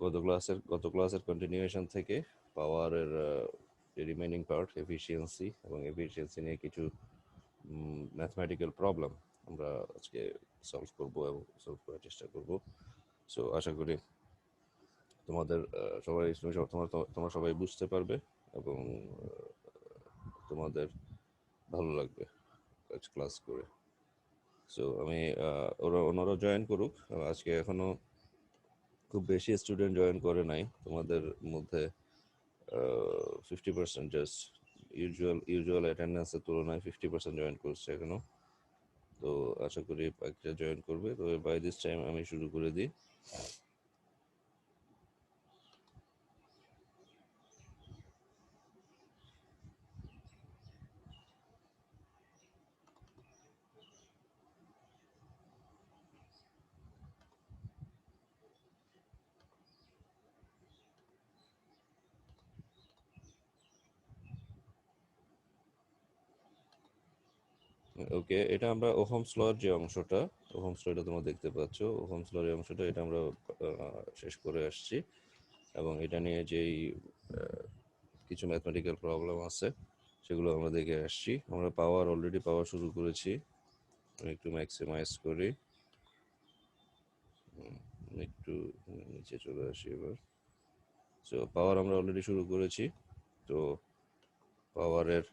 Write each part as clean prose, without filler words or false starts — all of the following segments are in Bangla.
গত ক্লাসের কন্টিনিউয়েশন থেকে পাওয়ারের রিমেইনিং পার্ট এফিসিয়েন্সি এবং এফিসিয়েন্সি নিয়ে কিছু ম্যাথমেটিক্যাল প্রবলেম আমরা আজকে সলভ করব এবং সলভ করার চেষ্টা করব। সো আশা করি তোমাদের তোমরা সবাই বুঝতে পারবে এবং তোমাদের ভালো লাগবে ক্লাস করে। সো আমি ওনারা জয়েন করুক। আজকে এখনো খুব বেশি স্টুডেন্ট জয়েন করে নাই, তোমাদের মধ্যে 50% জাস্ট ইউজুয়াল অ্যাটেন্ডেন্সের তুলনায় 50% জয়েন করছে এখনো। তো আশা করি বাকিটা জয়েন করবে। তো বাই দিস টাইম আমি শুরু করে দিই। ওকে, এটা আমরা ওহমস লর যে অংশটা, ওহমস লটা তোমরা দেখতে পাচ্ছ, ওহমস লর এই অংশটা এটা আমরা শেষ করে আসছি এবং এটা নিয়ে যেই কিছু ম্যাথমেটিক্যাল প্রবলেম আছে সেগুলো আমরা দেখে আসছি। আমরা অলরেডি পাওয়ার শুরু করেছি। আমি একটু ম্যাক্সিমাইজ করি, একটু নিচে চলে আসি এবার। সো পাওয়ার আমরা অলরেডি শুরু করেছি। তো পাওয়ারের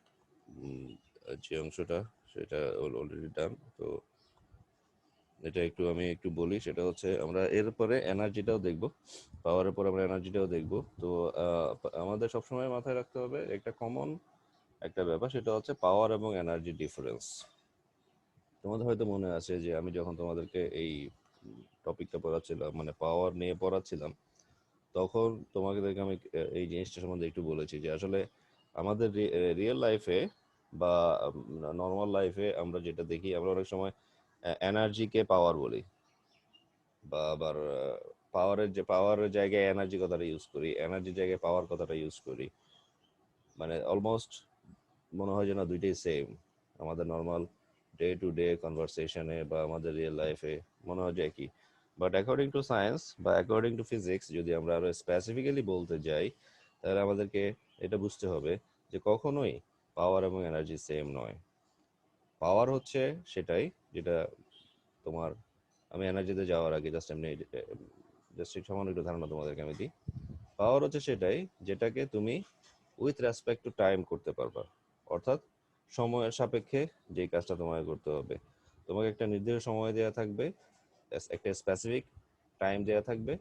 যে অংশটা সেটা অলরেডি ডান। তো এটা আমি একটু বলি, সেটা হচ্ছে আমরা এরপরে এনার্জিটাও দেখব, পাওয়ারের পর আমরা এনার্জিটাও দেখব। তো আমাদের সবসময় মাথায় রাখতে হবে একটা কমন একটা ব্যাপার, সেটা হচ্ছে পাওয়ার এবং এনার্জি ডিফারেন্স। তোমাদের হয়তো মনে আছে যে আমি যখন তোমাদেরকে এই টপিকটা পড়াচ্ছিলাম, মানে পাওয়ার নিয়ে পড়াচ্ছিলাম, তখন তোমাদেরকে আমি এই জিনিসটা সম্বন্ধে একটু বলেছি যে আসলে আমাদের রিয়েল লাইফে বা নর্মাল লাইফে আমরা যেটা দেখি, আমরা অনেক সময় এনার্জিকে পাওয়ার বলি, বা আবার পাওয়ারের জায়গায় এনার্জি কথাটা ইউজ করি, এনার্জির জায়গায় পাওয়ার কথাটা ইউজ করি। মানে অলমোস্ট মনে হয় যে না, দুইটাই সেম। আমাদের নর্মাল ডে টু ডে কনভারসেশনে বা আমাদের রিয়েল লাইফে মনে হয় যে একই। বাট অ্যাকর্ডিং টু সায়েন্স বা অ্যাকর্ডিং টু ফিজিক্স, যদি আমরা আরো স্পেসিফিক্যালি বলতে যাই, তাহলে আমাদেরকে এটা বুঝতে হবে যে কখনোই পাওয়ার এবং এনার্জি সেম নয়। পাওয়ার হচ্ছে সেটাই যেটা তোমার, আমি এনার্জিতে যাওয়ার আগে জাস্ট সামান্য একটু ধারণা তোমাদেরকে আমি দিই। পাওয়ার হচ্ছে সেটাই যেটাকে তুমি উইথ রেসপেক্ট টু টাইম করতে পারবা, অর্থাৎ সময়ের সাপেক্ষে যেই কাজটা তোমাকে করতে হবে। তোমাকে একটা নির্দিষ্ট সময় দেওয়া থাকবে, একটা স্পেসিফিক টাইম দেওয়া থাকবে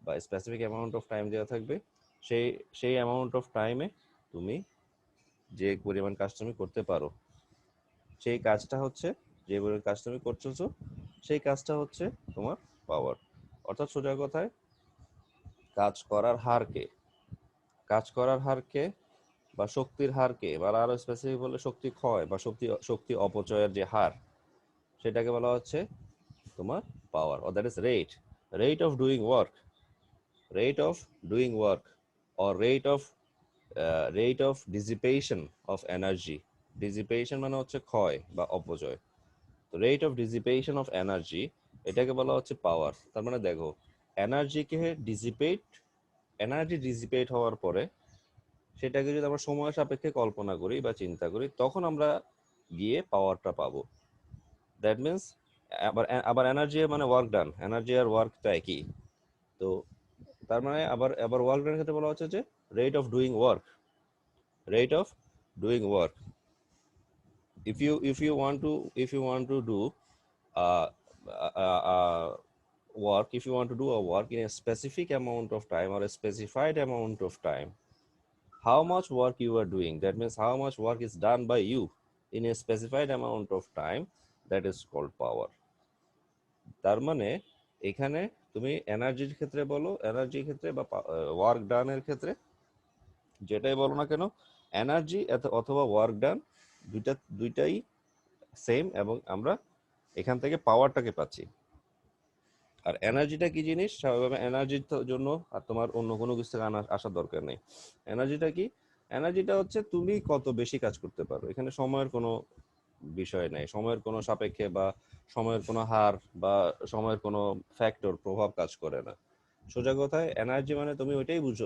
বা স্পেসিফিক অ্যামাউন্ট অফ টাইম দেওয়া থাকবে। সেই সেই অ্যামাউন্ট অফ টাইমে তুমি যে পরিমাণ কাজ তুমি করতে পারো, সেই কাজটা হচ্ছে, যে পরিমাণ কাজ তুমি করতেছো সেই কাজটা হচ্ছে তোমার পাওয়ার। অর্থাৎ সোজা কথায় কাজ করার হারকে কাজ করার হারকে বা শক্তির হারকে, বা আরো স্পেসিফিক বলে শক্তি ক্ষয় বা শক্তি অপচয়ের যে হার, সেটাকে বলা হচ্ছে তোমার পাওয়ার, or that is rate of doing work, rate of doing work or rate of dissipation of energy. Dissipation মানে হচ্ছে ক্ষয় বা অপচয়। তো rate of dissipation of energy, এটাকে বলা হচ্ছে পাওয়ার। তার মানে দেখো, এনার্জিকে ডিসিপেট এনার্জি ডিসিপেট হওয়ার পরে সেটাকে যদি আমরা সময় সাপেক্ষে কল্পনা করি বা চিন্তা করি, তখন আমরা গিয়ে পাওয়ারটা পাবো। দ্যাট মিনস আবার আবার এনার্জি মানে ওয়ার্ক ডান, এনার্জি আর ওয়ার্ক তো একই। তো তার মানে আবার আবার ওয়ার্ক ডানের ক্ষেত্রে বলা হচ্ছে যে rate of doing work, rate of doing work. If you want to do uh, work, if you want to do a work in a specific amount of time or a specified amount of time, how much work you are doing, that means how much work is done by you in a specified amount of time, that is called power. তার মানে এখানে তুমি এনার্জির ক্ষেত্রে বলো, এনার্জির ক্ষেত্রে বা ওয়ার্ক ডানের ক্ষেত্রে যেটাই বলো না কেন, এনার্জি অথবা ওয়ার্ক ডান দুইটাই সেম, এবং আমরা এখান থেকে পাওয়ারটাকে পাচ্ছি। আর এনার্জিটা কি জিনিস? স্বাভাবিকভাবে এনার্জির জন্য আর তোমার অন্য কোনো কিছু থেকে আসার দরকার নেই। এনার্জিটা কি? এনার্জিটা হচ্ছে তুমি কত বেশি কাজ করতে পারো। এখানে সময়ের কোনো বিষয় নাই, সময়ের কোনো সাপেক্ষে বা সময়ের কোনো হার বা সময়ের কোনো ফ্যাক্টর প্রভাব কাজ করে না। সোজা কথায় এনার্জি মানে তুমি ওইটাই বুঝো,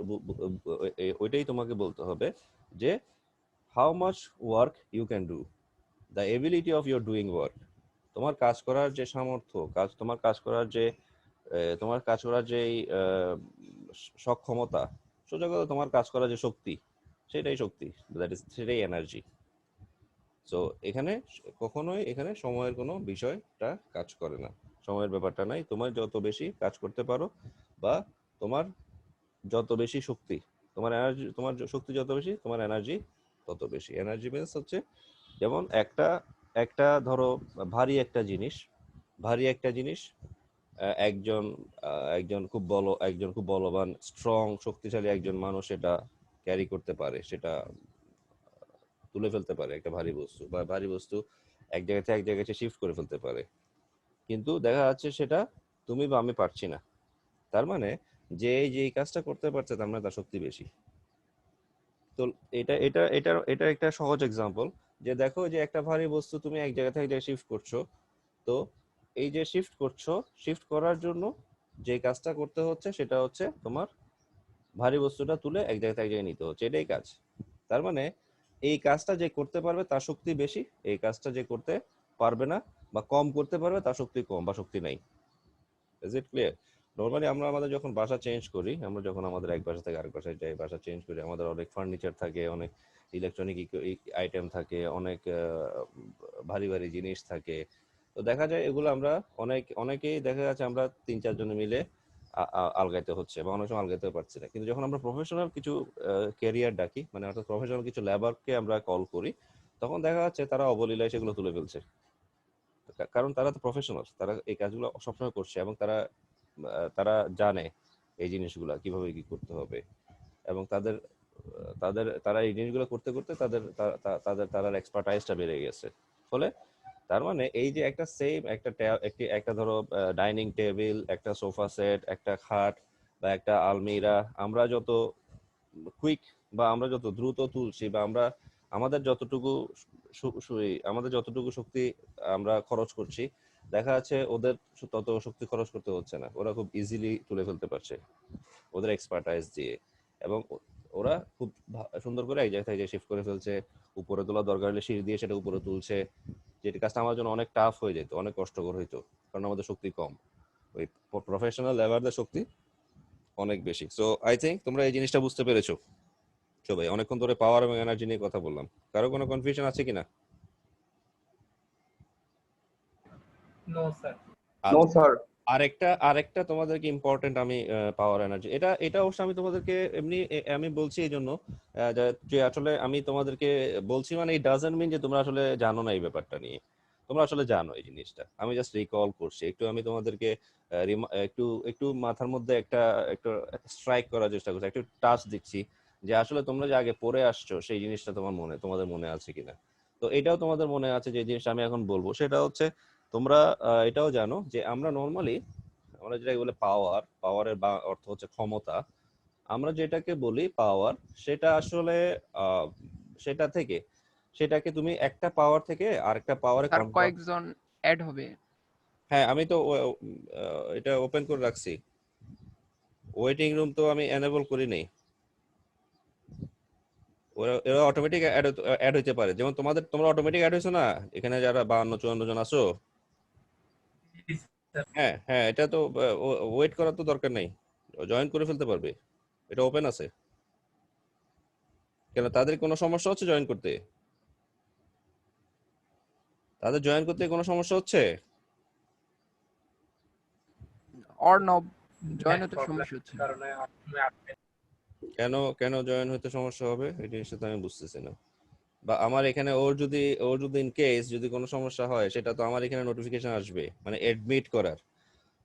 ওইটাই তোমাকে বলতে হবে যে how much work you can do, the ability of your doing work. তোমার কাজ করার যে সামর্থ্য, তোমার কাজ করার যে তোমার কাজ করার যে সক্ষমতা, সোজা কথা তোমার কাজ করার যে শক্তি, সেটাই শক্তি, সেটাই এনার্জি। সো এখানে কখনোই এখানে সময়ের কোনো বিষয়টা কাজ করে না, সময়ের ব্যাপারটা নাই। তোমার যত বেশি কাজ করতে পারো বা তোমার যত বেশি শক্তি, তোমার এনার্জি, তোমার শক্তি যত বেশি তোমার এনার্জি তত বেশি। এনার্জি মিন্স হচ্ছে যেমন একটা একটা ধরো ভারী একটা জিনিস, ভারী একটা জিনিস একজন একজন খুব বলবান স্ট্রং শক্তিশালী একজন মানুষ এটা ক্যারি করতে পারে, সেটা তুলে ফেলতে পারে একটা ভারী বস্তু, বা ভারী বস্তু এক জায়গা থেকে এক জায়গায় শিফট করে ফেলতে পারে। কিন্তু দেখা যাচ্ছে সেটা তুমি বা আমি পারছি না। তার মানে যে যেই কাজটা করতে পারছে তার মানে তার শক্তি বেশি। তো এটা একটা সহজ এক্সাম্পল যে দেখো যে একটা ভারী বস্তু তুমি এক জায়গা থেকে এক জায়গায় শিফট করছো। তো এই যে শিফট করছো, শিফট করার জন্য যে কাজটা করতে হচ্ছে সেটা হচ্ছে তোমার ভারী বস্তুটা তুলে এক জায়গা থেকে এক জায়গায় নিতে হচ্ছে, এটাই কাজ। তার মানে এই কাজটা যে করতে পারবে তার শক্তি বেশি, এই কাজটা যে করতে পারবে না বা কম করতে পারবে তার শক্তি কম বা শক্তি নাই। Is it clear? নর্মালি আমরা আমাদের যখন বাসা চেঞ্জ করি, আমরা যখন আমাদের এক বাসা থেকে আরেক বাসায় যাই, বাসা চেঞ্জ করি, আমাদের অনেক ফার্নিচার থাকে, অনেক ইলেকট্রনিক আইটেম থাকে, অনেক ভারী ভারী জিনিস থাকে। তো দেখা যায় এগুলো আমরা অনেকেই দেখা যাচ্ছে আমরা 3-4 জনে মিলে আলগাইতে হচ্ছে, বা অনেক সময় আলগাইতে পারছি না। কিন্তু যখন আমরা প্রফেশনাল কিছু ক্যারিয়ার ডাকি, মানে অর্থাৎ প্রফেশনাল কিছু লেবারকে আমরা কল করি, তখন দেখা যাচ্ছে তারা অবলীলায় সেগুলো তুলে ফেলছে। কারণ তারা তো প্রফেশনাল, তারা এই কাজগুলো সবসময় করছে এবং তারা তারা জানে এই জিনিসগুলো কিভাবে কি করতে হবে। এবং তারা এই জিনিসগুলো করতে করতে তাদের এক্সপার্টাইজটা বেড়ে গেছে। ফলে তার মানে এই যে একটা সেম একটা ধরো ডাইনিং টেবিল, একটা সোফা সেট, একটা খাট বা একটা আলমিরা, আমরা যত কুইক বা আমরা যত দ্রুত তুলছি, বা আমরা আমাদের যতটুকু আমাদের যতটুকু শক্তি আমরা খরচ করছি, দেখা যাচ্ছে ওদের তত শক্তি খরচ করতে হচ্ছে না, ওরা খুব ইজিলি তুলে ফেলতে পারছে ওদের এক্সপার্টাইজ দিয়ে। এবং ওরা খুব সুন্দর করে এক জায়গা থেকে শিফট করে ফেলছে, উপরে তোলা দরকার হলে সিঁড়ি দিয়ে সেটা উপরে তুলছে, যেটা কাজটা আমার জন্য অনেক টাফ হয়ে যেত, অনেক কষ্টকর হইতো, কারণ আমাদের শক্তি কম। ওই প্রফেশনাল লেবারদের শক্তি অনেক বেশি। সো আই থিঙ্ক তোমরা এই জিনিসটা বুঝতে পেরেছো সবাই। অনেকক্ষণ ধরে পাওয়ার এবং এনার্জি নিয়ে কথা বললাম, কারো কোনো কনফিউশন আছে কিনা? No sir. নো আচ্ছা, স্যার। আরেকটা আরেকটা তোমাদেরকে ইম্পর্টেন্ট আমি পাওয়ার এনার্জি, এটা এটা অবশ্য আমি তোমাদেরকে এমনি আমি বলছি এই জন্য যে আসলে আমি তোমাদেরকে বলছি, মানে এই ডাজন্ট মিন যে তোমরা আসলে জানো না এই ব্যাপারটা নিয়ে, তোমরা আসলে জানো এই জিনিসটা। আমি জাস্ট রিকল করছি একটু, আমি তোমাদেরকে একটু একটু মাথার মধ্যে একটা একটু স্ট্রাইক করার চেষ্টা করছি, একটু টাচ দিচ্ছি যে আসলে তোমরা যে আগে পড়ে আসছো সেই জিনিসটা তোমাদের মনে আছে কিনা। তো এটাও তোমাদের মনে আছে যে জিনিসটা আমি এখন বলবো, সেটা হচ্ছে তোমরা এটাও জানো যে আমরা যেটাকে বলে পাওয়ারের বা অর্থ হচ্ছে ক্ষমতা। আমরা যেটাকে বলি পাওয়ার, সেটা আসলে আহ, সেটা থেকে সেটাকে তুমি একটা পাওয়ার থেকে আরেকটা পাওয়ারে স্যার কনভার্ট। কয়েকজন অ্যাড হবে। হ্যাঁ, আমি তো এটা ওপেন করে রাখছি, ওয়েটিং রুম তো আমি এনেবল করি নাই। এরা অটোমেটিক অ্যাড হইতে পারে, যেমন তোমরা অটোমেটিক অ্যাড হয়েছো না এখানে, যারা 52-54 জন আছো। হ্যাঁ হ্যাঁ, এটা তো ওয়েট করার তো দরকার নেই, জয়েন করে ফেলতে পারবে, এটা ওপেন আছে। কেন, তাদের কোনো সমস্যা হচ্ছে জয়েন করতে? তাদের জয়েন করতে কোনো সমস্যা হচ্ছে? অর্ণব জয়েন হতে সমস্যা হচ্ছে না। কারণে কেন কেন জয়েন হতে সমস্যা হবে এই জিনিসটা তো আমি বুঝতেছি না। বা আমার এখানে ওর যদি ইন কেস যদি কোনো সমস্যা হয়, সেটা তো আমার এখানে নোটিফিকেশন আসবে, মানে এডমিট করার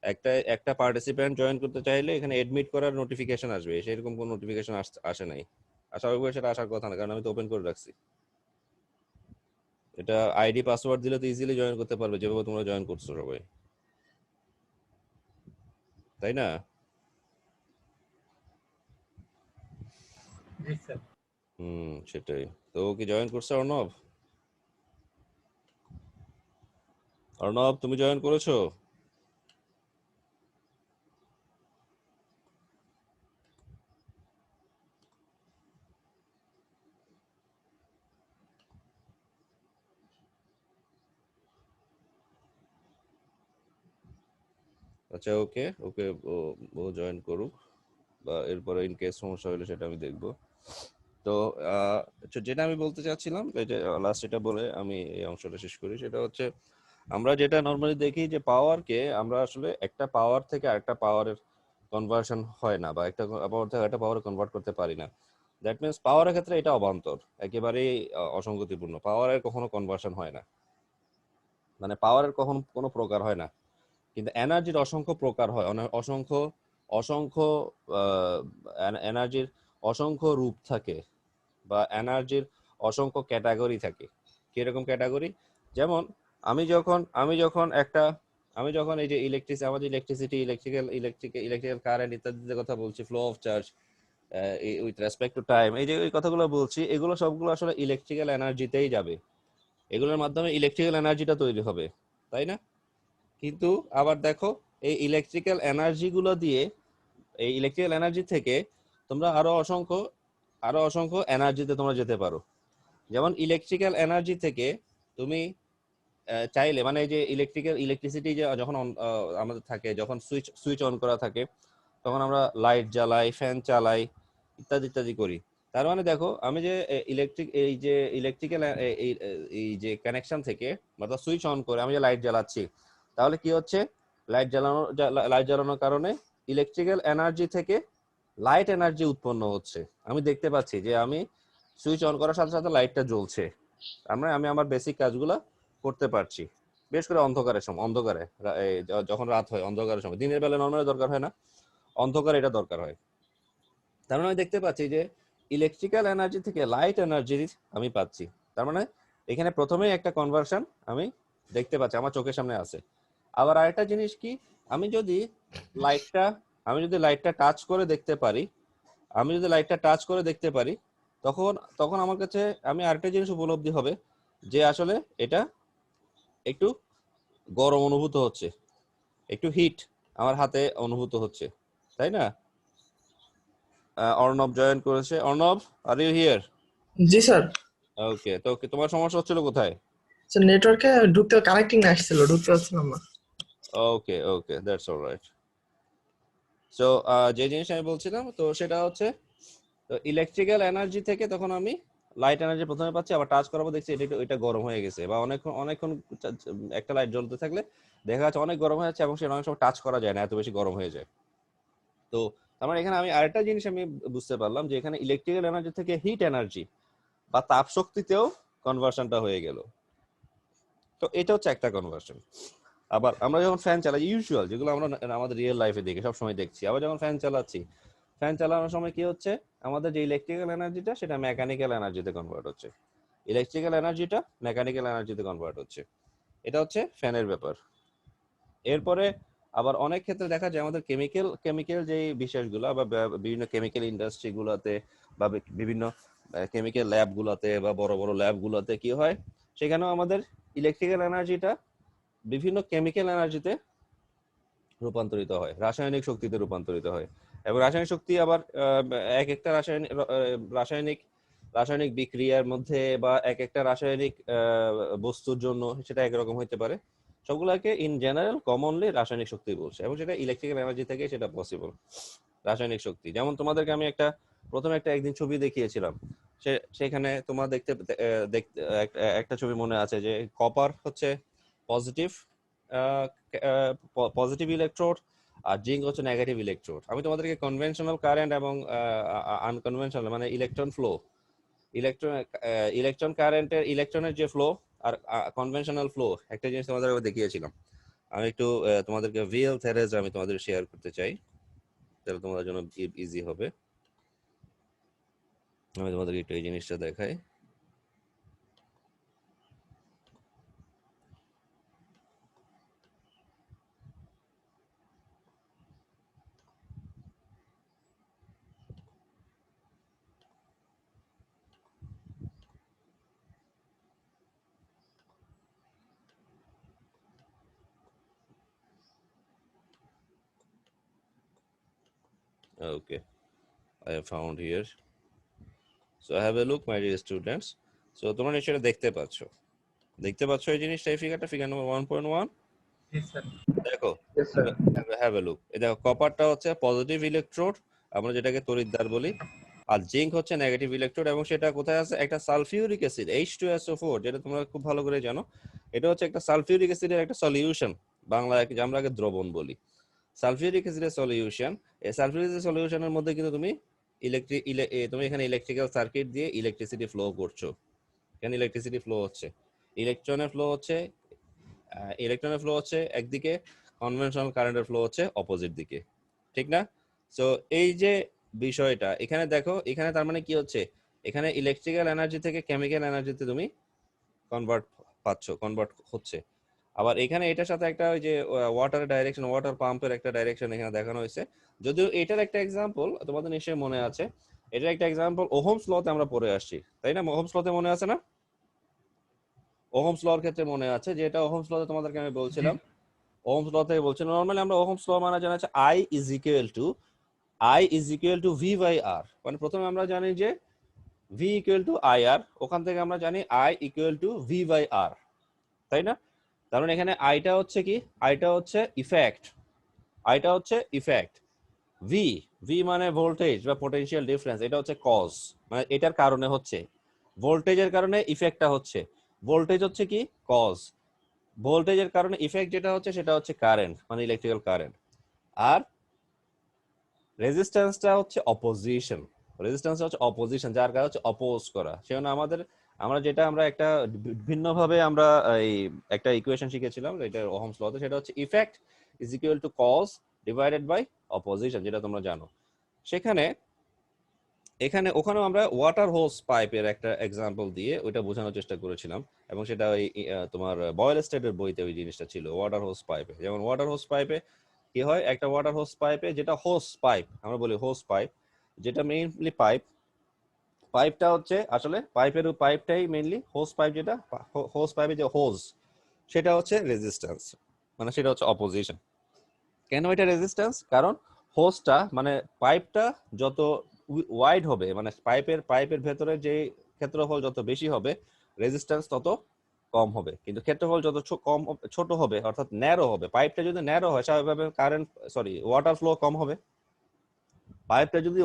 একটা একটা পার্টিসিপেন্ট জয়েন করতে চাইলে এখানে এডমিট করার নোটিফিকেশন আসবে, সেরকম কোনো নোটিফিকেশন আসে নাই। স্বাভাবিকভাবে সেটা আসার কথা না, কারণ আমি তো ওপেন করে রাখছি। এটা আইডি পাসওয়ার্ড দিলে তো ইজিলি জয়েন করতে পারবে, যেভাবে তোমরা জয়েন করছো সবাই, তাই না? জি স্যার। সেটাই। তো ও কি জয়েন করছে? অর্ণব, অর্ণব তুমি জয়েন করেছো? আচ্ছা, ওকে ওকে, ও জয়েন করুক, বা এরপরে ইন কেস সমস্যা হলে সেটা আমি দেখব। তো যেটা আমি বলতে চাচ্ছিলাম, এটা লাস্ট, এটা বলে আমি এই অংশটা শেষ করি। সেটা হচ্ছে, আমরা যেটা নর্মালি দেখি যে পাওয়ারকে আমরা আসলে একটা পাওয়ার থেকে আরেকটা পাওয়ারের কনভার্সন হয় না, বা একটা পাওয়ার থেকে আরেকটা পাওয়ারে কনভার্ট করতে পারি না। দ্যাট মিনস পাওয়ারের ক্ষেত্রে এটা অবান্তর, একেবারেই অসঙ্গতিপূর্ণ। পাওয়ারের কখনো কনভার্সন হয় না, মানে পাওয়ারের কখনো কোনো প্রকার হয় না। কিন্তু এনার্জির অসংখ্য প্রকার হয়, অসংখ্য অসংখ্য এনার্জির অসংখ্য রূপ থাকে, বা এনার্জির অসংখ্য ক্যাটাগরি থাকে। কিরকম ক্যাটাগরি? যেমন আমি যখন এই যে আমাদের ইলেকট্রিসিটি, ইলেকট্রিক্যাল কারেন্ট ইত্যাদির কথা বলছি, flow of charge with respect to time, এই যে এই কথাগুলো বলছি, এগুলো সবগুলো আসলে ইলেকট্রিক্যাল এনার্জিতেই যাবে। এগুলোর মাধ্যমে ইলেকট্রিক্যাল এনার্জিটা তৈরি হবে, তাই না? কিন্তু আবার দেখো, এই ইলেকট্রিক্যাল এনার্জি গুলো দিয়ে, এই ইলেকট্রিক্যাল এনার্জি থেকে তোমরা আরো অসংখ্য এনার্জিতে তোমরা যেতে পারো। যেমন ইলেকট্রিক্যাল এনার্জি থেকে তুমি চাইলে, মানে এই যে ইলেকট্রিসিটি যখন আমাদের থাকে, যখন সুইচ অন করা থাকে, তখন আমরা লাইট জ্বালাই, ফ্যান চালাই, ইত্যাদি ইত্যাদি করি। তার মানে দেখো, আমি যে ইলেকট্রিক্যাল এই যে কানেকশন থেকে, অর্থাৎ সুইচ অন করে আমি যে লাইট জ্বালাচ্ছি, তাহলে কি হচ্ছে? লাইট জ্বালানোর কারণে ইলেকট্রিক্যাল এনার্জি থেকে লাইট এনার্জি উৎপন্ন হচ্ছে। আমি দেখতে পাচ্ছি যে আমি সুইচ অন করার সাথে সাথে লাইটটা জ্বলছে। আমি আমার বেসিক কাজগুলো করতে পারছি, বিশেষ করে যখন রাত হয়, অন্ধকারের সময়। দিনের বেলা নর্মালি দরকার হয় না, অন্ধকারে এটা দরকার হয়। তার মানে আমি দেখতে পাচ্ছি যে ইলেকট্রিক্যাল এনার্জি থেকে লাইট এনার্জি আমি পাচ্ছি। তার মানে এখানে প্রথমেই একটা কনভার্সন আমি দেখতে পাচ্ছি, আমার চোখের সামনে আছে। আবার আরেকটা জিনিস কি, আমি যদি লাইটটা লাইটটা টাচ করে দেখতে পারি, তখন তখন আমার কাছে আমি আরেকটা জিনিস উপলব্ধি হবে, যে আসলে এটা একটু গরম অনুভূত হচ্ছে, একটু হিট আমার হাতে অনুভূত হচ্ছে, তাই না? অর্ণব জয়েন করেছে। Arnab, are you here? জি স্যার। ওকে, তো তোমার সমস্যা হচ্ছিল কোথায়? স্যার নেটওয়ার্কে ঢুকতে কানেক্টিং আসছিল, ঢুকতে পারছিলাম না। ওকে ওকে, দ্যাটস অলরাইট। সো যে জিনিস আমি বলছিলাম, তো সেটা হচ্ছে, তো ইলেকট্রিক্যাল এনার্জি থেকে তখন আমি লাইট এনার্জি প্রথমে পাচ্ছি, আবার টাচ করাবো, দেখছি এটা গরম হয়ে গেছে, বা অনেকক্ষণ অনেকক্ষণ একটা লাইট জ্বলতে থাকলে দেখা যাচ্ছে অনেক গরম হয়ে যাচ্ছে, এবং সেটা অনেক সময় টাচ করা যায় না, এত বেশি গরম হয়ে যায়। তো আমার এখানে আমি আরেকটা জিনিস আমি বুঝতে পারলাম, যে এখানে ইলেকট্রিক্যাল এনার্জি থেকে হিট এনার্জি বা তাপ শক্তিতেও কনভার্সনটা হয়ে গেল। তো এটা হচ্ছে একটা কনভার্সন। আবার আমরা যখন ফ্যান চালাই, ইউজুয়াল যেগুলো আমরা আমাদের রিয়েল লাইফে দেখি, সবসময় দেখছি, আবার যখন ফ্যান চালানোর সময় কি হচ্ছে, আমাদের যে ইলেকট্রিক্যাল এনার্জিটা সেটা মেকানিক্যাল এনার্জিতে কনভার্ট হচ্ছে, ইলেকট্রিক্যাল এনার্জিটা মেকানিক্যাল এনার্জিতে কনভার্ট হচ্ছে। এটা হচ্ছে ফ্যানের ব্যাপার। এরপরে আবার অনেক ক্ষেত্রে দেখা যায় আমাদের কেমিক্যাল যে বিষয়গুলো, বা বিভিন্ন কেমিক্যাল ইন্ডাস্ট্রি গুলাতে, বা বিভিন্ন কেমিক্যাল ল্যাব গুলাতে, বা বড় বড় ল্যাব গুলাতে কি হয়, সেখানেও আমাদের ইলেকট্রিক্যাল এনার্জিটা বিভিন্ন কেমিক্যাল এনার্জিতে রূপান্তরিত হয়, রাসায়নিক শক্তিতে রূপান্তরিত হয়। এবং রাসায়নিক শক্তি আবার এক একটা রাসায়নিক রাসায়নিক বিক্রিয়ার মধ্যে, বা এক একটা রাসায়নিক বস্তুর জন্য সেটা একরকম হতে পারে। সবগুলোকে ইন জেনারেল কমনলি রাসায়নিক শক্তি বলছে, এবং সেটা ইলেকট্রিক্যাল এনার্জি থেকে সেটা পসিবল। রাসায়নিক শক্তি, যেমন তোমাদেরকে আমি প্রথমে একদিন ছবি দেখিয়েছিলাম, সেখানে তোমার দেখতে একটা ছবি মনে আছে, যে কপার হচ্ছে পজিটিভ পজিটিভ ইলেকট্রোড, আর জিঙ্ক হচ্ছে নেগেটিভ ইলেকট্রোড। আমি তোমাদেরকে কনভেনশনাল কারেন্ট এবং আনকনভেনশনাল, মানে ইলেকট্রন কারেন্টের, ইলেকট্রনের যে ফ্লো আর কনভেনশনাল ফ্লো, একটা জিনিস তোমাদের দেখিয়েছিলাম। আমি একটু তোমাদেরকে ভিএল থেরেজ আমি তোমাদের শেয়ার করতে চাই, তাহলে তোমাদের জন্য ইজি হবে। আমি তোমাদেরকে একটু এই জিনিসটা দেখাই। ওকে, I have found here. So have a look, my dear students. So তোমরা নিশ্চয়ই এটা দেখতে পাচ্ছ এই জিনিসটা, এই ফিগার নাম্বার 1.1। জি স্যার। দেখো, Yes, sir. Have a look. এই দেখো, কপারটা হচ্ছে পজিটিভ ইলেকট্রোড, আমরা যেটাকে তড়িৎদ্বার বলি, আর জিঙ্ক হচ্ছে নেগেটিভ ইলেকট্রোড, এবং সেটা কোথায় আছে? একটা সালফিউরিক অ্যাসিড H2SO4, যেটা তোমরা খুব ভালো করে জানো। এটা হচ্ছে একটা সালফিউরিক অ্যাসিডের একটা সলিউশন, বাংলায় আমরা দ্রবণ বলি। সালফিউরিক অ্যাসিডের সলিউশন, এই সালফিউরিক অ্যাসিড সলিউশনের মধ্যে কিন্তু তুমি তুমি এখানে ইলেকট্রিক্যাল সার্কিট দিয়ে ইলেকট্রিসিটি ফ্লো করছো। এখানে ইলেকট্রিসিটি ফ্লো হচ্ছে, ইলেকট্রনের ফ্লো হচ্ছে, একদিকে, কনভেনশনাল কারেন্টের ফ্লো হচ্ছে অপোজিট দিকে, ঠিক না? সো এই যে বিষয়টা এখানে দেখো, এখানে তার মানে কি হচ্ছে, এখানে ইলেকট্রিক্যাল এনার্জি থেকে কেমিক্যাল এনার্জিতে তুমি কনভার্ট হচ্ছে। আবার এখানে এটার সাথে একটা ওই যে ওয়াটার ডাইরেকশন, ওয়াটার পাম্পের একটা ডাইরেকশন এখানে দেখানো হয়েছে। যদিও এটার একটা এক্সাম্পল তোমাদের নিশ্চয়ই মনে আছে, এটার একটা এক্সাম্পল ওহমস লতে আমরা পড়ে আসছি, তাই না? ওহমস লতে মনে আছে না? ওহমস লর ক্ষেত্রে মনে আছে, যে এটা ওহমস লতে তোমাদেরকে আমি বলছিলাম, ওহমস ল থেকে বলছিলাম, নরমালি আমরা ওহমস ল মানে জানা আছে I is equal to V by R, মানে প্রথমে আমরা জানি যে V equal to IR, ওখান থেকে আমরা জানি I equal to V by R, তাই না? তার মানে এখানে আইটা হচ্ছে কি? আইটা হচ্ছে ইফেক্ট। ভি মানে ভোল্টেজ বা পোটেনশিয়াল ডিফারেন্স, এটা হচ্ছে কজ, মানে এটার কারণে হচ্ছে, ভোল্টেজের কারণে ইফেক্টটা হচ্ছে। ভোল্টেজ হচ্ছে কি? কজ। ভোল্টেজের কারণে ইফেক্ট যেটা হচ্ছে সেটা হচ্ছে কারেন্ট, মানে ইলেকট্রিক্যাল কারেন্ট। আর রেজিস্ট্যান্সটা হচ্ছে অপোজিশন, যার কাজ হচ্ছে অপোজ করা। সেজন্য আমরা একটা ভিন্নভাবে আমরা এই একটা ইকুয়েশন শিখেছিলাম এটা ওহমস লতে, সেটা হচ্ছে effect is equal to cause divided by opposition, যেটা তোমরা জানো। ওখানেও আমরা ওয়াটার হোস পাইপের একটা এক্সাম্পল দিয়ে ওইটা বোঝানোর চেষ্টা করেছিলাম, এবং সেটা ওই তোমার বয়েল স্টেটের বইতে ওই জিনিসটা ছিল, ওয়াটার হোস পাইপে। যেমন ওয়াটার হোস পাইপে কি হয়, একটা ওয়াটার হোস পাইপে, যেটা হোস পাইপ আমরা বলি, হোস পাইপ, যেটা মেইনলি পাইপটা হচ্ছে আসলে পাইপটাই মেইনলি হোস পাইপ, যেটা হোস পাইপে যে হোস, সেটা হচ্ছে রেজিস্ট্যান্স, মানে সেটা হচ্ছে অপোজিশন। কেন এটা রেজিস্ট্যান্স? কারণ হোসটা মানে পাইপটা যত ওয়াইড হবে, মানে পাইপের ভেতরে যে ক্ষেত্রফল যত বেশি হবে, রেজিস্ট্যান্স তত কম হবে। কিন্তু ক্ষেত্রফল যত ছোট হবে, অর্থাৎ ন্যারো হবে, পাইপটা যদি ন্যারো হয়, স্বাভাবিকভাবে ওয়াটার ফ্লো কম হবে। পাইপটা যদি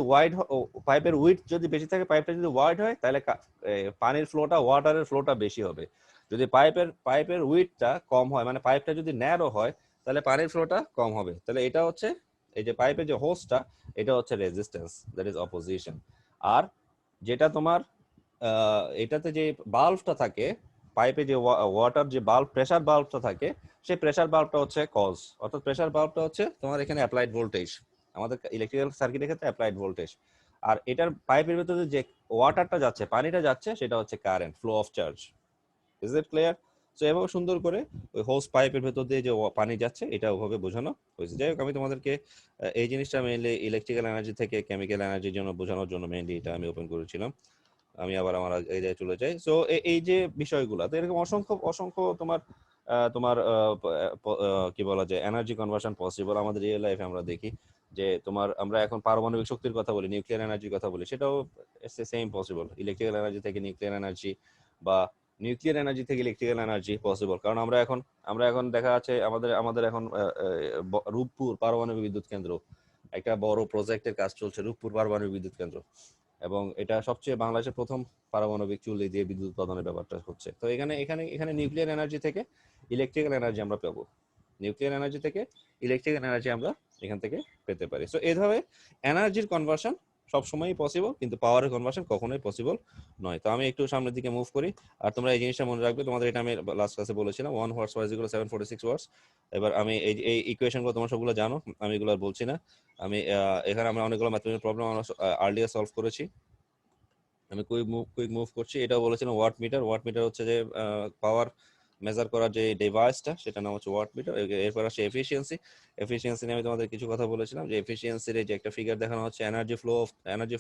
পাইপের উইডথ যদি বেশি থাকে, পাইপটা যদি ওয়াইড হয়, তাহলে পানির ফ্লোটা, ওয়াটারের ফ্লোটা বেশি হবে। যদি পাইপের উইডথটা কম হয়, মানে পাইপটা যদি ন্যারো হয়, তাহলে পানির ফ্লোটা কম হবে। তাহলে এটা হচ্ছে, এই যে পাইপের যে হোসটা, এটা হচ্ছে রেজিস্ট্যান্স, দ্যাট ইজ অপোজিশন। আর যেটা তোমার এটাতে যে বাল্বটা থাকে, পাইপে যে ওয়াটার যে প্রেসার বাল্বটা থাকে, সেই প্রেসার বাল্বটা হচ্ছে কজ, অর্থাৎ প্রেসার বাল্বটা হচ্ছে তোমার এখানে অ্যাপ্লাইড ভোল্টেজ, আমাদের ইলেকট্রিক্যাল সার্কিটের ক্ষেত্রে অ্যাপ্লাইড ভোল্টেজ। আর এটার পাইপের ভিতরে যে ওয়াটারটা যাচ্ছে, পানিটা যাচ্ছে, সেটা হচ্ছে current, flow of charge. Is it clear? So এভাবে সুন্দর করে ওই হোস পাইপের ভেতর দিয়ে যে পানি যাচ্ছে, এটা ওভাবে বোঝানো হয়েছে। যাই হোক, আমি তোমাদেরকে এই জিনিসটা মেইনলি ইলেকট্রিক্যাল এনার্জি থেকে কেমিক্যাল এনার্জির জন্য বোঝানোর জন্য মেইনলি এটা আমি ওপেন করেছিলাম। আমি আবার আমার এই জায়গায় চলে যাই। সো এই যে বিষয়গুলো, তো এরকম অসংখ্য তোমার কি বলা যায়, এনার্জি কনভার্সন পসিবল আমাদের রিয়েল লাইফে। আমরা দেখি যে আমরা এখন পারমাণবিক শক্তির কথা বলি, নিউক্লিয়ার এনার্জির কথা বলি, সেটাও সেম পসিবল। ইলেকট্রিক্যাল এনার্জি থেকে নিউক্লিয়ার এনার্জি, বা নিউক্লিয়ার এনার্জি থেকে ইলেকট্রিক্যাল এনার্জি পসিবল। কারণ আমরা এখন দেখা যাচ্ছে আমাদের এখন রূপপুর পারমাণবিক বিদ্যুৎ কেন্দ্র, একটা বড় প্রজেক্টের কাজ চলছে, রূপপুর পারমাণবিক বিদ্যুৎ কেন্দ্র, এবং এটা সবচেয়ে বাংলাদেশের প্রথম পারমাণবিক চুল্লি দিয়ে বিদ্যুৎ উৎপাদনের ব্যাপারটা হচ্ছে। তো এখানে নিউক্লিয়ার এনার্জি থেকে ইলেকট্রিক্যাল এনার্জি আমরা পাবো, নিউক্লিয়ার এনার্জি থেকে ইলেকট্রিক্যাল এনার্জি আমরা এখান থেকে পেতে পারি। সো এইভাবে এনার্জির কনভার্সন সবসময়ই পসিবল, কিন্তু পাওয়ারের কনভার্সন কখনোই পসিবল নয়। তো আমি একটু সামনের দিকে মুভ করি, আর তোমরা এই জিনিসটা মনে রাখবে, তোমাদের এটা আমি লাস্ট ক্লাসে বলেছিলাম, 1 horse power is equal to 746 watts। এবার আমি এই ইকুয়েশনগুলো তোমরা সবগুলো জানো, আমি এগুলো আর বলছি না। আমি এখানে আমরা অনেকগুলো ম্যাথমেটিক্যাল প্রবলেম আমরা আর্লিয়ার সলভ করেছি। আমি কুইক মুভ করছি। এটাও বলেছিলাম ওয়াট মিটার হচ্ছে যে পাওয়ার মেজার করার যে ডিভাইসটা, সেটা নাম হচ্ছে ওয়াট মিটার। এরপর আসছে এফিসিয়েন্সি নিয়ে আমি তোমাদের কিছু কথা বলেছিলাম, যে এফিসিয়েন্সির যে একটা ফিগার দেখানো হচ্ছে এনার্জি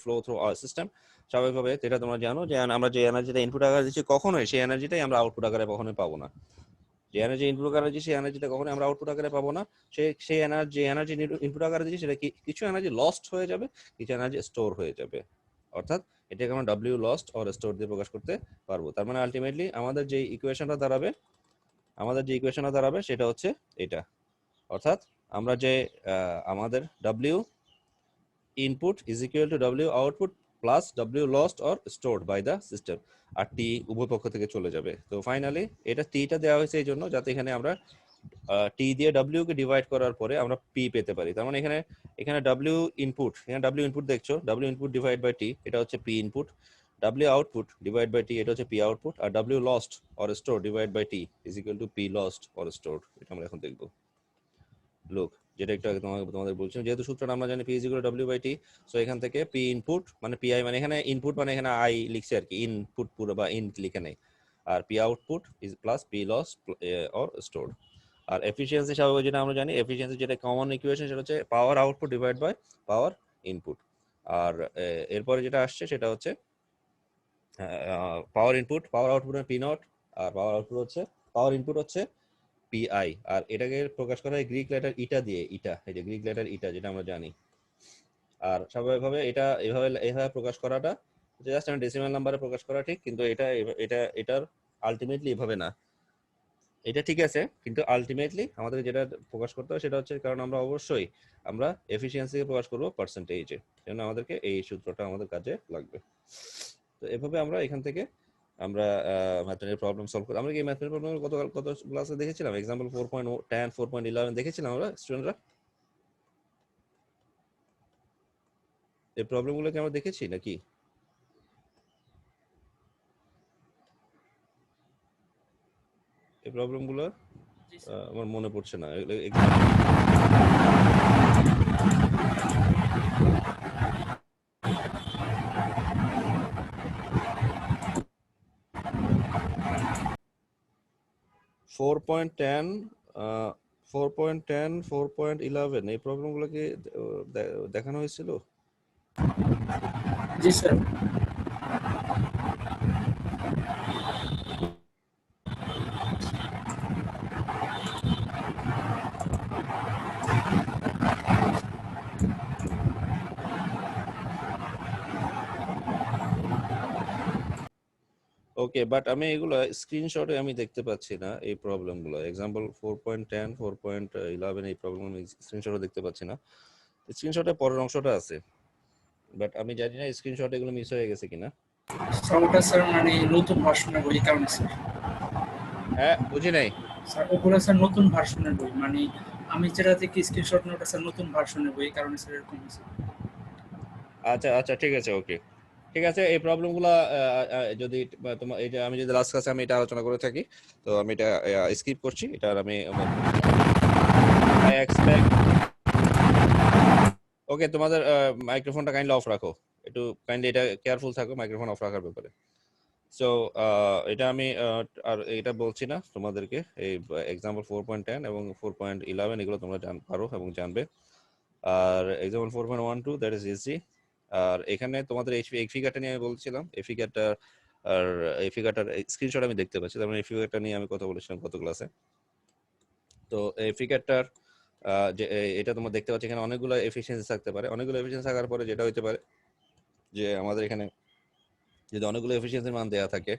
ফ্লো থ্রু সিস্টেম। স্বাভাবিকভাবে এটা তোমরা জানো যে আমরা যে এনার্জিটা ইনপুট আকারে দিচ্ছি, কখনোই সেই এনার্জিটাই আমরা আউটপুট আকারে কখনোই পাবো না। যে এনার্জি ইনপুট আকারে দিচ্ছি, সেই এনার্জিটা কখনোই আমরা আউটপুট আকারে পাবো না। সেই এনার্জি ইনপুট আকারে দিচ্ছি, সেটা কিছু এনার্জি লস্ট হয়ে যাবে, কিছু এনার্জি স্টোর হয়ে যাবে। অর্থাৎ এটাকে আমরা ডব্লিউ লস্ট অর স্টোর দিয়ে প্রকাশ করতে পারবো। তার মানে আলটিমেটলি আমাদের যে ইকুয়েশনটা দাঁড়াবে সেটা হচ্ছে এটা, অর্থাৎ আমরা যে আমাদের W input is equal to W output plus W lost or stored by the system, R T উভয় পক্ষ থেকে চলে যাবে। তো ফাইনালি এটা T টা দেওয়া হয়েছে এই জন্য যাতে এখানে আমরা T দিয়ে W কে ডিভাইড করার পরে আমরা P পেতে পারি। তার মানে এখানে এখানে W ইনপুট, এখানে W ইনপুট দেখছো, W input divide by T, এটা হচ্ছে P input. W output divide by T, এটা হচ্ছে P আউটপুট। আর W lost or store divide by T is equal to P lost or store. এটা আমরা এখন দেখবো। লুক, যেটা একটু আগে তোমাদের বলছিলাম, যেহেতু সূত্রটা আমরা জানি P is equal to W by T, so এখান থেকে P ইনপুট মানে PI, মানে এখানে ইনপুট মানে এখানে I লিখছে আর কি, ইনপুট পুরো বা ইন লিখে নেই। আর P output is plus P loss or stored. আর এফিসিয়েন্সি স্বাভাবিক যেটা আমরা জানি, এফিসিয়েন্সি যেটা কমন ইকুয়েশন সেটা হচ্ছে power output divide by power input. আর এরপরে যেটা আসছে সেটা হচ্ছে power input, power output P nought, আর পাওয়ার আউটপুট হচ্ছে পাওয়ার ইনপুট হচ্ছে PI। আর এটাকে প্রকাশ করা হয় গ্রিক লেটার ইটা দিয়ে, ইটা, এই যে গ্রিক লেটার ইটা যেটা আমরা জানি। আর স্বাভাবিকভাবে এটা এভাবে প্রকাশ করাটা জাস্ট একটা ডেসিমাল নাম্বারে প্রকাশ করা ঠিক, কিন্তু এটার আলটিমেটলি এভাবে না। এটা ঠিক আছে, কিন্তু আলটিমেটলি আমাদের যেটা প্রকাশ করতে হয় সেটা হচ্ছে, কারণ আমরা অবশ্যই আমরা এফিসিয়েন্সিকে প্রকাশ করব পার্সেন্টেজে, জন্য আমাদেরকে এই সূত্রটা আমাদের কাজে লাগবে। তো এভাবে আমরা এখান থেকে আমরা ম্যাথমেটিক্যাল প্রবলেম সলভ করি। আমরা কি ম্যাথমেটিক্যাল প্রবলেম কত ক্লাসে দেখেছিলাম? एग्जांपल 4.10 4.11 দেখেছিলাম আমরা স্টুডেন্টরা। এই প্রবলেমগুলো কি আমরা দেখেছি নাকি? এই প্রবলেমগুলো আমার মনে পড়ছে না। 4.10 4.10 4.11 এই প্রবলেমগুলো কি দেখানো হয়েছিল? জি স্যার। ওকে, বাট আমি এগুলো স্ক্রিনশটে আমি দেখতে পাচ্ছি না এই প্রবলেমগুলো। एग्जांपल 4.10 4.11 এই প্রবলেম আমি স্ক্রিনশটে দেখতে পাচ্ছি না। স্ক্রিনশটে পরের অংশটা আছে, বাট আমি জানি না স্ক্রিনশট এগুলো মিস হয়ে গেছে কিনা। স্যার ওটা স্যার মানে নতুন ভার্সনের বই, কারণে স্যার। হ্যাঁ, বুঝি নাই। স্যার ওগুলো স্যার নতুন ভার্সনের বই, মানে আমি যেটা থেকে স্ক্রিনশট নেওয়া স্যার নতুন ভার্সনের বই, কারণে স্যার এরকম হয়েছে। আচ্ছা আচ্ছা, ঠিক আছে, ওকে, ঠিক আছে। এই প্রবলেমগুলো যদি তোমার এই যে আমি যদি লাস্ট ক্লাসে আমি এটা আলোচনা করে থাকি, তো আমি এটা স্কিপ করছি। এটা আর আমি এক্সপেক্ট। ওকে, তোমাদের মাইক্রোফোনটা কাইন্ডলি অফ রাখো, একটু কাইন্ডলি এটা কেয়ারফুল থাকো মাইক্রোফোন অফ রাখার ব্যাপারে। সো এটা আমি আর এটা বলছি না তোমাদেরকে। এই एग्जांपल 4.10 এবং 4.11 এগুলো তোমরা পারো এবং জানবে। আর एग्जांपल 4.12 দ্যাট ইজ ইজি। আর এখানে তোমাদের এই ফিগারটা নিয়ে আমি বলছিলাম, এই ফিগারটা আর এই ফিগারটার স্ক্রিনশট আমি দেখতে পাচ্ছি, তার মানে এই ফিগারটা নিয়ে আমি কথা বলেছিলাম গত ক্লাসে। তো এই ফিগারটার যে এটা তোমরা দেখতে পাচ্ছ, এখানে অনেকগুলো এফিসিয়েন্সি থাকতে পারে। অনেকগুলো এফিসিয়েন্সি থাকার পরে যেটা হতে পারে যে আমাদের এখানে যদি অনেকগুলো এফিসিয়েন্সির মান দেওয়া থাকে,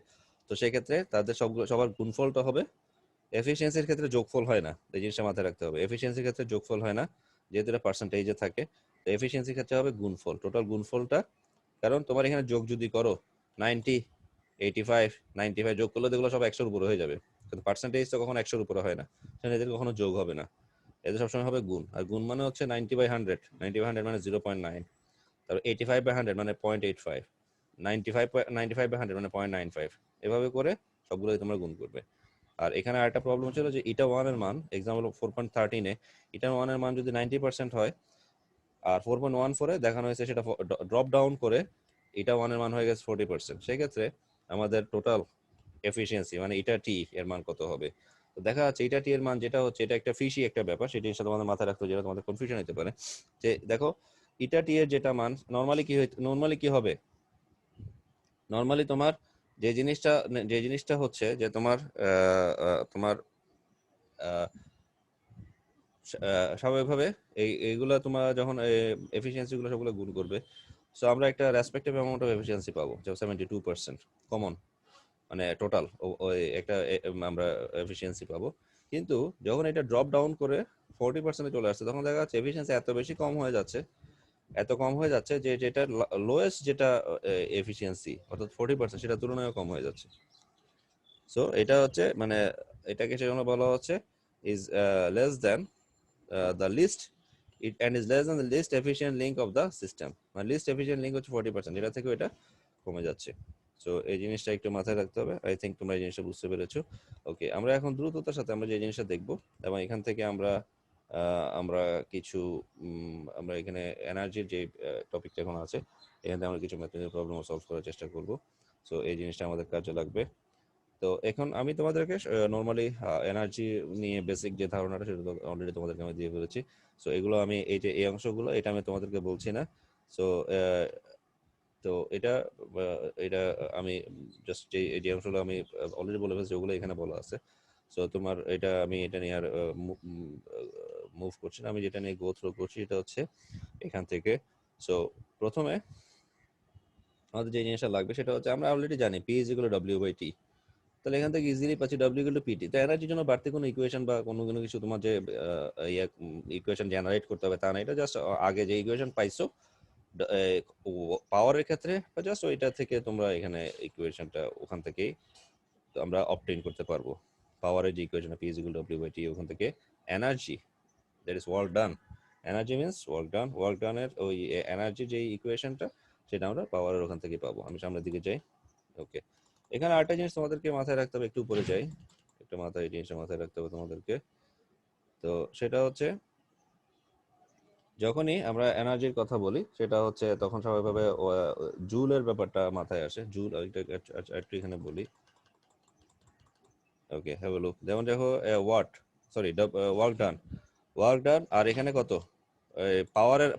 তো সেক্ষেত্রে তাদের সবার গুণফলটা হবে। এফিসিয়েন্সির ক্ষেত্রে যোগফল হয় না, এই জিনিসটা মাথায় রাখতে হবে। এফিসিয়েন্সির ক্ষেত্রে যোগফল হয় না, যেহেতু এটা পার্সেন্টেজে থাকে। তো এফিসিয়েন্সির ক্ষেত্রে হবে গুণফল, টোটাল গুণফলটা। কারণ তোমার এখানে যোগ যদি করো 90 85 95 যোগ করলে এগুলো সব 100-র উপরে হয়ে যাবে, কিন্তু পার্সেন্টেজ তো কখনো 100-র উপরে হয় না, সেখানে এদের কখনো যোগ হবে না, এদের সবসময় হবে গুণ। আর গুণ মানে হচ্ছে 90/100, 90/100 মানে 0.9, তারপর 85/100 মানে 0.85, 95/100 মানে 0.95, এভাবে করে সবগুলোই তোমরা গুণ করবে। আর এখানে আরেকটা প্রবলেম ছিল যে ইটা 1 এর মান एग्जांपल 4.13 এ ইটা 1 এর মান যদি 90% হয়, আর 4.14 এ দেখানো হয়েছে সেটা ড্রপ ডাউন করে ইটা 1 এর মান হয়ে গেছে 40%, সেই ক্ষেত্রে আমাদের টোটাল এফিসিয়েন্সি মানে ইটা টি এর মান কত হবে? তো দেখা যাচ্ছে ইটা টি এর মান যেটা হচ্ছে, এটা একটা ফিশি একটা ব্যাপার, সেটা জিনিসটা তোমাদের মাথায় রাখতে হবে, যেটা তোমাদের কনফিউশন হতে পারে। যে দেখো ইটা টি এর যেটা মান নরমালি কি হবে, নরমালি তোমার যে জিনিসটা হচ্ছে যে তোমার তোমার স্বাভাবিকভাবে এইগুলা তোমার যখন এফিসিয়েন্সি গুলো সবগুলো গুণ করবে, সো আমরা একটা রেসপেক্টিভ অ্যামাউন্ট অফ এফিসিয়েন্সি পাবো, যেমন 72% কমন, মানে টোটাল ওই একটা আমরা এফিসিয়েন্সি পাবো। কিন্তু যখন এটা ড্রপ ডাউন করে 40% চলে আসছে, তখন দেখা যাচ্ছে এফিসিয়েন্সি এত বেশি কম হয়ে যাচ্ছে, এত কম হয়ে যাচ্ছে যে যেটা লোয়েস্ট যেটা এফিসিয়েন্সি অর্থাৎ 40% সেটা তুলনায় কম হয়ে যাচ্ছে। সো এটা হচ্ছে মানে এটাকে সেজন্য বলা হচ্ছে is less than the least it and is less than the least efficient link of the system. মানে লিস্ট এফিসিয়েন্ট লিঙ্ক হচ্ছে 40%, এটা থেকে এটা কমে যাচ্ছে। সো এই জিনিসটা একটু মাথায় রাখতে হবে। আই থিঙ্ক তোমরা এই জিনিসটা বুঝতে পেরেছো। ওকে, আমরা এখন দ্রুততার সাথে আমরা যে জিনিসটা দেখবো, এবং এখান থেকে আমরা আমরা কিছু আমরা এখানে এনার্জির যে টপিকটা এখন আছে, এখান থেকে আমরা কিছু ম্যাথমেটিক্যাল প্রবলেম সলভ করার চেষ্টা করব। সো এই জিনিসটা আমাদের কাজে লাগবে। তো এখন আমি তোমাদেরকে নর্মালি এনার্জি নিয়ে বেসিক যে ধারণাটা সেটা অলরেডি তোমাদেরকে আমি দিয়ে ফেলেছি। সো এগুলো আমি এই যে এই অংশগুলো এটা আমি তোমাদেরকে বলছি না। সো তো এটা এটা আমি জাস্ট যে এই যে অংশগুলো আমি অলরেডি বলে ফেলছি ওগুলো এখানে বলা আছে। সো তোমার এটা আমি এটা নিয়ে আর মুভ করছি না, আমি যেটা নিয়ে গো থ্রু করছি এটা হচ্ছে এখান থেকে। সো প্রথমে আমাদের যে জিনিসটা লাগবে সেটা হচ্ছে আমরা অলরেডি জানি পি ইজ ইকুয়াল টু ডব্লিউ/টি। তাহলে এখান থেকে ইজিলি পাচ্ছি ডব্লিউ ইকুয়াল টু পিটি। তো এনার্জির জন্য বাড়তি কোনো ইকুয়েশন বা কোনো কিছু তোমার যে ইকুয়েশন জেনারেট করতে হবে তা না, এটা জাস্ট আগে যে ইকুয়েশন পাইছো পাওয়ারের ক্ষেত্রে জাস্ট ওইটা থেকে তোমরা এখানে ইকুয়েশনটা ওখান থেকেই আমরা অবটেইন করতে পারবো। পাওয়ারের যে equation P is equal to W T, ওখান থেকে energy that is work done, energy means work ডানের ওই এনার্জির যে ইকুয়েশনটা সেটা আমরা পাওয়ারের ওখান থেকে পাবো। আমি সামনের দিকে যাই। ওকে, এখানে আরেকটা জিনিস তোমাদেরকে মাথায় রাখতে হবে, একটু উপরে যাই, একটা মাথায় এই জিনিসটা মাথায় রাখতে হবে তোমাদেরকে। তো সেটা হচ্ছে যখনই আমরা এনার্জির কথা বলি সেটা হচ্ছে তখন স্বাভাবিকভাবে জুলের ব্যাপারটা মাথায় আসে। জুল একটু এখানে বলি। ওকে, হ্যাভ এ লুক। যেমন দেখো ওয়াট, সরি ওয়ার্ক ডান, আর এখানে কত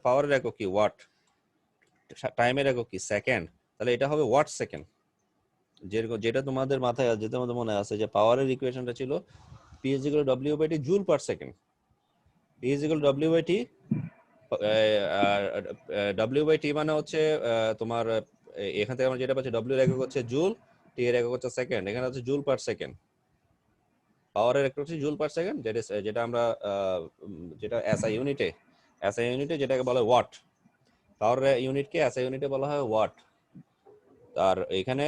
পাওয়ারের একক কি ওয়াট, টাইমের একক কি সেকেন্ড। তাহলে এটা হবে ওয়াট সেকেন্ড। যেটা তোমাদের মাথায় আছে, যেটা তোমাদের মনে আছে যে পাওয়ারের ইকুয়েশনটা ছিল P is equal to W/T joule per second. P is equal to W/T, W/T মানে হচ্ছে তোমার এখান থেকে আমরা যেটা পাচ্ছি W এর একক হচ্ছে জুল, T এর একক হচ্ছে সেকেন্ড, এখানে হচ্ছে জুল পার সেকেন্ড। পাওয়ারের একক হচ্ছে জুল পার সেকেন্ড, যেটা আমরা যেটা SI ইউনিটে যেটাকে বলা হয় ওয়াট। পাওয়ারের ইউনিটকে SI ইউনিটে বলা হয় ওয়াট। আর এখানে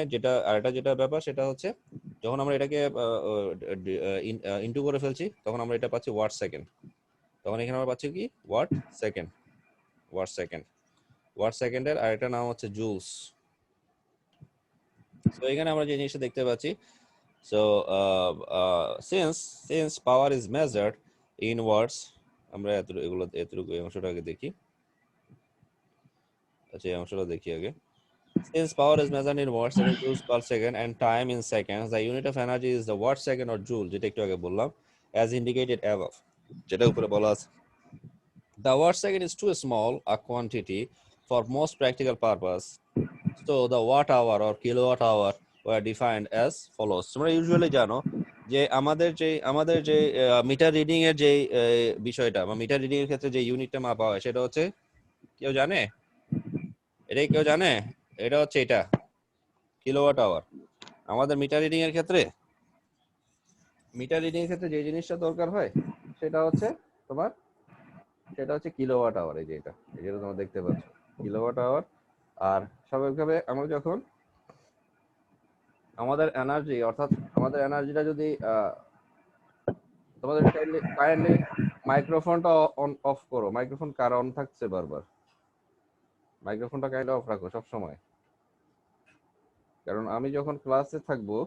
যেটা ব্যাপার সেটা হচ্ছে যখন আমরা এটাকে ইনটু করে ফেলছি তখন আমরা এটা পাচ্ছি ওয়াট সেকেন্ড। তখন এখানে আমরা পাচ্ছি কি ওয়াট সেকেন্ডের আরেকটা নাম হচ্ছে জুলস। তো এখানে আমরা যে জিনিসটা দেখতে পাচ্ছি, so since power is measured in watts, আমরা এতটুকু এই অংশটাকে দেখি। আচ্ছা, এই অংশটা দেখি আগে। Since power is measured in watts and joules per second and time in seconds, the unit of energy is the watt second or joule, যেটা একটু আগে বললাম, as indicated above, যেটা উপরে বলা আছে। The watt second is too small a quantity for most practical purpose, so the watt hour or kilowatt hour were defined as follows. তোমরা ইউজুয়ালি জানো যে আমাদের যে মিটার রিডিং এর যে বিষয়টা বা মিটার রিডিং এর ক্ষেত্রে যে ইউনিটটা মাপা হয় সেটা হচ্ছে, কেউ জানে কেউ জানে এটা হচ্ছে এটা কিলোওয়াট আওয়ার। আমাদের মিটার রিডিং এর ক্ষেত্রে যে জিনিসটা দরকার হয় সেটা হচ্ছে কিলোওয়াট আওয়ার। এই যেটা তোমরা দেখতে পাচ্ছ কিলোওয়াট আওয়ার। আর স্বাভাবিকভাবে আমরা যখন আমাদের এনার্জি, অর্থাৎ আমাদের এনার্জিটা যদি তোমাদের কাইন্ডলি মাইক্রোফোনটা অন অফ করো। মাইক্রোফোন কার অন থাকছে বারবার? মাইক্রোফোনটা কাইন্ডলি অফ রাখো সব সময়, কারণ আমি যখন ক্লাসে থাকবো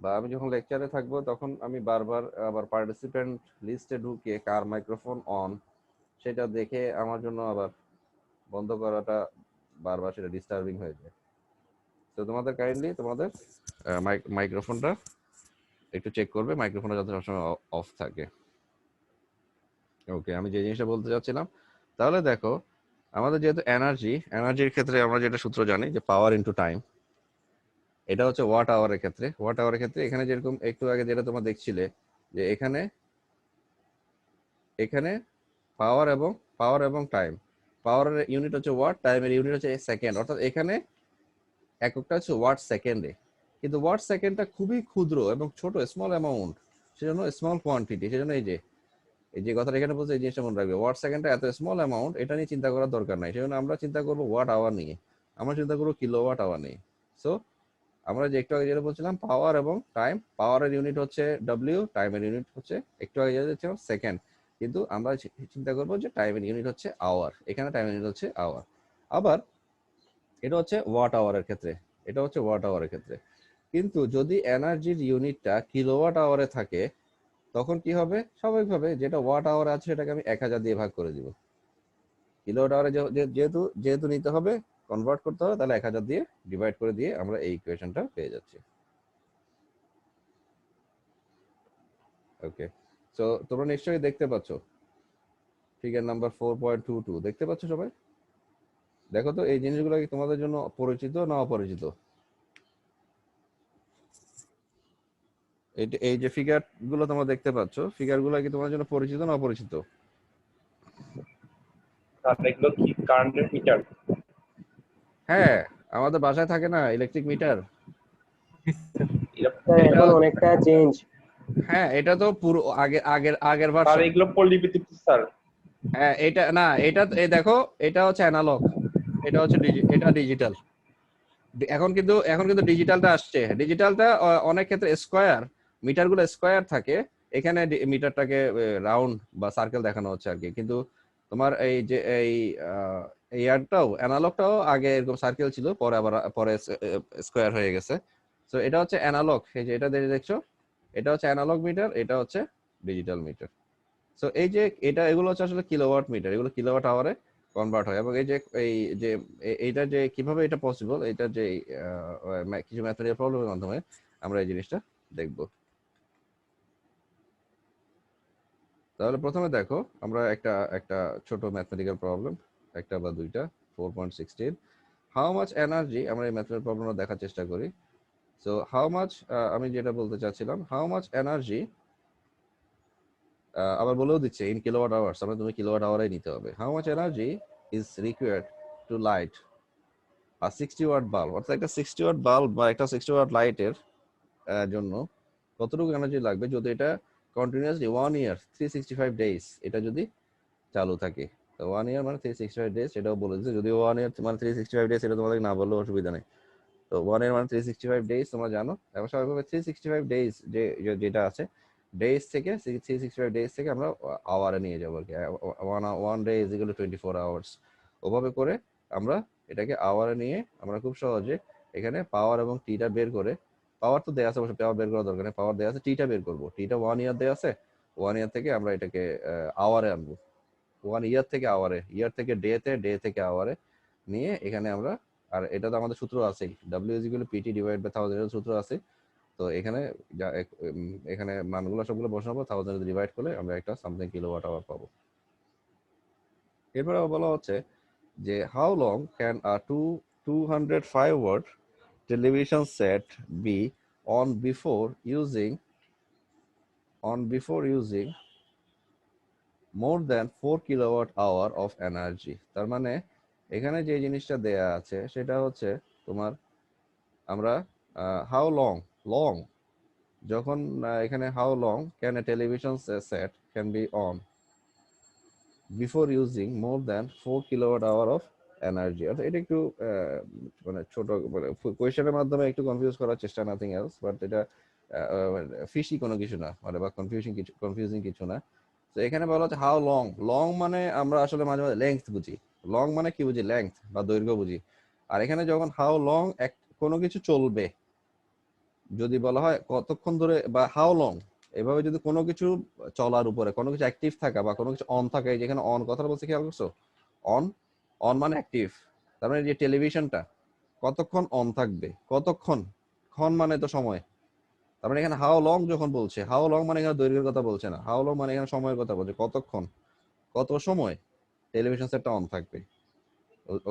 বা আমি যখন লেকচারে থাকবো তখন আমি বারবার আবার পার্টিসিপেন্ট লিস্টে ঢুকে কার মাইক্রোফোন অন সেটা দেখে আমার জন্য আবার বন্ধ করাটা বারবার সেটা ডিস্টার্বিং হয়ে যায়। তো তোমাদের কাইন্ডলি তোমাদের মাইক্রোফোনটা একটু চেক করবে, মাইক্রোফোনটা যাতে সবসময় অফ থাকে। ওকে, আমি যে জিনিসটা বলতে চাচ্ছিলাম, তাহলে দেখো আমাদের যেহেতু এনার্জির ক্ষেত্রে আমরা যেটা সূত্র জানি যে পাওয়ার ইনটু টাইম, এটা হচ্ছে ওয়াট আওয়ারের ক্ষেত্রে এখানে যেরকম একটু আগে যেটা তোমরা দেখছিলে যে এখানে পাওয়ার এবং টাইম, পাওয়ারের ইউনিট হচ্ছে ওয়াট, টাইমের ইউনিট হচ্ছে সেকেন্ড, অর্থাৎ এখানে এককটা হচ্ছে ওয়াট সেকেন্ডে। কিন্তু ওয়াট সেকেন্ডটা খুবই ক্ষুদ্র এবং ছোট, স্মল অ্যামাউন্ট। সেজন্য স্মল কোয়ান্টিটি, সেজন্য এই যে কথাটা এখানে বলছে এই জিনিসটা মনে রাখবে, ওয়াট সেকেন্ডটা এত স্মল অ্যামাউন্ট, এটা নিয়ে চিন্তা করার দরকার নাই। সেজন্য আমরা চিন্তা করবো ওয়াট আওয়ার নিয়ে, আমরা চিন্তা করবো কিলোওয়াট আওয়ার নিয়ে। সো আমরা যে একটু আগে যেটা বলছিলাম পাওয়ার এবং টাইম, পাওয়ারের ইউনিট হচ্ছে ডব্লিউ, টাইমের ইউনিট হচ্ছে একটু আগে যেটা ছিল সেকেন্ড, কিন্তু আমরা চিন্তা করবো যে টাইমের ইউনিট হচ্ছে আওয়ার, এখানে টাইমের ইউনিট হচ্ছে আওয়ার। আবার এটা হচ্ছে ওয়াট আওয়ারের ক্ষেত্রে, এটা হচ্ছে ওয়াট আওয়ারের ক্ষেত্রে। কিন্তু যদি এনার্জির ইউনিটটা কিলোওয়াট আওয়ারে থাকে তখন কি হবে, স্বাভাবিকভাবে যেটা ওয়াট আওয়ার আছে সেটাকে আমি 1000 দিয়ে ভাগ করে দিব। কিলোওয়াট আওয়ারে যেহেতু যেহেতু নিতে হবে, কনভার্ট করতে হবে, তাহলে 1000 দিয়ে ডিভাইড করে দিয়ে আমরা এই ইকুয়েশনটা পেয়ে যাচ্ছি। ওকে, সো তোমরা নিশ্চয়ই দেখতে পাচ্ছ ফিগার নাম্বার 4.22 দেখতে পাচ্ছ সবাই? দেখো তো এই জিনিসগুলো কি তোমাদের জন্য পরিচিত না অপরিচিত? এই যে ফিগার গুলো তোমরা দেখতে পাচ্ছ, ফিগার গুলো কি তোমার জন্য পরিচিত না অপরিচিত? আর এগুলো কি কারেন্টের মিটার? হ্যাঁ, আমাদের বাসায় থাকে না ইলেকট্রিক মিটার। স্যার এটা এখন অনেকটা চেঞ্জ। হ্যাঁ, এটা তো পুরো আগের আর ভার্সন। এগুলো পল্লীবিদ্যুৎ স্যার। হ্যাঁ, এটা না, এটা এই দেখো, এটা হচ্ছে অ্যানালগ, এটা হচ্ছে এটা ডিজিটাল। এখন কিন্তু ডিজিটালটা আসছে। ডিজিটালটা অনেক ক্ষেত্রে স্কয়ার, মিটারগুলো স্কয়ার থাকে, এখানে মিটারটাকে রাউন্ড বা সার্কেল দেখানো হচ্ছে আর কি। কিন্তু তোমার এই যে ইয়ারটাও অ্যানালগটাও আগে এরকম সার্কেল ছিল, পরে স্কয়ার হয়ে গেছে। তো এটা হচ্ছে অ্যানালগ, এই যে এটা দেখছো, এটা হচ্ছে অ্যানালগ মিটার, এটা হচ্ছে ডিজিটাল মিটার। সো এই যে এগুলো হচ্ছে আসলে কিলোওয়াট মিটার, এগুলো কিলোওয়াট আওয়ারে কনভার্ট হয়। এবং এইটা যে কিভাবে এটা পসিবল, এটা যে কিছু ম্যাথমেটিক্যাল প্রবলেমের মাধ্যমে আমরা এই জিনিসটা দেখব। তাহলে প্রথমে দেখো আমরা একটা ছোট ম্যাথমেটিক্যাল প্রবলেম, একটা বা দুইটা, 4.16 হাউ মাচ এনার্জি, আমরা এই ম্যাথমেটিক্যাল প্রবলেমটা দেখার চেষ্টা করি। সো হাউ মাচ, আমি যেটা বলতে চাচ্ছিলাম, হাউ মাচ এনার্জি, আবার বলেও দিচ্ছে ইন কিলোওয়াট আওয়ার্স, আমরা তুমি কিলোওয়াট আওয়ারে নিতে হবে। How much energy is required to light a 60 watt bulb, অর্থাৎ একটা 60 ওয়াট বাল্ব বা একটা 60 ওয়াট লাইটের জন্য কতটুকু এনার্জি লাগবে যদি এটা কন্টিনিউয়াসলি 1 ইয়ার 365 ডেজ এটা যদি চালু থাকে। তো 1 ইয়ার মানে 365 ডেজ, এটাও বলে দিচ্ছে। যদি 1 ইয়ার মানে 365 ডেজ এটা তোমাদের না বললেও অসুবিধা নেই। তো 1 ইয়ার মানে 365 ডেজ তোমরা জানো, এবং স্বাভাবিকভাবে 365 ডেজ যেটা আছে, ডেজ থেকে 365 ডেজ থেকে আমরা আওয়ারে নিয়ে যাবো আর কি। 1 day is equal two 24 hours. ওভাবে করে আমরা এটাকে আওয়ারে নিয়ে আমরা খুব সহজে এখানে পাওয়ার এবং টিটা বের করে, পাওয়ার তো দেয়া আছে, অবশ্যই পাওয়ার বের করা দরকার নেই, পাওয়ার দেয়া আছে, টিটা বের করবো। টিটা 1 ইয়ার দেয়া আছে, 1 ইয়ার থেকে আমরা এটাকে আওয়ারে আনবো। 1 ইয়ার থেকে আওয়ারে, ইয়ার থেকে ডে থেকে আওয়ারে নিয়ে এখানে আমরা, আর এটা তো আমাদের সূত্র আছে, W is equal to PT divided by 1000 এর সূত্র আছে। তো এখানে এখানে মানগুলো সবগুলো বসাবো, 1000 ডিভাইড করলে আমরা একটা সামথিং কিলোওয়াট আওয়ার পাবো। এরপরে বলা হচ্ছে যে how long can a 205 watt television set be on before using more than 4 kilowatt hour of energy. তার মানে এখানে যে জিনিসটা দেয়া আছে সেটা হচ্ছে তোমার, আমরা হাউ লং যখন এখানে how long can a television set can be on before using more than 4 kilowatt hour of energy. অর্থাৎ এটা একটু মানে ছোট, মানে কোয়েশ্চেনের মাধ্যমে একটু কনফিউজ করার চেষ্টা, নাথিং এলস, বাট এটা ফিশি কোনো কিছু না, মানে বা কনফিউজিং কিছু না। তো এখানে বলা হচ্ছে হাউ লং মানে আমরা আসলে মাঝে মাঝে লেংথ বুঝি, লং মানে কি বুঝি, লেংথ বা দৈর্ঘ্য বুঝি। আর এখানে যখন হাউ লং কোনো কিছু চলবে, যদি বলা হয় কতক্ষণ ধরে, বা হাউ লং, এভাবে যদি কোনো কিছু চলার উপরে, কোনো কিছু অ্যাক্টিভ থাকা বা কোনো কিছু অন থাকে, যেখানে অন কথা বলছে খেয়াল করছো, অন অন মানে অ্যাক্টিভ। তার মানে যে টেলিভিশনটা কতক্ষণ অন থাকবে, কতক্ষণ, ক্ষণ মানে তো সময়। তার মানে এখানে হাউ লং যখন বলছে, হাউ লং মানে এখানে দৈর্ঘ্যের কথা বলছে না, হাউ লং মানে এখানে সময়ের কথা বলছে, কতক্ষণ, কত সময় টেলিভিশন সেটটা অন থাকবে।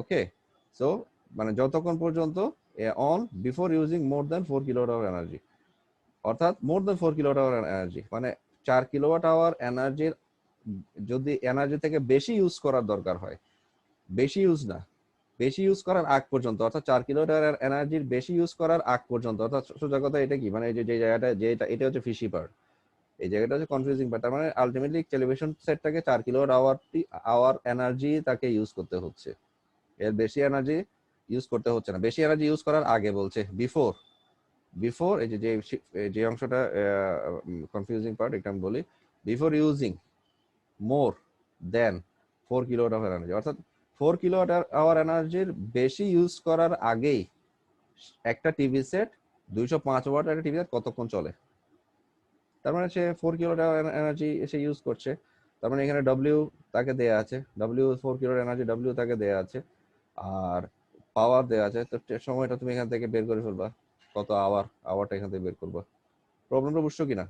ওকে, সো মানে যতক্ষণ পর্যন্ত on before using more than 4 kilowatt hour energy, অর্থাৎ more than 4 kilowatt hour energy মানে 4 কিলোওয়াট আওয়ার এনার্জির, যদি এনার্জি থেকে বেশি ইউজ করার দরকার হয়, বেশি ইউজ না, বেশি ইউজ করার আগ পর্যন্ত, অর্থাৎ 4 কিলোওয়াট আওয়ার এনার্জির বেশি ইউজ করার আগ পর্যন্ত, অর্থাৎ সোজা কথা এটা কি, মানে যে জায়গাটা, যেটা এটা হচ্ছে ফিশি পার্ট, এই জায়গাটা হচ্ছে কনফিউজিং, বাট তার মানে আলটিমেটলি টেলিভিশন সেটটাকে 4 কিলোওয়াট আওয়ার এনার্জি তাকে ইউজ করতে হচ্ছে, এর বেশি এনার্জি ইউজ করতে হচ্ছে না। বেশি এনার্জি ইউজ করার আগে বলছে বিফোর এই যে যে অংশটা কনফিউজিং পার্ট, এটা আমি বলি, বিফোর ইউজিং মোর দেন 4 কিলোওয়াট আওয়ার এনার্জি, অর্থাৎ 4 কিলোওয়াট আওয়ার এনার্জির বেশি ইউজ করার আগেই একটা টিভি সেট 205 ওয়াট একটা টিভি সেট কতক্ষণ চলে। তার মানে সে 4 কিলোওয়াট আওয়ার এনার্জি সে ইউজ করছে। তার মানে এখানে ডব্লিউ তাকে দেয়া আছে, ডব্লিউ 4 কিলোওয়াট এনার্জি ডব্লিউ তাকে দেয়া আছে, আর পাওয়ার দেয়া আছে। তো সময়টা তুমি এখান থেকে বের করে ফেলবা, কত আওয়ারটা এখান থেকে বের করবা। প্রবলেমটা বুঝছো কিনা?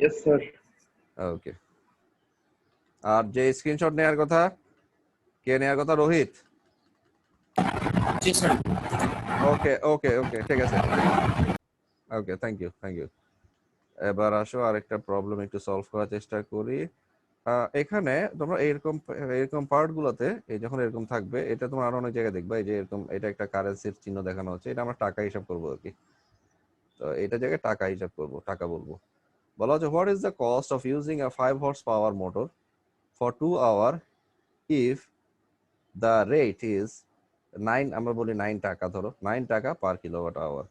Yes, sir. ওকে। আর যে স্ক্রিনশট নেওয়ার কথা, কে নেওয়ার কথা? রোহিত। জি স্যার। ওকে ওকে ওকে, ঠিক আছে। ওকে, থ্যাংক ইউ। এবার আসো আরেকটা প্রবলেম একটু সলভ করার চেষ্টা করি। এখানে তোমরা এরকম পার্ট গুলোতে এই যখন এরকম থাকবে, এটা তোমরা আরো অনেক জায়গায় দেখবা, এই যে এরকম এটা একটা কারেন্সির চিহ্ন দেখানো হচ্ছে, এটা আমরা টাকা হিসাব করবো আর কি। তো এটা জায়গায় টাকা হিসাব করবো, টাকা বলবো। বলা হচ্ছে what is the cost of using a 5 horse power motor for 2 hour if the rate is 9, আমরা বলি 9 টাকা, ধরো 9 টাকা পার কিলোওয়াট আওয়ার।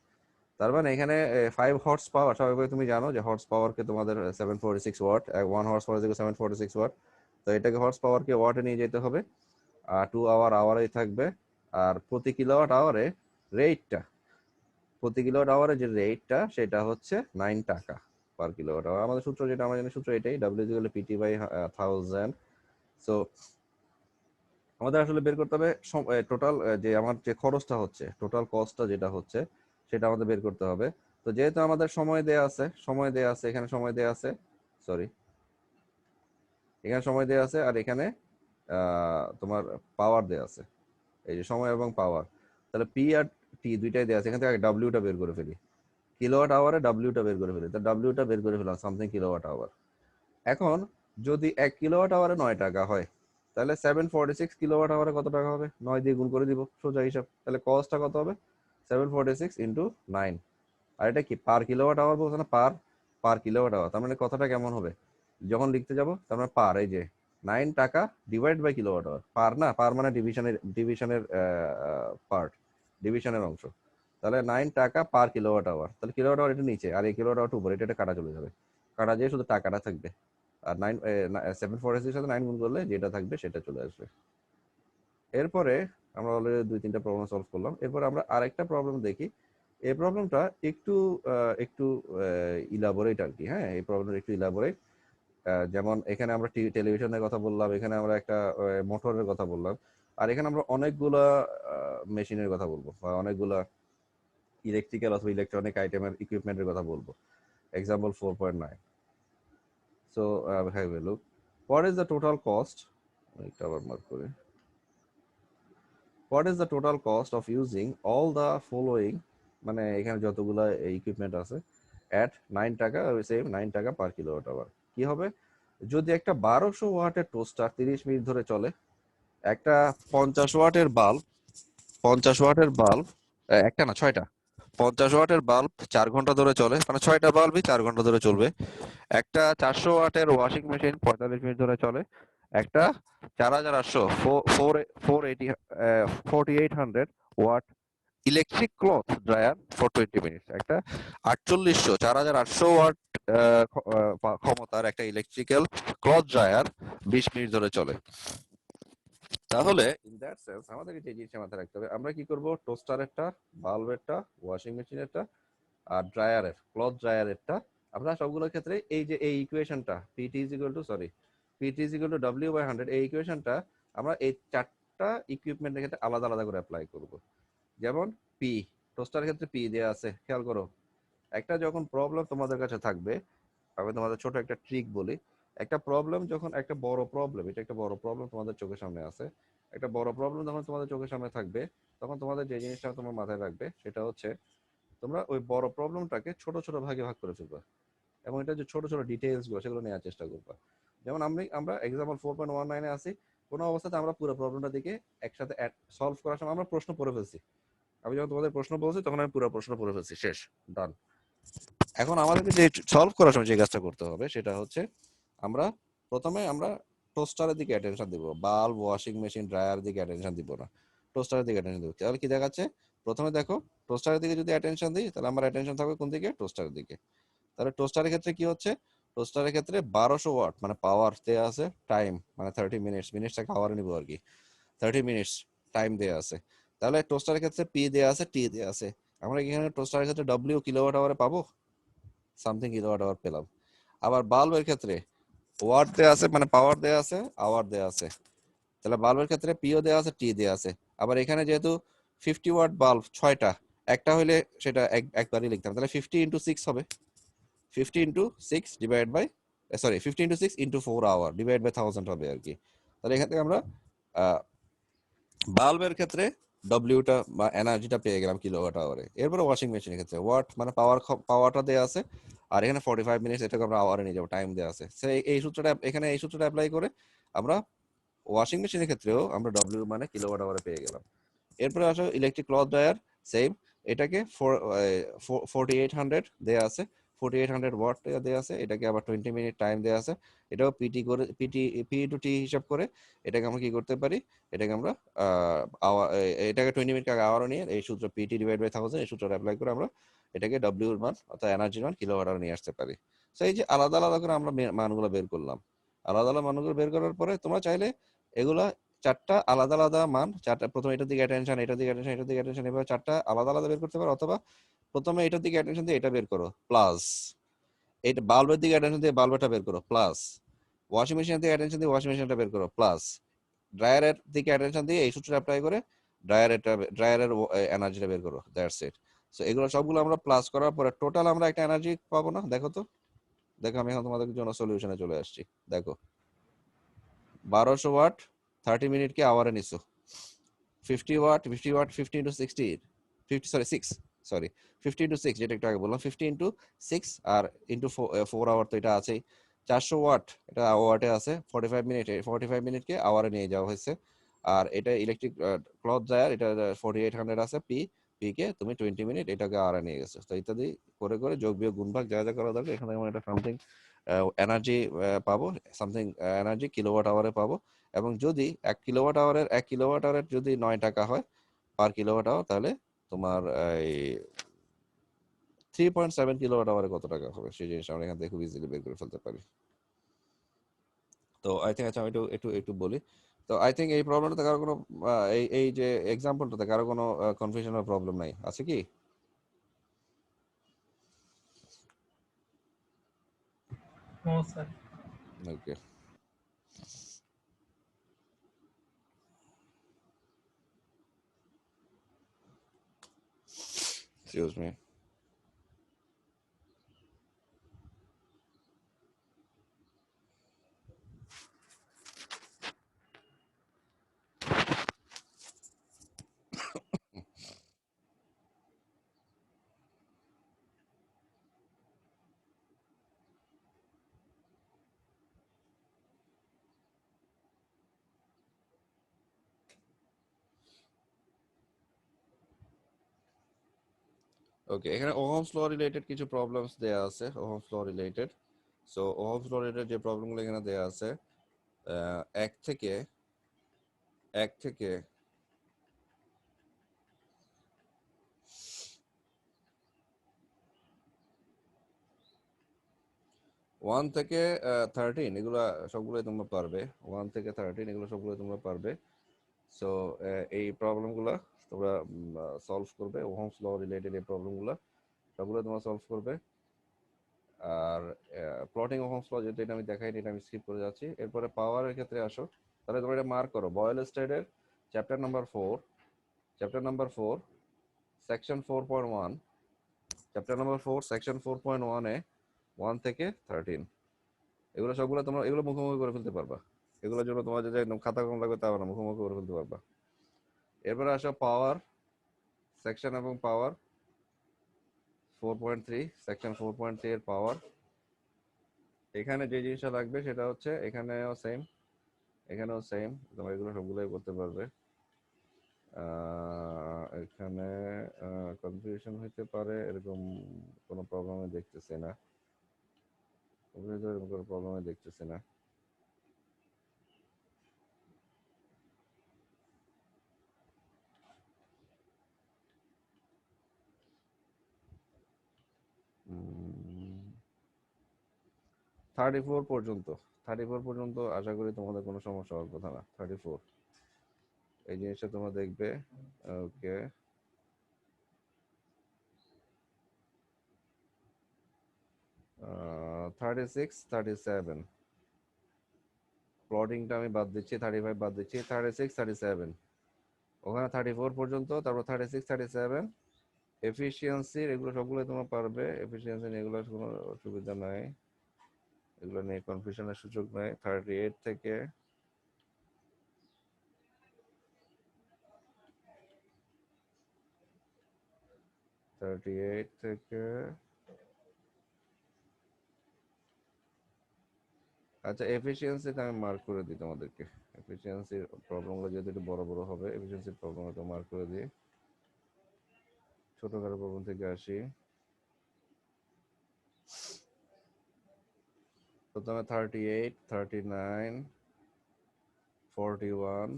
তার মানে এখানে 5 হর্স পাওয়ার, স্বাভাবিকভাবে তুমি জানো যে হর্স পাওয়ারকে তোমাদের 746 ওয়াট, 1 হর্স পাওয়ার 746 ওয়াট, তো এটাকে হর্স পাওয়ারকে ওয়াটে নিয়ে যেতে হবে, আর 2 আওয়ার আওয়ারেই থাকবে। আর প্রতি কিলোওয়াট আওয়ারে রেটটা, প্রতি কিলোওয়াট আওয়ারে যে রেটটা সেটা হচ্ছে 9 টাকা পার কিলোওয়াট আওয়ার। আমাদের সূত্র যেটা আমরা জানি, সূত্র এটাই, W=PT/1000। সো আমাদের আসলে বের করতে হবে টোটাল যে আমার যে খরচটা হচ্ছে, টোটাল কস্টটা যেটা হচ্ছে সেটা আমাদের বের করতে হবে। তো যেহেতু আমাদের সময় দেয়া আছে, এখানে সময় দেয়া আছে, সরি এখানে সময় দেয়া আছে, আর এখানে তোমার পাওয়ার দেয়া আছে, এই যে সময় এবং পাওয়ার, তাহলে পি আর টি দুইটাই দেয়া আছে। এখান থেকে ডাব্লিউটা বের করে ফেলি, কিলোওয়াট আওয়ারে ডাব্লিউটা বের করে ফেলি, তো ডাব্লিউটা বের করে ফেলাম সামথিং কিলোওয়াট আওয়ার। এখন যদি 1 কিলোওয়াট আওয়ারে 9 টাকা হয়, তাহলে 746 কিলোওয়াট আওয়ারে কত টাকা হবে? 9 দিয়ে গুণ করে দিব, সোজা হিসাব। তাহলে কস্টটা কত হবে? 746 ইন্টু 9। আর এটা কি পার কিলোওয়াট আওয়ার বলছে না, পার কিলোওয়াট আওয়ার। তার মানে কথাটা কেমন হবে যখন লিখতে যাব? তার মানে পার, এই যে 9 টাকা ডিভাইড বাই কিলোওয়াট আওয়ার, পার না, পার মানে ডিভিশনের পার্ট, ডিভিশনের অংশ। তাহলে 9 টাকা পার কিলোওয়াট আওয়ার, তাহলে কিলোওয়াট আওয়ার এটা নিচে, আর এই কিলোওয়াট আওয়ার উপরে, এটা কাটা চলে যাবে, কাটা যেয়ে শুধু টাকাটা থাকবে। আর 746 সাথে 9 গুণ করলে যেটা থাকবে সেটা চলে আসবে। এরপরে আমরা অলরেডি 2-3টা প্রবলেম সলভ করলাম। এরপর আমরা আরেকটা প্রবলেম দেখি। এই প্রবলেমটা একটু ইলাবোরেট আর কি। হ্যাঁ, এই প্রবলেমটা একটু ইলাবোরেট। যেমন এখানে আমরা টেলিভিশনের কথা বললাম, এখানে আমরা একটা মোটরের কথা বললাম, আর এখানে আমরা অনেকগুলা মেশিনের কথা বলবো, বা অনেকগুলা ইলেকট্রিক্যাল অথবা ইলেকট্রনিক আইটেমের ইকুইপমেন্টের কথা বলবো। Example 4.9. So have a look. What is the total cost? একটা আবার মার্ক করে। What is the total cost of using all the following, মানে এখানে যতগুলা ইকুইপমেন্ট আছে, at 9 টাকা, সেম 9 টাকা পার কিলোওয়াট আওয়ার। কি হবে যদি একটা 1200 ওয়াটের টোস্টার 30 মিনিট ধরে চলে, একটা 50 ওয়াটের বাল্ব, একটা না 6টা 50 ওয়াটের বাল্ব 4 ঘন্টা ধরে চলে, মানে 6টা বাল্বই 4 ঘন্টা ধরে চলবে। একটা 400 ওয়াটের ওয়াশিং মেশিন 45 মিনিট ধরে চলে, একটা 4800 4800 watt electric cloth dryer for 20 minutes, একটা 4800 ওয়াট ক্ষমতার একটা ইলেকট্রিক্যাল ক্লথ ড্রায়ার 20 মিনিট ধরে চলে। তাহলে ইন দ্যাট সেন্স আমাদেরকে যে জিনিসটা মাথায় রাখতে হবে, আমরা কি করব, টোস্টারেরটা, বাল্বেরটা, ওয়াশিং মেশিনেরটা, আর ড্রায়ারের, ক্লথ ড্রায়ারেরটা, আমরা সবগুলোর ক্ষেত্রে এই যে এই ইকুয়েশনটা PT W/100, এই ইকুয়েশনটা আমরা এই 4টা ইকুইপমেন্টের ক্ষেত্রে আলাদা আলাদা করে অ্যাপ্লাই করব। যেমন পি, টোস্টারের ক্ষেত্রে পি দেয়া আছে, খেয়াল করো। একটা যখন প্রবলেম তোমাদের কাছে থাকবে, আমি তোমাদের ছোট একটা ট্রিক বলি, একটা প্রবলেম যখন, একটা বড় প্রবলেম, এটা একটা বড় প্রবলেম তোমাদের চোখের সামনে আছে, একটা বড় প্রবলেম যখন তোমাদের চোখের সামনে থাকবে, তখন তোমাদের যে জিনিসটা তোমার মাথায় রাখবে সেটা হচ্ছে তোমরা ওই বড় প্রবলেমটাকে ছোট ছোট ভাগে ভাগ করে ফেলবা, এবং এটা যে ছোট ছোট ডিটেইলস গুলো সেগুলো নেওয়ার চেষ্টা করবা। যেমন আমরা এক্সাম্পল 4.19 আছি, কোনো অবস্থাতে আমরা পুরো প্রবলেমটা দিকে একসাথে সলভ করার সময় আমরা প্রশ্ন পড়ে ফেলছি। আমি যখন তোমাদের প্রশ্ন বলছি তখন আমি পুরো প্রশ্ন পড়ে ফেলছি, শেষ, ডান। এখন আমাদেরকে যে সলভ করার সময় যে কাজটা করতে হবে সেটা হচ্ছে প্রথমে আমরা টোস্টারের দিকে অ্যাটেনশন দিব, বাল্ব, ওয়াশিং মেশিন, ড্রায়ার দিকে অ্যাটেনশন দিব না, টোস্টারের দিকে অ্যাটেনশন দিব। তাহলে কি দেখাচ্ছে, প্রথমে দেখো টোস্টারের দিকে যদি অ্যাটেনশন দিই তাহলে আমার অ্যাটেনশন থাকবে কোন দিকে, টোস্টারের দিকে। তাহলে টোস্টারের ক্ষেত্রে কি হচ্ছে, টোস্টারের ক্ষেত্রে 1200 ওয়াট মানে পাওয়ার দেওয়া আছে, টাইম মানে 30 মিনিটস, মিনিটসটাকে আওয়ারে নিব আর কি, 30 মিনিটস টাইম দেওয়া আছে। তাহলে টোস্টারের ক্ষেত্রে পি দেওয়া আছে, টি দেওয়া আছে। আমরা এখানে টোস্টারের ক্ষেত্রে ডব্লিউ কিলোওয়াট আওয়ারে পাবো, সামথিং কিলোওয়াট আওয়ার পেলাম। আবার বাল্বের ক্ষেত্রে ওয়াট দেওয়া আছে মানে পাওয়ার দেওয়া আছে, আওয়ার দেওয়া আছে। তাহলে বাল্বের ক্ষেত্রে পিও দেওয়া আছে, টি দেওয়া আছে। আবার এখানে যেহেতু 50 ওয়াট বাল্ব 6টা, একটা হইলে সেটা একবারই লিখতাম, তাহলে 50 × 6 হবে, 50 × 6 divide by, sorry 50 × 6 × 4 hour divide by 1000 হবে আর কি। তাহলে এখান থেকে আমরা বাল্বের ক্ষেত্রে ডব্লিউটা বা এনার্জিটা পেয়ে গেলাম কিলোওয়াট আওয়ারে। এরপরে ওয়াশিং মেশিনের ক্ষেত্রে ওয়াট মানে পাওয়ারটা দেওয়া আছে, আর এখানে 45 মিনিটস, এটাকে আমরা আওয়ারে নিয়ে যাবো, টাইম দেওয়া আছে। এই সূত্রটা এখানে, এই সূত্রটা অ্যাপ্লাই করে আমরা ওয়াশিং মেশিনের ক্ষেত্রেও আমরা ডব্লিউ মানে কিলোওয়াট আওয়ারে পেয়ে গেলাম। এরপরে আসো ইলেকট্রিক ক্লথ ড্রায়ার, সেম, এটাকে 4800 দেওয়া আছে, 4800 ওয়াট দেওয়া আছে, এটাকে আবার 20 মিনিট টাইম দেওয়া আছে। এটাও পিটি করে, পি টু টি হিসাব করে এটাকে আমরা কি করতে পারি, এটাকে আমরা এটাকে 20 মিনিট আওয়ারও নিয়ে এই সূত্র পিটি ডিভাইড বাই 1000 এই সূত্রটা অ্যাপ্লাই করে আমরা এটাকে ডব্লিউর মান অর্থাৎ এনার্জির মান কিলোওয়াট আওয়ার নিয়ে আসতে পারি। তো এই যে আলাদা আলাদা করে আমরা মানগুলো বের করলাম, আলাদা আলাদা মানগুলো বের করার পরে তোমরা চাইলে এগুলা চারটা আলাদা আলাদা মান, চারটা প্রথমে এটার দিকে অ্যাটেনশন, এটার দিকে অ্যাটেনশন, এটার দিকে অ্যাটেনশন, এভাবে চারটা আলাদা আলাদা বের করতে পারো। অথবা প্রথমে এটার দিকে অ্যাটেনশন দিয়ে এটা বের করো প্লাস, এটা বাল্বের দিকে অ্যাটেনশন দিয়ে বাল্বটা বের করো প্লাস, ওয়াশিং মেশিনের দিকে অ্যাটেনশন দিয়ে ওয়াশিং মেশিনটা বের করো প্লাস, ড্রায়ারের দিকে অ্যাটেনশন দিয়ে এই সূত্রটা অ্যাপ্লাই করে ড্রায়ারের এনার্জিটা বের করো, দ্যাটস ইট। সো এগুলো সবগুলো আমরা প্লাস করার পরে টোটাল আমরা একটা এনার্জি পাবো না? দেখো তো, দেখো আমি এখন তোমাদের জন্য সলিউশনে চলে আসছি। দেখো 1200 ওয়াট 30 মিনিটকে আওয়ারে নিছো, 50 ওয়াট 50 যেটা একটু আগে বললাম, 50 × 6 আর ইন্টু 4 আওয়ার তো এটা আছেই, 400 ওয়াট এটা ওয়াটে আছে, 45 মিনিটকে আওয়ারে নিয়ে যাওয়া হয়েছে। আর এটা ইলেকট্রিক ক্লথ ড্রায়ার, এটা 4800 আছে, পি কে তুমি 20 মিনিট এটাকে আওয়ারে নিয়ে গেছো। তো ইত্যাদি করে করে যোগ বিয়োগ গুণভাগ যা যা করা দরকার এখানে আমরা একটা সামথিং এনার্জি পাবো, সামথিং এনার্জি কিলোওয়াট আওয়ারে পাবো। এবং যদি 1 কিলোওয়াট আওয়ারের যদি 9 টাকা হয় পার কিলোওয়াট আওয়ার, তাহলে তোমার এই 3.7 কিলোওয়াট আওয়ারে কত টাকা হবে সেই জিনিসটা আমরা এখান থেকে খুব ইজিলি বের করে ফেলতে পারি। তো আই থিঙ্ক, আচ্ছা আমি একটু একটু একটু বলি। তো আই থিঙ্ক এই প্রবলেমটাতে কারো কোনো এই এই যে এক্সাম্পলটাতে কারো কোনো কনফিউশন বা প্রবলেম নাই, আছে কি? ও sir. Okay, excuse me. Okay, এখানে ওহমস ল রিলেটেড কিছু প্রবলেমস দেয়া আছে, Ohm's law related. So Ohm's law related যে প্রবলেমগুলো এখানে দেয়া আছে, এক থেকে 1 থেকে 13 এগুলা সবগুলোই তোমরা পারবে, 1 থেকে 13 এগুলো সবগুলো তোমরা পারবে। সো এই প্রবলেমগুলো তোমরা সলভ করবে, ওহমস ল রিলেটেড এই প্রবলেমগুলো সবগুলো তোমরা সলভ করবে। আর প্লটিং ওহমস ল যেটা এটা আমি দেখাইনি, এটা আমি স্কিপ করে যাচ্ছি। এরপরে পাওয়ারের ক্ষেত্রে আসো, তাহলে তোমরা এটা মার্ক করো, বয়েল স্টেডের chapter number 4 section 4.1, chapter number 4 section 4.1 এ 1 থেকে 13 এগুলো সবগুলো তোমরা এগুলো মুখোমুখি করে ফেলতে পারবা। এগুলোর জন্য তোমার যে একদম খাতা কম লাগবে তা না, মুখোমুখি করে ফেলতে পারবা। এরপরে আসো পাওয়ার সেকশন এবং পাওয়ার 4.3 সেকশন 4.3 এর পাওয়ার। এখানে যে জিনিসটা লাগবে সেটা হচ্ছে এখানেও সেম, তোমরা এগুলো সবগুলোই করতে পারবে। এখানে কনফিউশন হতে পারে, এরকম কোনো প্রবলেম দেখতেছি না। এরকম কোনো প্রবলেম দেখতেছি না। উম, 34 পর্যন্ত, 34 পর্যন্ত আশা করি তোমাদের কোনো সমস্যা হওয়ার কথা না। 34 এই জিনিসটা তোমরা দেখবে। ওকে, 36 37 প্লটিংটা আমি বাদ দিচ্ছি, 35 বাদ দিচ্ছি, 36 37 ওখানে 34 পর্যন্ত, তারপর 36 37 এফিসিয়েন্সি, এগুলো সবগুলো তোমরা পারবে। এফিসিয়েন্সি নিয়ে এগুলো কোনো অসুবিধা নাই, এগুলো নিয়ে কনফিউশনের সুযোগ নাই। 38 থেকে 38 থেকে আচ্ছা, এফিসিয়েন্সিটা আমি মার্ক করে দিই তোমাদেরকে। এফিসিয়েন্সির প্রবলেমগুলো যেহেতু একটু বড় বড় হবে, এফিসিয়েন্সির প্রবলেমটা মার্ক করে দিই। ছোটখাটো প্রবলেম থেকে আসি। প্রথমে 38 39 41,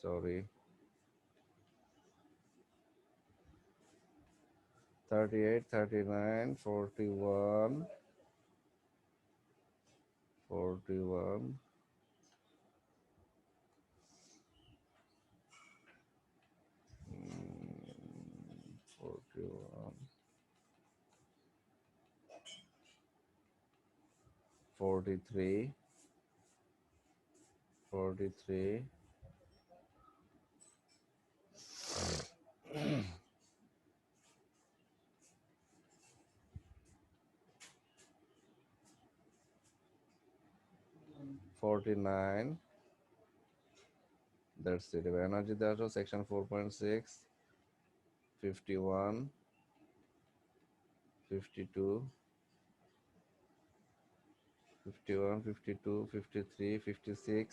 সরি 38 39 41 41 41 43 43 49, that's it। এবার এনার্জিতে আসো, সেকশন 4.6 51 52 51 52 53 56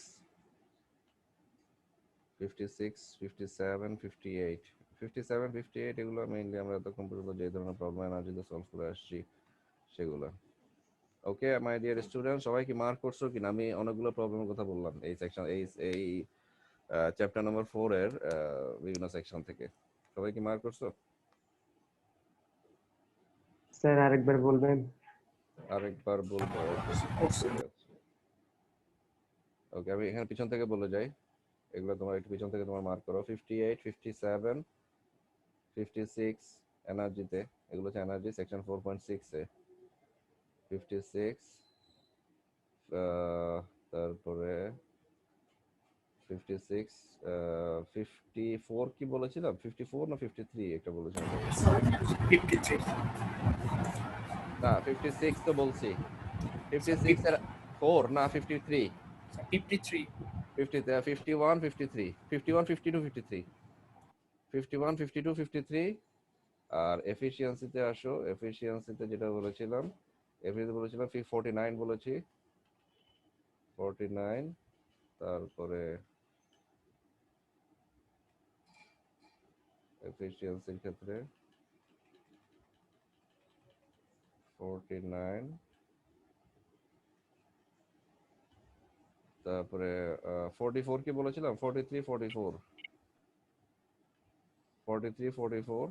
56 57 58 57 58 এগুলো মেইনলি আমরা এতক্ষণ পর্যন্ত যে ধরনের প্রবলেম এনার্জিতে সলভ করে আসছি সেগুলো। ওকে মাই ডিয়ার স্টুডেন্ট, সবাই কি মার্ক করছো কিনা? আমি অনেকগুলো প্রবলেমের কথা বললাম এই সেকশন, এই চ্যাপ্টার নাম্বার 4 এর বিভিন্ন সেকশন থেকে। সবাই কি মার্ক করছো? স্যার আরেকবার বলবেন? আরেকবার বলবো? ওকে ঠিক আছে। ওকে, আমি এখানে পিছন থেকে বলে যাই, এগুলো তোমার একটু পিছন থেকে তোমার মার্ক করো। 58 57 56 এনার্জিতে, এগুলো হচ্ছে এনার্জি সেকশন 4.6 এ। 56 তারপরে 56 54 কি বলেছিলাম? 54 না 53 একটা বলেছিলাম? 53 না 56 তো বলছি। 56 এর 4 না 53 53 50 51 53 51 52 53 51 52 53। আর এফিসিয়েন্সিতে আসো, এফিসিয়েন্সিতে যেটা বলেছিলাম, এফিসিয়েন্সি বলেছিলাম 49 বলেছি, 49। তারপরে এফিসিয়েন্সির ক্ষেত্রে 49, তারপরে 44 কি বলেছিলাম? 43 44 43 44।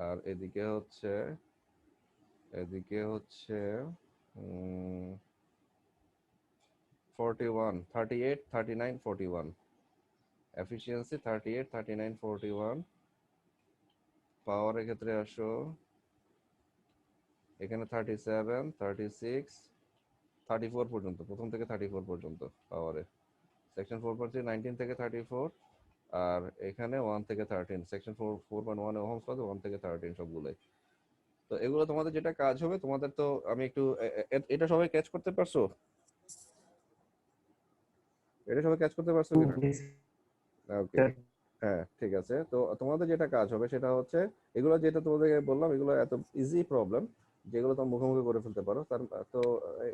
আর এদিকে হচ্ছে 41 38 39 41। এফিসিয়েন্সি 38 39 41। পাওয়ারের ক্ষেত্রে আসো, এখানে 37 36 34 পর্যন্ত, প্রথম থেকে 34 পর্যন্ত পাওয়ারে। সেকশন 4.3 19 থেকে 34। আর এখানে 1 থেকে 13, সেকশন 4.1 ওহমস লতে 1 থেকে 13 সবগুলোই। তো এগুলো তোমাদের যেটা কাজ হবে, তোমাদের তো আমি একটু এটা সবাই ক্যাচ করতে পারছো? এটা সবাই ক্যাচ করতে পারছো কিনা? ওকে, হ্যাঁ ঠিক আছে। তো তোমাদের যেটা কাজ হবে সেটা হচ্ছে, এগুলো যেটা তোমাদেরকে বললাম, এগুলো এত ইজি প্রবলেম, যেগুলো তোমরা মুখোমুখি করে ফেলতে পারো। তো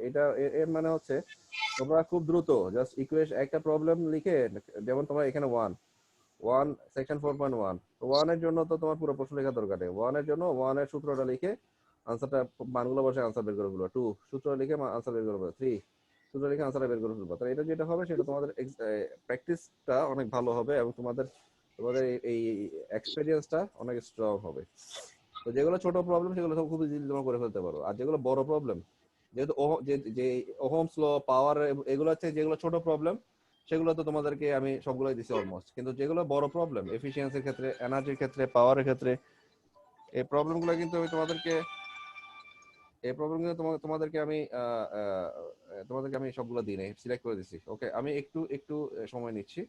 এটা এর মানে হচ্ছে তোমরা খুব দ্রুত জাস্ট ইকুয়েশন একটা প্রবলেম লিখে, যেমন তোমরা এখানে ওয়ান সেকশন 4.1, তো ওয়ানের জন্য তো তোমার পুরো প্রশ্ন লেখা দরকার নেই। ওয়ানের জন্য ওয়ানের সূত্রটা লিখে আনসারটা মানগুলো বসে আনসার বের করে ফেলবা। 2 সূত্র লিখে আনসার বের করে ফেলবা। 3 সূত্র লিখে আনসারটা বের করে ফেলবা। তো এটা যেটা হবে সেটা তোমাদের প্র্যাকটিসটা অনেক ভালো হবে এবং তোমাদের তোমাদের এই এক্সপেরিয়েন্সটা অনেক স্ট্রং হবে। তো যেগুলো ছোট প্রবলেম সেগুলো সব খুব ইজিলি তোমরা করে ফেলতে পারো। আর যেগুলো বড় প্রবলেম, যেহেতু যে ওহমস ল, পাওয়ার, এগুলো হচ্ছে যেগুলো ছোট প্রবলেম, সেগুলো তো তোমাদেরকে আমি সবগুলোই দিছি অলমোস্ট। কিন্তু যেগুলো বড় প্রবলেম, এফিসিয়েন্সির ক্ষেত্রে, এনার্জির ক্ষেত্রে, পাওয়ারের ক্ষেত্রে, এই প্রবলেমগুলো কিন্তু আমি তোমাদেরকে তোমাদেরকে আমি তোমাদেরকে আমি সবগুলো দিই নাই, সিলেক্ট করে দিছি। ওকে, আমি একটু একটু সময় নিচ্ছি।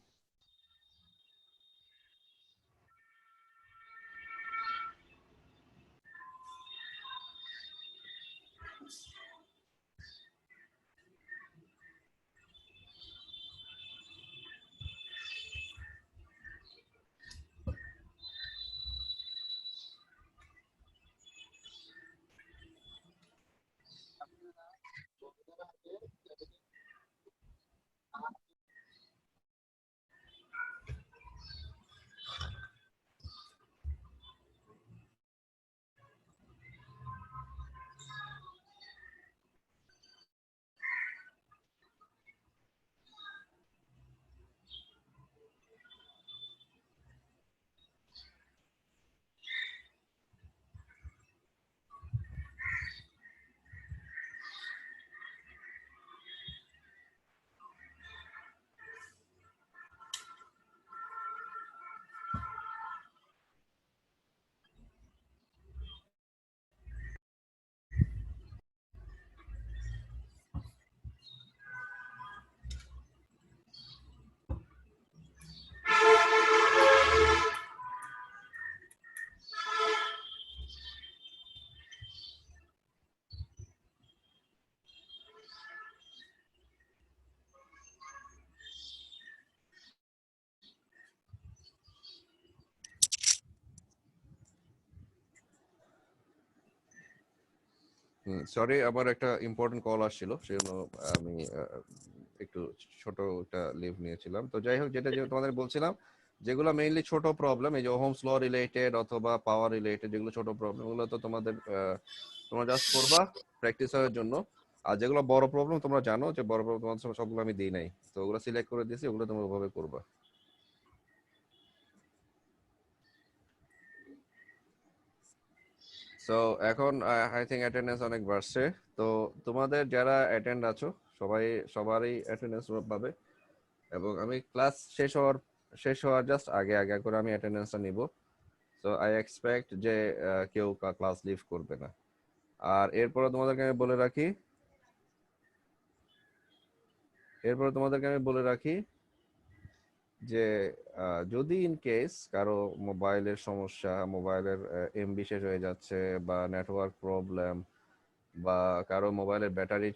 সরি, আমার একটা ইম্পর্টেন্ট কল আসছিল, সেজন্য আমি একটু ছোট একটা লিভ নিয়েছিলাম। তো যাই হোক, যেটা তোমাদের বলছিলাম, যেগুলো মেইনলি ছোট প্রবলেম, এই যে হোমস ল রিলেটেড অথবা পাওয়ার রিলেটেড, যেগুলো ছোট প্রবলেম, ওগুলো তো তোমাদের তোমরা জাস্ট করবা প্র্যাকটিস হওয়ার জন্য। আর যেগুলো বড় প্রবলেম, তোমরা জানো যে বড় প্রবলেম তোমাদের সবগুলো আমি দিই নাই, তো ওগুলো সিলেক্ট করে দিয়েছি, ওগুলো তোমরা ওভাবে করবা। সো এখন আই থিঙ্ক অ্যাটেন্ডেন্স অনেক বাড়ছে। তো তোমাদের যারা অ্যাটেন্ড আছো সবারই অ্যাটেন্ডেন্স পাবে। এবং আমি ক্লাস শেষ হওয়ার জাস্ট আগে আগে করে আমি অ্যাটেন্ডেন্সটা নিব। সো আই এক্সপেক্ট যে কেউ ক্লাস লিভ করবে না। আর এরপরে তোমাদেরকে আমি বলে রাখি যে যদি ইন কেস কারো মোবাইলের সমস্যা, মোবাইলের এমবি শেষ হয়ে যাচ্ছে, বা নেটওয়ার্ক প্রবলেম, বা কারো মোবাইলের ব্যাটারি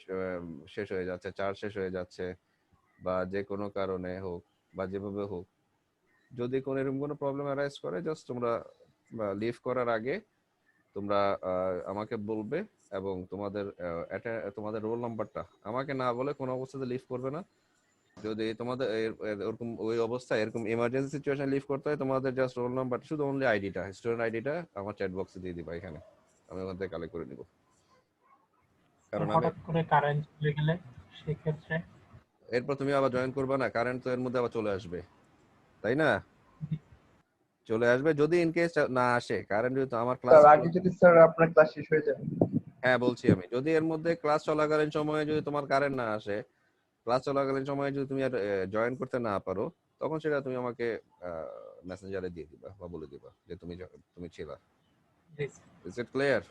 শেষ হয়ে যাচ্ছে, চার্জ শেষ হয়ে যাচ্ছে, বা যে কোনো কারণে হোক বা যেভাবে হোক, যদি কোনো এরকম কোনো প্রবলেম অ্যারাইজ করে, জাস্ট তোমরা লিভ করার আগে তোমরা আমাকে বলবে। এবং তোমাদের রোল নাম্বারটা আমাকে না বলে কোনো অবস্থাতে লিভ করবে না। যদি তোমাদের এরকম ওই অবস্থায় এরকম ইমার্জেন্সি সিচুয়েশন লিভ করতে হয়, তোমাদের জাস্ট রোল নাম্বার, শুধু অনলি আইডিটা, স্টুডেন্ট আইডিটা আমার চ্যাট বক্সে দিয়ে দিবা, এখানে আমি ওখান থেকে কালেক্ট করে নিব। কারণ আমি হঠাৎ করে কারেন্ট চলে গেলে সেক্ষেত্রে এরপর তুমি আবার জয়েন করবে না, কারেন্ট তো এর মধ্যে আবার চলে আসবে, তাই না? চলে আসবে যদি ইন কেস না আসে কারেন্ট, যদি আমার ক্লাস, স্যার আগে যদি স্যার আপনার ক্লাস শেষ হয়ে যায়। হ্যাঁ বলছি, আমি যদি এর মধ্যে ক্লাস চলাকালীন সময়ে যদি তোমার কারেন্ট না আসে, ক্লাস চলাকালীন সময়ে যদি তুমি আর জয়েন করতে না পারো, তখন সেটা তুমি আমাকে মেসেঞ্জারে দিয়ে দিবা বা বলে দিবা যে তুমি ছিলা। জি ইজ ইট ক্লিয়ার?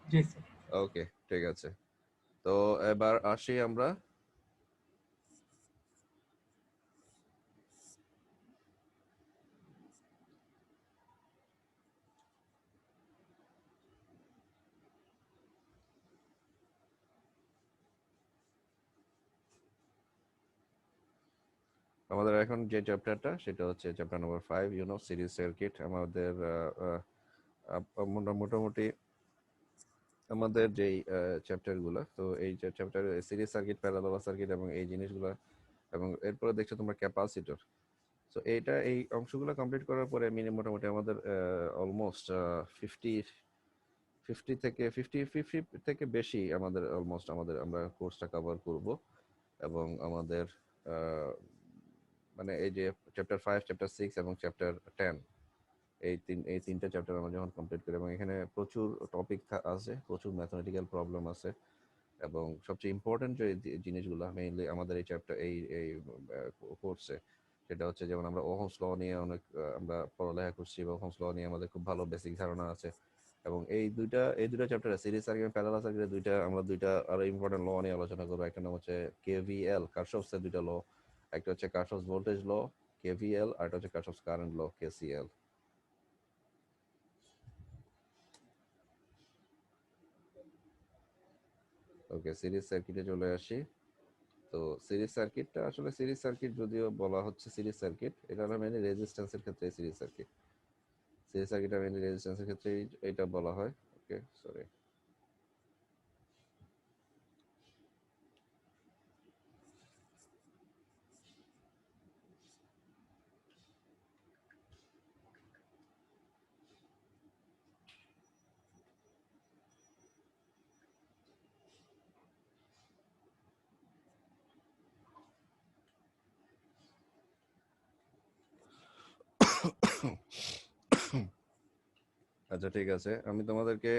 জি স্যার। ওকে, ঠিক আছে। তো এবার আসি আমরা আমাদের এখন যে চ্যাপ্টারটা, সেটা হচ্ছে চ্যাপ্টার নাম্বার 5, সিরিজ সার্কিট। আমাদের মোটামুটি আমাদের যেই চ্যাপ্টার গুলো, তো এই যে chapter series circuit, parallel circuit এবং এই জিনিসগুলো, এবং এরপরে দেখছো তোমরা ক্যাপাসিটর। তো এই অংশগুলো কমপ্লিট করার পরে মোটামুটি আমাদের অলমোস্ট 50 থেকে বেশি আমাদের অলমোস্ট আমরা কোর্সটা কভার করব। এবং আমাদের মানে এই যে চ্যাপ্টার 5, চ্যাপ্টার 6 এবং চ্যাপ্টার 10, এই তিনটা চ্যাপ্টার আমরা যখন কমপ্লিট করি, এবং এখানে প্রচুর টপিক আছে, প্রচুর ম্যাথমেটিক্যাল প্রবলেম আছে, এবং সবচেয়ে ইম্পর্টেন্ট যে জিনিসগুলো মেইনলি আমাদের এই চ্যাপ্টার এই কোর্সে, সেটা হচ্ছে যেমন আমরা ওহমস ল নিয়ে অনেক আমরা পড়ালেখা করছি, এবং ওহমস ল নিয়ে আমাদের খুব ভালো বেসিক ধারণা আছে। এবং এই দুইটা চ্যাপ্টারে সিরিজ সার্কিট, প্যারালাল সার্কিটের আমরা দুইটা আরো ইম্পর্টেন্ট ল নিয়ে আলোচনা করবো। একটা নাম হচ্ছে কেভিএল, কারশফস এর দুইটা ল। একটা হচ্ছে কারশফস ভোল্টেজ ল, কেভিএল, আর একটা হচ্ছে কারশফস কারেন্ট ল, কেসিএল। ওকে, সিরিজ সার্কিটে চলে আসি। তো সিরিজ সার্কিটটা আসলে সিরিজ সার্কিট যদিও বলা হচ্ছে সিরিজ সার্কিট, এটা মেইনলি রেজিস্ট্যান্সের ক্ষেত্রে সিরিজ সার্কিট। সিরিজ সার্কিটটা মেইনলি রেজিস্ট্যান্সের ক্ষেত্রে এটা বলা হয়। ওকে, সরি। আচ্ছা, ঠিক আছে। তোমাদেরকে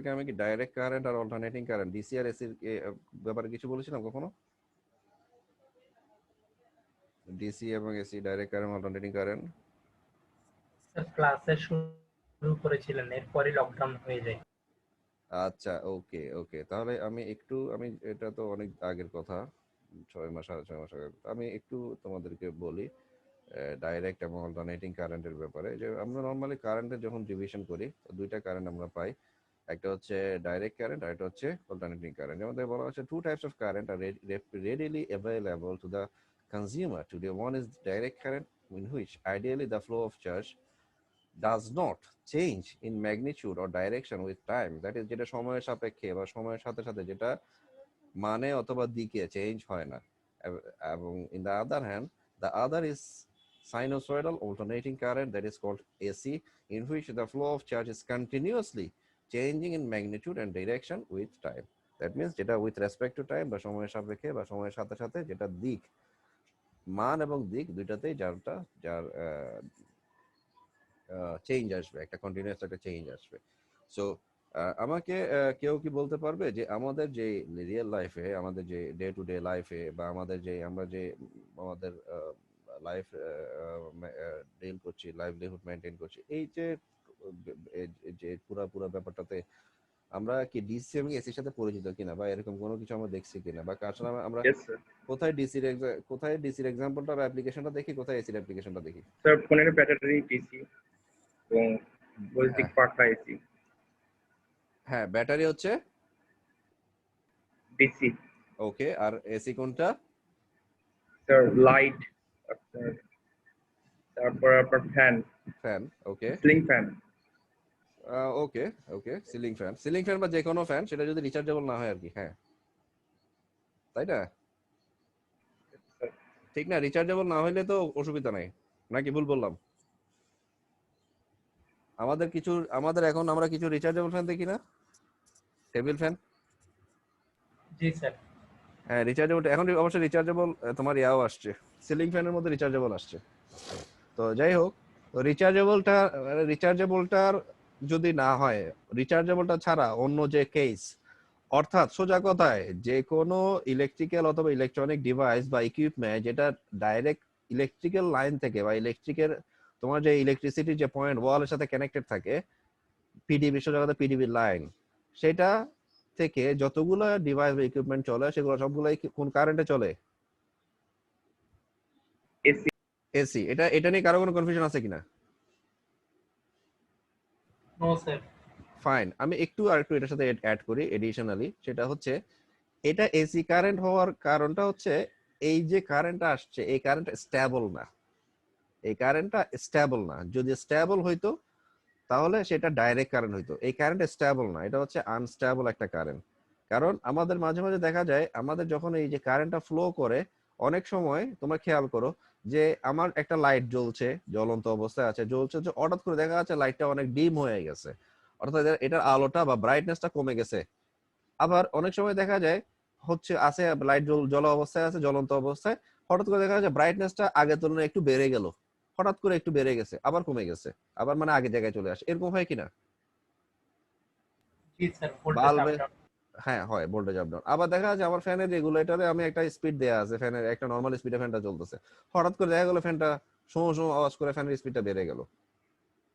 আমি কি ডাইরেক্ট কারেন্ট আর অল্টারনেটিং কারেন্ট, ডিসি আর এসির ব্যাপারে কিছু বলেছিলাম কখনো? ডিসি এবং AC, direct current, alternating current. Sir ক্লাসে শুরু করেছিলেন, এরপরই লকডাউন হয়ে যায়। আচ্ছা, ওকে ওকে, তাহলে আমি এটা তো অনেক আগের কথা, 6 মাস 6.5 মাস আগের কথা। আমি একটু তোমাদেরকে বলি ডাইরেক্ট এবং অল্টারনেটিং কারেন্টের ব্যাপারে। যে আমরা নর্মালি কারেন্টের যখন ডিভিশন করি, দুইটা কারেন্ট আমরা পাই। একটা হচ্ছে ডাইরেক্ট কারেন্ট, আর একটা হচ্ছে অল্টারনেটিং কারেন্ট। আমাদের বলা হচ্ছে two types of current are readily available to the consumer today. One is direct current, in which ideally the flow of charge does not change in magnitude or direction with time. That is, যেটা সময়ের সাপেক্ষে বা সময়ের সাথে সাথে যেটা মানে অথবা দিকে চেঞ্জ হয় না। এবং in the other hand, the other is sinusoidal alternating current, that is called AC, in which the flow of charge is continuously changing in magnitude and direction with time. That means যেটা with respect to time বা সময়ের সাপেক্ষে বা সময়ের সাথে সাথে যেটা দিক, মান এবং দিক দুইটাতেই যার চেঞ্জ আসবে, একটা কন্টিনিউয়াস একটা চেঞ্জ আসবে। সো আমাকে কেউ কি বলতে পারবে যে আমাদের যে রিয়েল লাইফে, আমাদের যে ডে টু ডে লাইফে, বা আমরা যে আমাদের লাইফ ডিল করছি, লাইভলিহুড মেনটেন করছি, এই যে পুরা ব্যাপারটাতে আমরা কি ডিসি এবং এসির সাথে পরিচিত কিনা, বা এরকম কোনো কিছু আমরা দেখছি কিনা, বা কার সাথে আমরা Yes, sir. কোথায় ডিসির এক্সাম্পলটা বা অ্যাপ্লিকেশনটা দেখি, কোথায় এসির অ্যাপ্লিকেশনটা দেখি? Sir, ফোনের ব্যাটারি ডিসি এবং বৈদ্যুতিক পাখা এসি হ্যাঁ, ব্যাটারি হচ্ছে ডিসি। ওকে, আর এসি কোনটা? স্যার লাইট, তারপর আপনার ফ্যান, ফ্যান। ওকে সিলিং ফ্যান। ওকে ওকে, সিলিং ফ্যান বা যে কোনো ফ্যান, সেটা যদি রিচার্জেবল না হয় আর কি। হ্যাঁ, তাই না? ঠিক না? রিচার্জেবল না হইলে তো অসুবিধা নাই, নাকি ভুল বললাম? আমাদের এখন আমরা কিছু রিচার্জেবল ফ্যান দেখি না, টেবিল ফ্যান। জি স্যার। হ্যাঁ, রিচার্জেবল এখন অবশ্যই রিচার্জেবল তোমার ইয়াও আসছে, সিলিং ফ্যানের মধ্যে রিচার্জেবল আসছে। তো যাই হোক, রিচার্জেবলটার যদি না হয়, রিচার্জেবলটা ছাড়া অন্য যে কেস, অর্থাৎ সোজা কথায় যে কোনো ইলেকট্রিক্যাল অথবা ইলেকট্রনিক ডিভাইস বা ইকুইপমেন্ট যেটা ডাইরেক্ট ইলেকট্রিক্যাল লাইন থেকে বা ইলেকট্রিকের তোমার যে ইলেকট্রিসিটি যে পয়েন্ট ওয়ালের সাথে কানেক্টেড থাকে, পিডিবি, সোজা কথা পিডিবি লাইন, সেটা থেকে যতগুলো ডিভাইস বা ইকুইপমেন্ট চলে, সেগুলো সবগুলাই কোন কারেন্টে চলে? এসি। এসি। এটা নিয়ে কারো কোনো কনফিউশন আছে কিনা? No sir. ফাইন, আমি একটু এটার সাথে অ্যাড করি এডিশনালি। সেটা হচ্ছে, এটা এসি কারেন্ট হওয়ার কারণটা হচ্ছে এই যে কারেন্টটা আসছে, এই কারেন্টটা স্টেবল না। যদি স্টেবল হইতো তাহলে সেটা ডাইরেক্ট কারেন্ট হইতো। এই কারেন্ট স্টেবল না, এটা হচ্ছে আনস্টেবল একটা কারেন্ট। কারণ আমাদের মাঝে মাঝে দেখা যায় আমাদের যখন এই যে কারেন্টটা ফ্লো করে, অনেক সময় তোমরা খেয়াল করো যে আমার একটা লাইট জ্বলছে, জ্বলন্ত অবস্থায় আছে, জ্বলছে, যে হঠাৎ করে দেখা যাচ্ছে লাইটটা অনেক ডিম হয়ে গেছে, অর্থাৎ এটার আলোটা বা ব্রাইটনেসটা কমে গেছে। আবার অনেক সময় দেখা যায় হচ্ছে আছে লাইট জ্বলা অবস্থায় আছে, জ্বলন্ত অবস্থায়, হঠাৎ করে দেখা যাচ্ছে ব্রাইটনেসটা আগের তুলনায় একটু বেড়ে গেল, হঠাৎ করে একটু বেড়ে গেছে, আবার কমে গেছে, আবার মানে আগের জায়গায় চলে আসে, এরকম হয় কিনা? জি স্যার, ভোল্টেজ আপ বাল্বে, ডাউন। হ্যাঁ হয়, ভোল্টেজ আপ ডাউন। আবার দেখা যাচ্ছে আমার ফ্যানের রেগুলেটরে আমি একটা স্পিড দেয়া আছে, ফ্যানের একটা নরমাল স্পিডে ফ্যানটা চলতেছে, হঠাৎ করে দেখা গেল ফ্যানটা শো শো আওয়াজ করে ফ্যানের স্পিডটা বেড়ে গেল,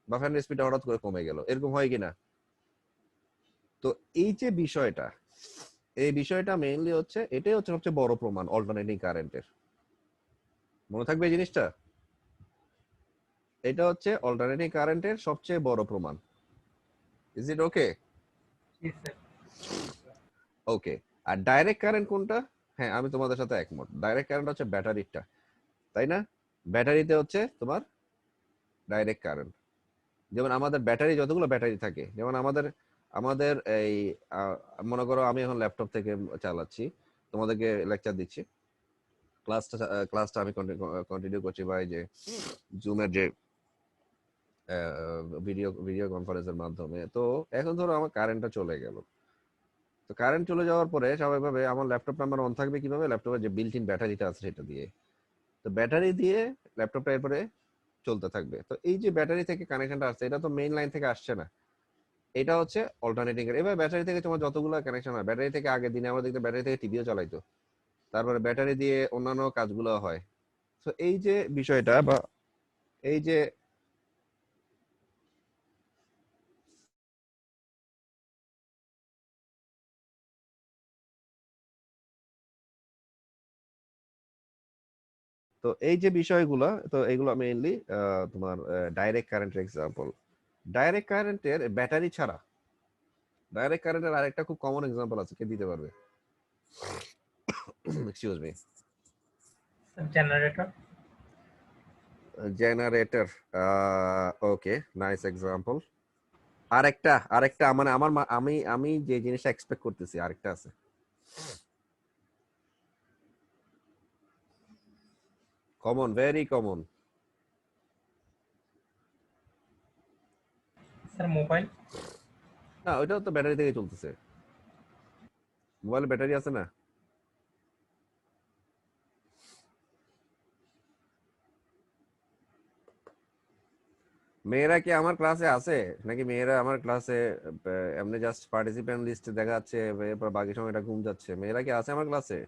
বা ফ্যানের স্পিডটা হঠাৎ করে কমে গেল, এরকম হয় কিনা? তো এই যে বিষয়টা, এই বিষয়টা মেইনলি হচ্ছে, এটাই হচ্ছে সবচেয়ে বড় প্রমাণ অল্টারনেটিং কারেন্টের। মনে থাকবে এই জিনিসটা, এটা হচ্ছে অল্টারনেটিং কারেন্টের সবচেয়ে বড় প্রমাণ। Is it okay? জি স্যার। ওকে। আর ডাইরেক্ট কারেন্ট কোনটা? হ্যাঁ, আমি তোমাদের সাথে একমত, ডাইরেক্ট কারেন্ট হচ্ছে ব্যাটারিটা, তাই না? ব্যাটারিতে হচ্ছে তোমার ডাইরেক্ট কারেন্ট। যেমন আমাদের ব্যাটারি, যতগুলো ব্যাটারি থাকে, যেমন আমাদের আমাদের এই মনে করো আমি এখন ল্যাপটপ থেকে চালাচ্ছি, তোমাদেরকে লেকচার দিচ্ছি, ক্লাসটা আমি কন্টিনিউ করছি বা এই যে জুমের যে ভিডিও ভিডিও কনফারেন্সের মাধ্যমে। তো এখন ধরো আমার কারেন্টটা চলে গেল, তো কারেন্ট চলে যাওয়ার পরে স্বাভাবিকভাবে আমার ল্যাপটপটা আমার অন থাকবে কিভাবে? ল্যাপটপের যে বিল্ট ইন ব্যাটারিটা আছে সেটা দিয়ে। তো ব্যাটারি দিয়ে ল্যাপটপটা এরপরে চলতে থাকবে। তো এই যে ব্যাটারি থেকে কানেকশনটা আসছে, এটা তো মেইন লাইন থেকে আসছে না, এটা হচ্ছে অল্টারনেটিং এর। এবার ব্যাটারি থেকে তোমার যতগুলো কানেকশন হয়, ব্যাটারি থেকে আগের দিনে আমরা দেখতে ব্যাটারি থেকে টিভিও চালাইতো, তারপরে ব্যাটারি দিয়ে অন্যান্য কাজগুলো হয়। তো এই যে বিষয়টা বা এই যে তো এই যে বিষয়গুলো, তো এগুলো মেইনলি তোমার ডাইরেক্ট কারেন্টের এক্সাম্পল। ডাইরেক্ট কারেন্টের ব্যাটারি ছাড়া ডাইরেক্ট কারেন্টের আরেকটা খুব কমন এক্সাম্পল আছে, কে দিতে পারবে? Excuse me. জেনারেটর। জেনারেটর, ওকে, নাইস এক্সাম্পল। আরেকটা মানে আমি আমি যে জিনিসটা এক্সপেক্ট করতেছি আরেকটা আছে। Common, very common. Sir mobile. না, ওইটাও তো ব্যাটারি থেকে চলতেছে, মোবাইলে ব্যাটারি আছে না? মেয়েরা কি আমার ক্লাসে আছে নাকি? মেয়েরা আমার ক্লাসে এমনি জাস্ট পার্টিসিপেন্ট লিস্টে দেখা যাচ্ছে, এরপর বাকি সময়টা ঘুম যাচ্ছে। মেয়েরা কি আছে আমার ক্লাসে?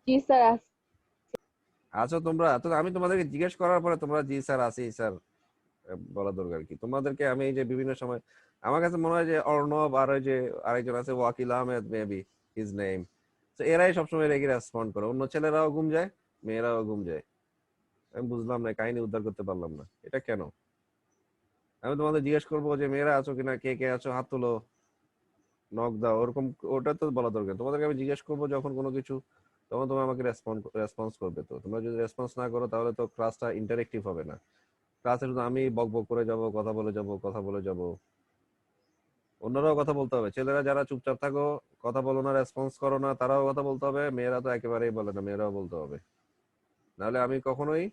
জি স্যার। আছো তোমরা? তো আমি তোমাদেরকে জিজ্ঞেস করার পরে তোমরা জি স্যার আছি স্যার বলা দরকার কি তোমাদেরকে? আমি এই যে বিভিন্ন সময় আমার কাছে মনে হয় যে অর্ণব আর ওই যে আরেকজন আছে ওয়াকিল আহমেদ, মেবি হিজ নেম, তো এরাই সবসময় রেগে রেসপন্ড করে, অন্য ছেলেরাও ঘুম যায়, মেয়েরাও ঘুম যায়। আমি বুঝলাম না, কাহিনী উদ্ধার করতে পারলাম না, এটা কেন? আমি তোমাদের জিজ্ঞেস করবো যে মেয়েরা আছো কিনা, কে কে আছো হাত তোলো, নক দাও, ওরকম ওটা তো বলা দরকার। তোমাদেরকে আমি জিজ্ঞেস করবো যখন কোনো কিছু, তখন তোমরা আমাকে রেসপন্স করবে। তো তোমরা যদি রেসপন্স না করো তাহলে তো ক্লাসটা ইন্টারেক্টিভ হবে না। ক্লাসে শুধু আমি বক বক করে যাব, কথা বলে যাব, কথা বলে যাব, অন্যরাও কথা বলতে হবে। ছেলেরা যারা চুপচাপ থাকো, কথা বলো না, রেসপন্স করো না, তারাও কথা বলতে হবে। মেয়েরা তো একেবারেই বলে না, মেয়েরাও বলতে হবে। নাহলে আমি কখনোই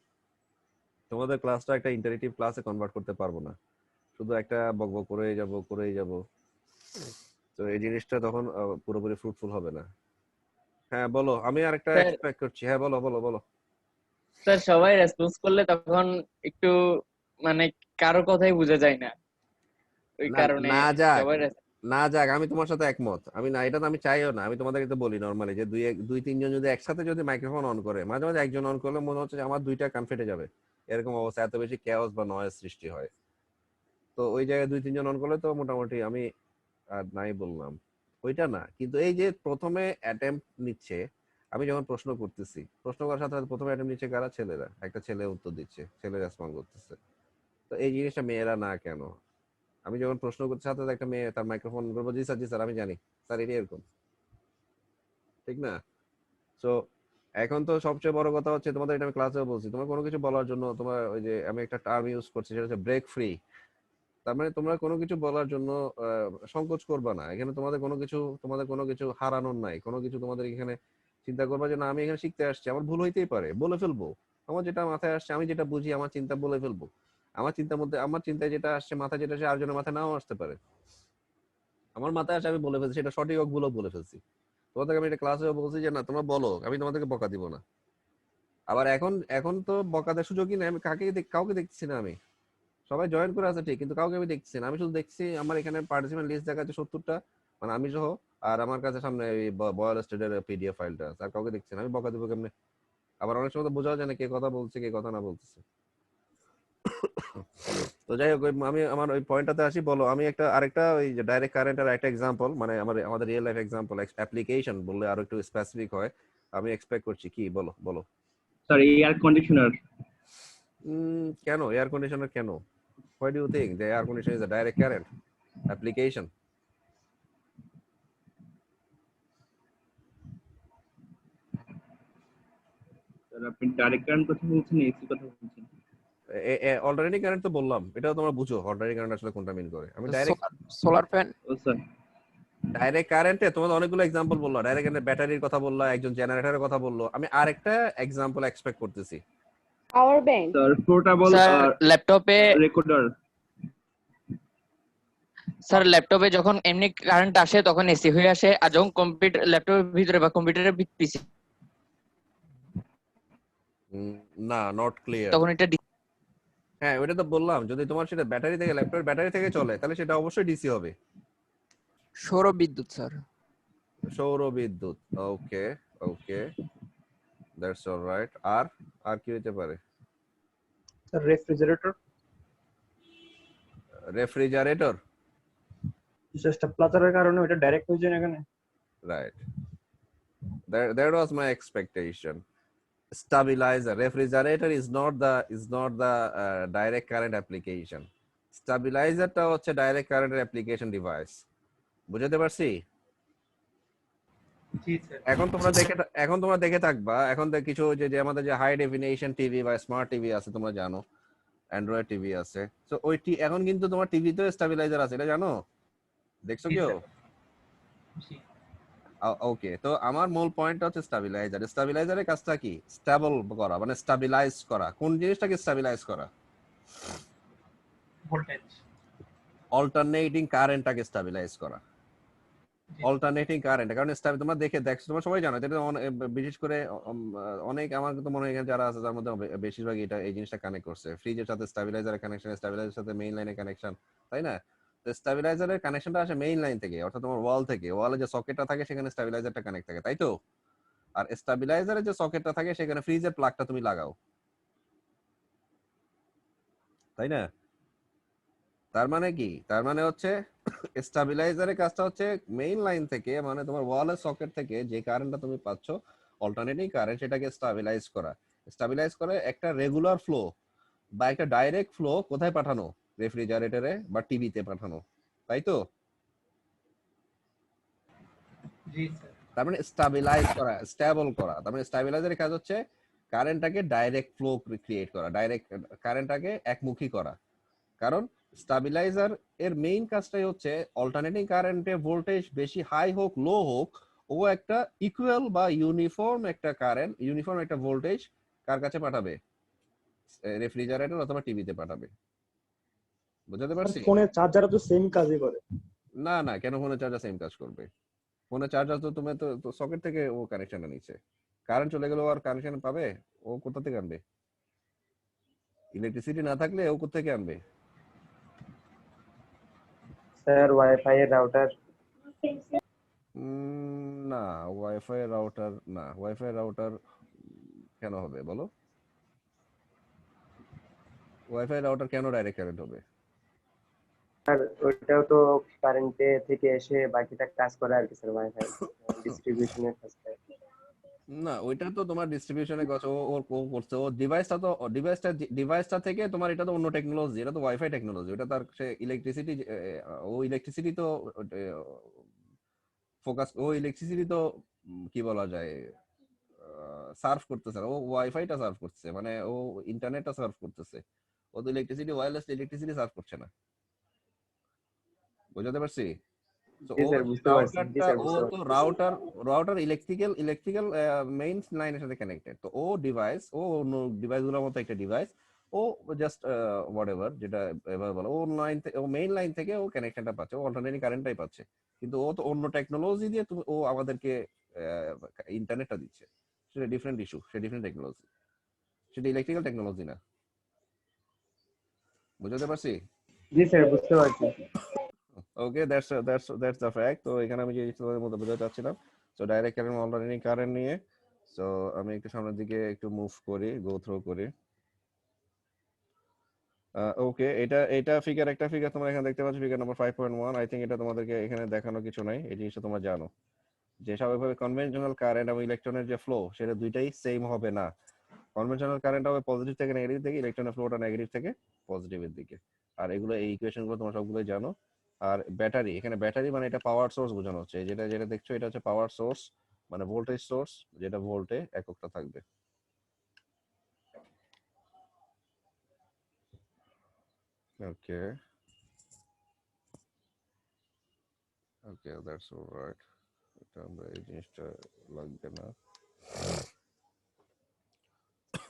তোমাদের ক্লাসটা একটা ইন্টারেক্টিভ ক্লাসে কনভার্ট করতে পারবো না, শুধু একটা বক বক করেই যাব। তো এই জিনিসটা তখন পুরোপুরি ফ্রুটফুল হবে না। হ্যাঁ বলো, আমি আরেকটা স্যার এক্সপেক্ট করছি। হ্যাঁ বলো বলো বলো। স্যার সবাই রেসপন্স করলে তখন একটু মানে কারো কথাই বোঝা যায় না, ওই না, কারণে না যাক, সবাই না যাক, আমি তোমার সাথে একমত। আমি না, এটা তো আমি চাইও না। আমি তোমাদেরকে তো বলি নরমালি যে দুই তিনজন যদি একসাথে যদি মাইক্রোফোন অন করে, মাঝে মাঝে একজন অন করলে মনে হচ্ছে যে আমার দুইটা কান ফেটে যাবে, এরকম অবস্থা, এত বেশি কেওস বা নয়েজ সৃষ্টি হয়। তো ওই জায়গায় দুই তিনজন অন করলে তো মোটামুটি আমি আর নাই বললাম, ওইটা না। কিন্তু এই যে প্রথমে অ্যাটেম্প্ট নিচ্ছে, আমি যখন প্রশ্ন করতেছি, প্রশ্ন করার সাথে সাথে প্রথমে অ্যাটেম্প্ট নিচ্ছে কারা? ছেলেরা। একটা ছেলে উত্তর দিচ্ছে, ছেলে রেসপন্ড করতেছে। তো এই জিনিসটা মেয়েরা না কেন? আমি যখন প্রশ্ন করতে সাথে সাথে একটা মেয়ে তার মাইক্রোফোন বলবো, জি স্যার, জি স্যার, আমি জানি স্যার, এটা এরকম, ঠিক না? তো এখন তো সবচেয়ে বড় কথা হচ্ছে, তোমাদের এটা আমি ক্লাসেও বলছি, তোমার কোনো কিছু বলার জন্য তোমার ওই যে আমি একটা টার্ম ইউজ করছি, সেটা হচ্ছে ব্রেক ফ্রি। তার মানে তোমরা কোনো কিছু বলার জন্য সংকোচ করবা না। এখানে তোমাদের কোনো কিছু হারানোর নাই, কোনো কিছু তোমাদের এখানে চিন্তা করবা যে না আমি এখানে শিখতে আসছি, আমার ভুল হইতেই পারে, বলে ফেলবো। আমার যেটা মাথায় আসছে, আমি যেটা বুঝি, আমার চিন্তা বলে ফেলবো। আমার চিন্তায় যেটা আসছে, মাথায় যেটা আসে, আরেকজনের মাথায় নাও আসতে পারে। আমার মাথায় আসে, আমি বলে ফেলছি, সেটা সঠিক হোক ভুল হোক বলে ফেলছি। তোমাদেরকে আমি এটা ক্লাসেও বলছি যে না তোমরা বলো, আমি তোমাদেরকে বকা দিব না। আবার এখন এখন তো বকা দেওয়ার সুযোগই নেই, আমি কাউকে দেখতেছি না। আমি সবাই জয়েন করে আছে ঠিক, কিন্তু কাউকে আমি দেখছি না। আমি শুধু দেখছি আমার এখানে পার্টিসিপেন্ট লিস্ট দেখাচ্ছে 70টা, মানে আমি সহ। আর আমার কাছে সামনে এই বয়েল স্টেডের পিডিএফ ফাইলটা আছে, আর কাউকে দেখছি না। আমি বকা দিব কেমনে? আবার অনেক সময় তো বোঝা যায় না কে কথা বলছে কে কথা না বলতেছে। তো যাই হোক, আমি আমার ওই পয়েন্টটাতে আসি। বলো, আমি আরেকটা ওই যে ডাইরেক্ট কারেন্টের একটা এক্সাম্পল, মানে আমাদের রিয়েল লাইফ এক্সাম্পল, অ্যাপ্লিকেশন বললে আরো একটু স্পেসিফিক হয়। আমি এক্সপেক্ট করছি কি, বলো বলো। Sir air conditioner. কেন এয়ার কন্ডিশনার কেন? Why do you think the air conditioner is a direct current application? Sir আপনি ডাইরেক্ট কারেন্ট কথা বলছেন, এসি কথা বলছেন? অল্টারনেটিং কারেন্ট তো বললাম, এটাও তোমরা বুঝো অল্টারনেটিং কারেন্ট আসলে কোনটা মিন করে। আমি ডাইরেক্ট সোলার ফ্যান। ও স্যার, ডাইরেক্ট কারেন্টে তোমাদের অনেকগুলো এক্সাম্পল বললো, ডাইরেক্ট কারেন্টের ব্যাটারির কথা বললো, একজন জেনারেটরের কথা বললো। আমি আরেকটা এক্সাম্পল এক্সপেক্ট করতেছি। Power bank. Sir portable sir ল্যাপটপে রেকর্ডার। যখন এমনি কারেন্ট আসে তখন এসি হয়ে আসে, আর যখন কম্পিউটার ল্যাপটপের ভিতরে বা কম্পিউটারের পিসি না, নট ক্লিয়ার। তখন এটা হ্যাঁ, ওইটা তো বললাম, যদি তোমার সেটা ব্যাটারি থেকে, ল্যাপটপের ব্যাটারি থেকে চলে, তাহলে সেটা অবশ্যই ডিসি হবে। সৌর বিদ্যুৎ স্যার। সৌর বিদ্যুৎ। ওকে ওকে, দ্যাটস অলরাইট। আর কি হতে পারে? Sir refrigerator. রেফ্রিজারেটর, বিশেষ টেম্পারেচারের কারণে ওটা ডাইরেক্ট হয়ে যায় না এখানে। right. That was my expectation. Stabilizer, refrigerator is not the direct current application. Stabilizer টা হচ্ছে direct current application device. বুঝতে পারছি? জি স্যার। এখন তোমরা দেখে থাকবা, এখন কিছু যে আমাদের যে হাই ডেফিনিশন টিভি বা স্মার্ট টিভি আছে, তোমরা জানো অ্যান্ড্রয়েড টিভি আছে। সো এখন কিন্তু তোমার টিভিতে স্টেবিলাইজার আছে, এটা জানো? দেখছো জি কেউ? স্যার। জি। ওকে, তো আমার মূল পয়েন্টটা হচ্ছে স্টেবিলাইজার। স্টেবিলাইজারের কাজটা কি? স্টেবল করা, মানে স্টেবিলাইজ করা। কোন জিনিসটাকে স্টেবিলাইজ করা? ভোল্টেজ। অল্টারনেটিং কারেন্টটাকে স্টেবিলাইজ করা। অল্টারনেটিং কারেন্ট, কারণ তোমরা দেখছো, তোমরা সবাই জানো এটা বিশেষ করে অনেক, আমার তো মনে হয় এখানে যারা আছে তার মধ্যে বেশিরভাগ এই জিনিসটা কানেক্ট করছে। ফ্রিজের সাথে স্টেবিলাইজারের কানেকশন, স্টেবিলাইজারের সাথে মেইন লাইনের কানেকশন, তাই না? তো স্টেবিলাইজারের কানেকশনটা আসে মেইন লাইন থেকে, অর্থাৎ তোমার ওয়াল থেকে। ওয়ালে যে সকেটটা থাকে সেখানে স্টেবিলাইজারটা কানেক্ট থাকে, তাই তো? আর স্টেবিলাইজারের যে সকেটটা থাকে সেখানে ফ্রিজের প্লাগটা তুমি লাগাও, তাই না? তার মানে কি? তার মানে হচ্ছে স্টেবিলাইজারের কাজটা হচ্ছে মেইন লাইন থেকে, মানে তোমার ওয়ালের সকেট থেকে যে কারেন্টটা তুমি পাচ্ছ অল্টারনেটিং কারেন্ট, সেটাকে স্টেবিলাইজ করা। স্টেবিলাইজ করে একটা রেগুলার ফ্লো বা একটা ডাইরেক্ট ফ্লো কোথায় পাঠানো? রেফ্রিজারেটরে বা টিভিতে পাঠানো, তাই তো? জি স্যার। তার মানে স্টেবিলাইজ করা, স্টেবল করা। তার মানে স্টেবিলাইজারের কাজ হচ্ছে কারেন্টটাকে ডাইরেক্ট ফ্লো ক্রিয়েট করা, ডাইরেক্ট কারেন্টটাকে একমুখী করা। কারণ স্টেবিলাইজার এর মেইন কাজটাই হচ্ছে অল্টারনেটিং কারেন্টে ভোল্টেজ বেশি হাই হোক লো হোক, ও একটা ইকুয়াল বা ইউনিফর্ম একটা কারেন্ট, ইউনিফর্ম একটা ভোল্টেজ কার কাছে পাঠাবে? রেফ্রিজারেটর অথবা টিভিতে পাঠাবে। বুঝতে পারছি? ফোনের চার্জারও তো সেম কাজই করে। না না, কেন ফোনের চার্জার সেম কাজ করবে? ফোনের চার্জার তো তুমি তো সকেট থেকে ও কানেকশনটা নিচ্ছে, কারেন্ট চলে গেলে আর কানেকশন পাবে? ও কোথা থেকে আনবে? ইলেকট্রিসিটি না থাকলে ও কোথা থেকে আনবে? স্যার ওয়াইফাই এর রাউটার। না, ওয়াইফাই রাউটার না। ওয়াইফাই রাউটার কেন হবে বলো? ওয়াইফাই রাউটার কেন ডাইরেক্ট কারেন্ট হবে? আর ওইটাও তো কারেন্টে থেকে এসে বাকিটা কাজ করে আর কি স্যার, ওয়াইফাই ডিস্ট্রিবিউশনের কাজ করে। না, ওইটা তো তোমার ডিস্ট্রিবিউশনের কাজ ও করছে। ও ডিভাইসটা থেকে তোমার, এটা তো অন্য টেকনোলজি, এটা তো ওয়াইফাই টেকনোলজি। ওটা তার সে ইলেকট্রিসিটি, ও ইলেকট্রিসিটি তো ইলেকট্রিসিটি তো কি বলা যায়, সার্ভ করতেছে না। ও ওয়াইফাইটা সার্ভ করতেছে, মানে ও ইন্টারনেটটা সার্ভ করতেছে। ও তো ইলেকট্রিসিটি, ওয়্যারলেস ইলেকট্রিসিটি সার্ভ করছে না। বুঝতে পারছি? তো জি ও স্যার বুঝতে পারছি, জি রাউটারটা স্যার ও বুঝতে তো পারছি। রাউটার ইলেকট্রিক্যাল মেইন লাইনের সাথে কানেক্টেড। তো ও ডিভাইস, ও অন্য ডিভাইসগুলোর মতো একটা ডিভাইস, ও জাস্ট হোয়াটএভার যেটা এভাবে বলো, ও লাইন থেকে, ও মেইন লাইন থেকে ও কানেকশনটা পাচ্ছে, ও অল্টারনেটিং কারেন্টটাই পাচ্ছে। কিন্তু ও তো অন্য টেকনোলজি দিয়ে তুমি, ও আমাদেরকে ইন্টারনেটটা দিচ্ছে, সেটা ডিফারেন্ট ইস্যু, সেটা ডিফারেন্ট টেকনোলজি, সেটা ইলেকট্রিক্যাল টেকনোলজি না। বুঝতে পারছি? জি স্যার বুঝতে পারছি। ওকে, দ্যাটস দ্য ফ্যাক্ট। তো এখানে আমি যে তোমাদের মধ্যে বোঝাতে চাচ্ছিলাম, so direct current, alternating current নিয়ে। সো আমি একটু সামনের দিকে একটু মুভ করি, গো থ্রু করি। ওকে, এটা এটা ফিগার, একটা ফিগার তোমরা এখানে দেখতে পাচ্ছ, ফিগার নাম্বার 5.1। আই থিংক এটা তোমাদেরকে এখানে দেখানো কিছু নাই, এই জিনিসটা তোমরা জানো যে স্বাভাবিকভাবে কনভেনশনাল কারেন্ট এবং ইলেকট্রনের যে ফ্লো, সেটা দুইটাই সেম হবে না। কনভেনশনাল কারেন্ট হবে পজিটিভ থেকে নেগেটিভ দিকে, ইলেকট্রনের ফ্লোটা নেগেটিভ থেকে পজিটিভের দিকে। আর এগুলো, এই ইকুয়েশনগুলো তোমরা সবগুলোই জানো। আর ব্যাটারি, এখানে ব্যাটারি মানে এটা পাওয়ার সোর্স বোঝানো হচ্ছে। যেটা যেটা দেখছো এটা হচ্ছে পাওয়ার সোর্স, মানে ভোল্টেজ সোর্স, যেটা ভোল্টে এককটা থাকবে। ওকে ওকে, দ্যাটস অলরাইট। এটা আমরা, এই জিনিসটা লাগবে না,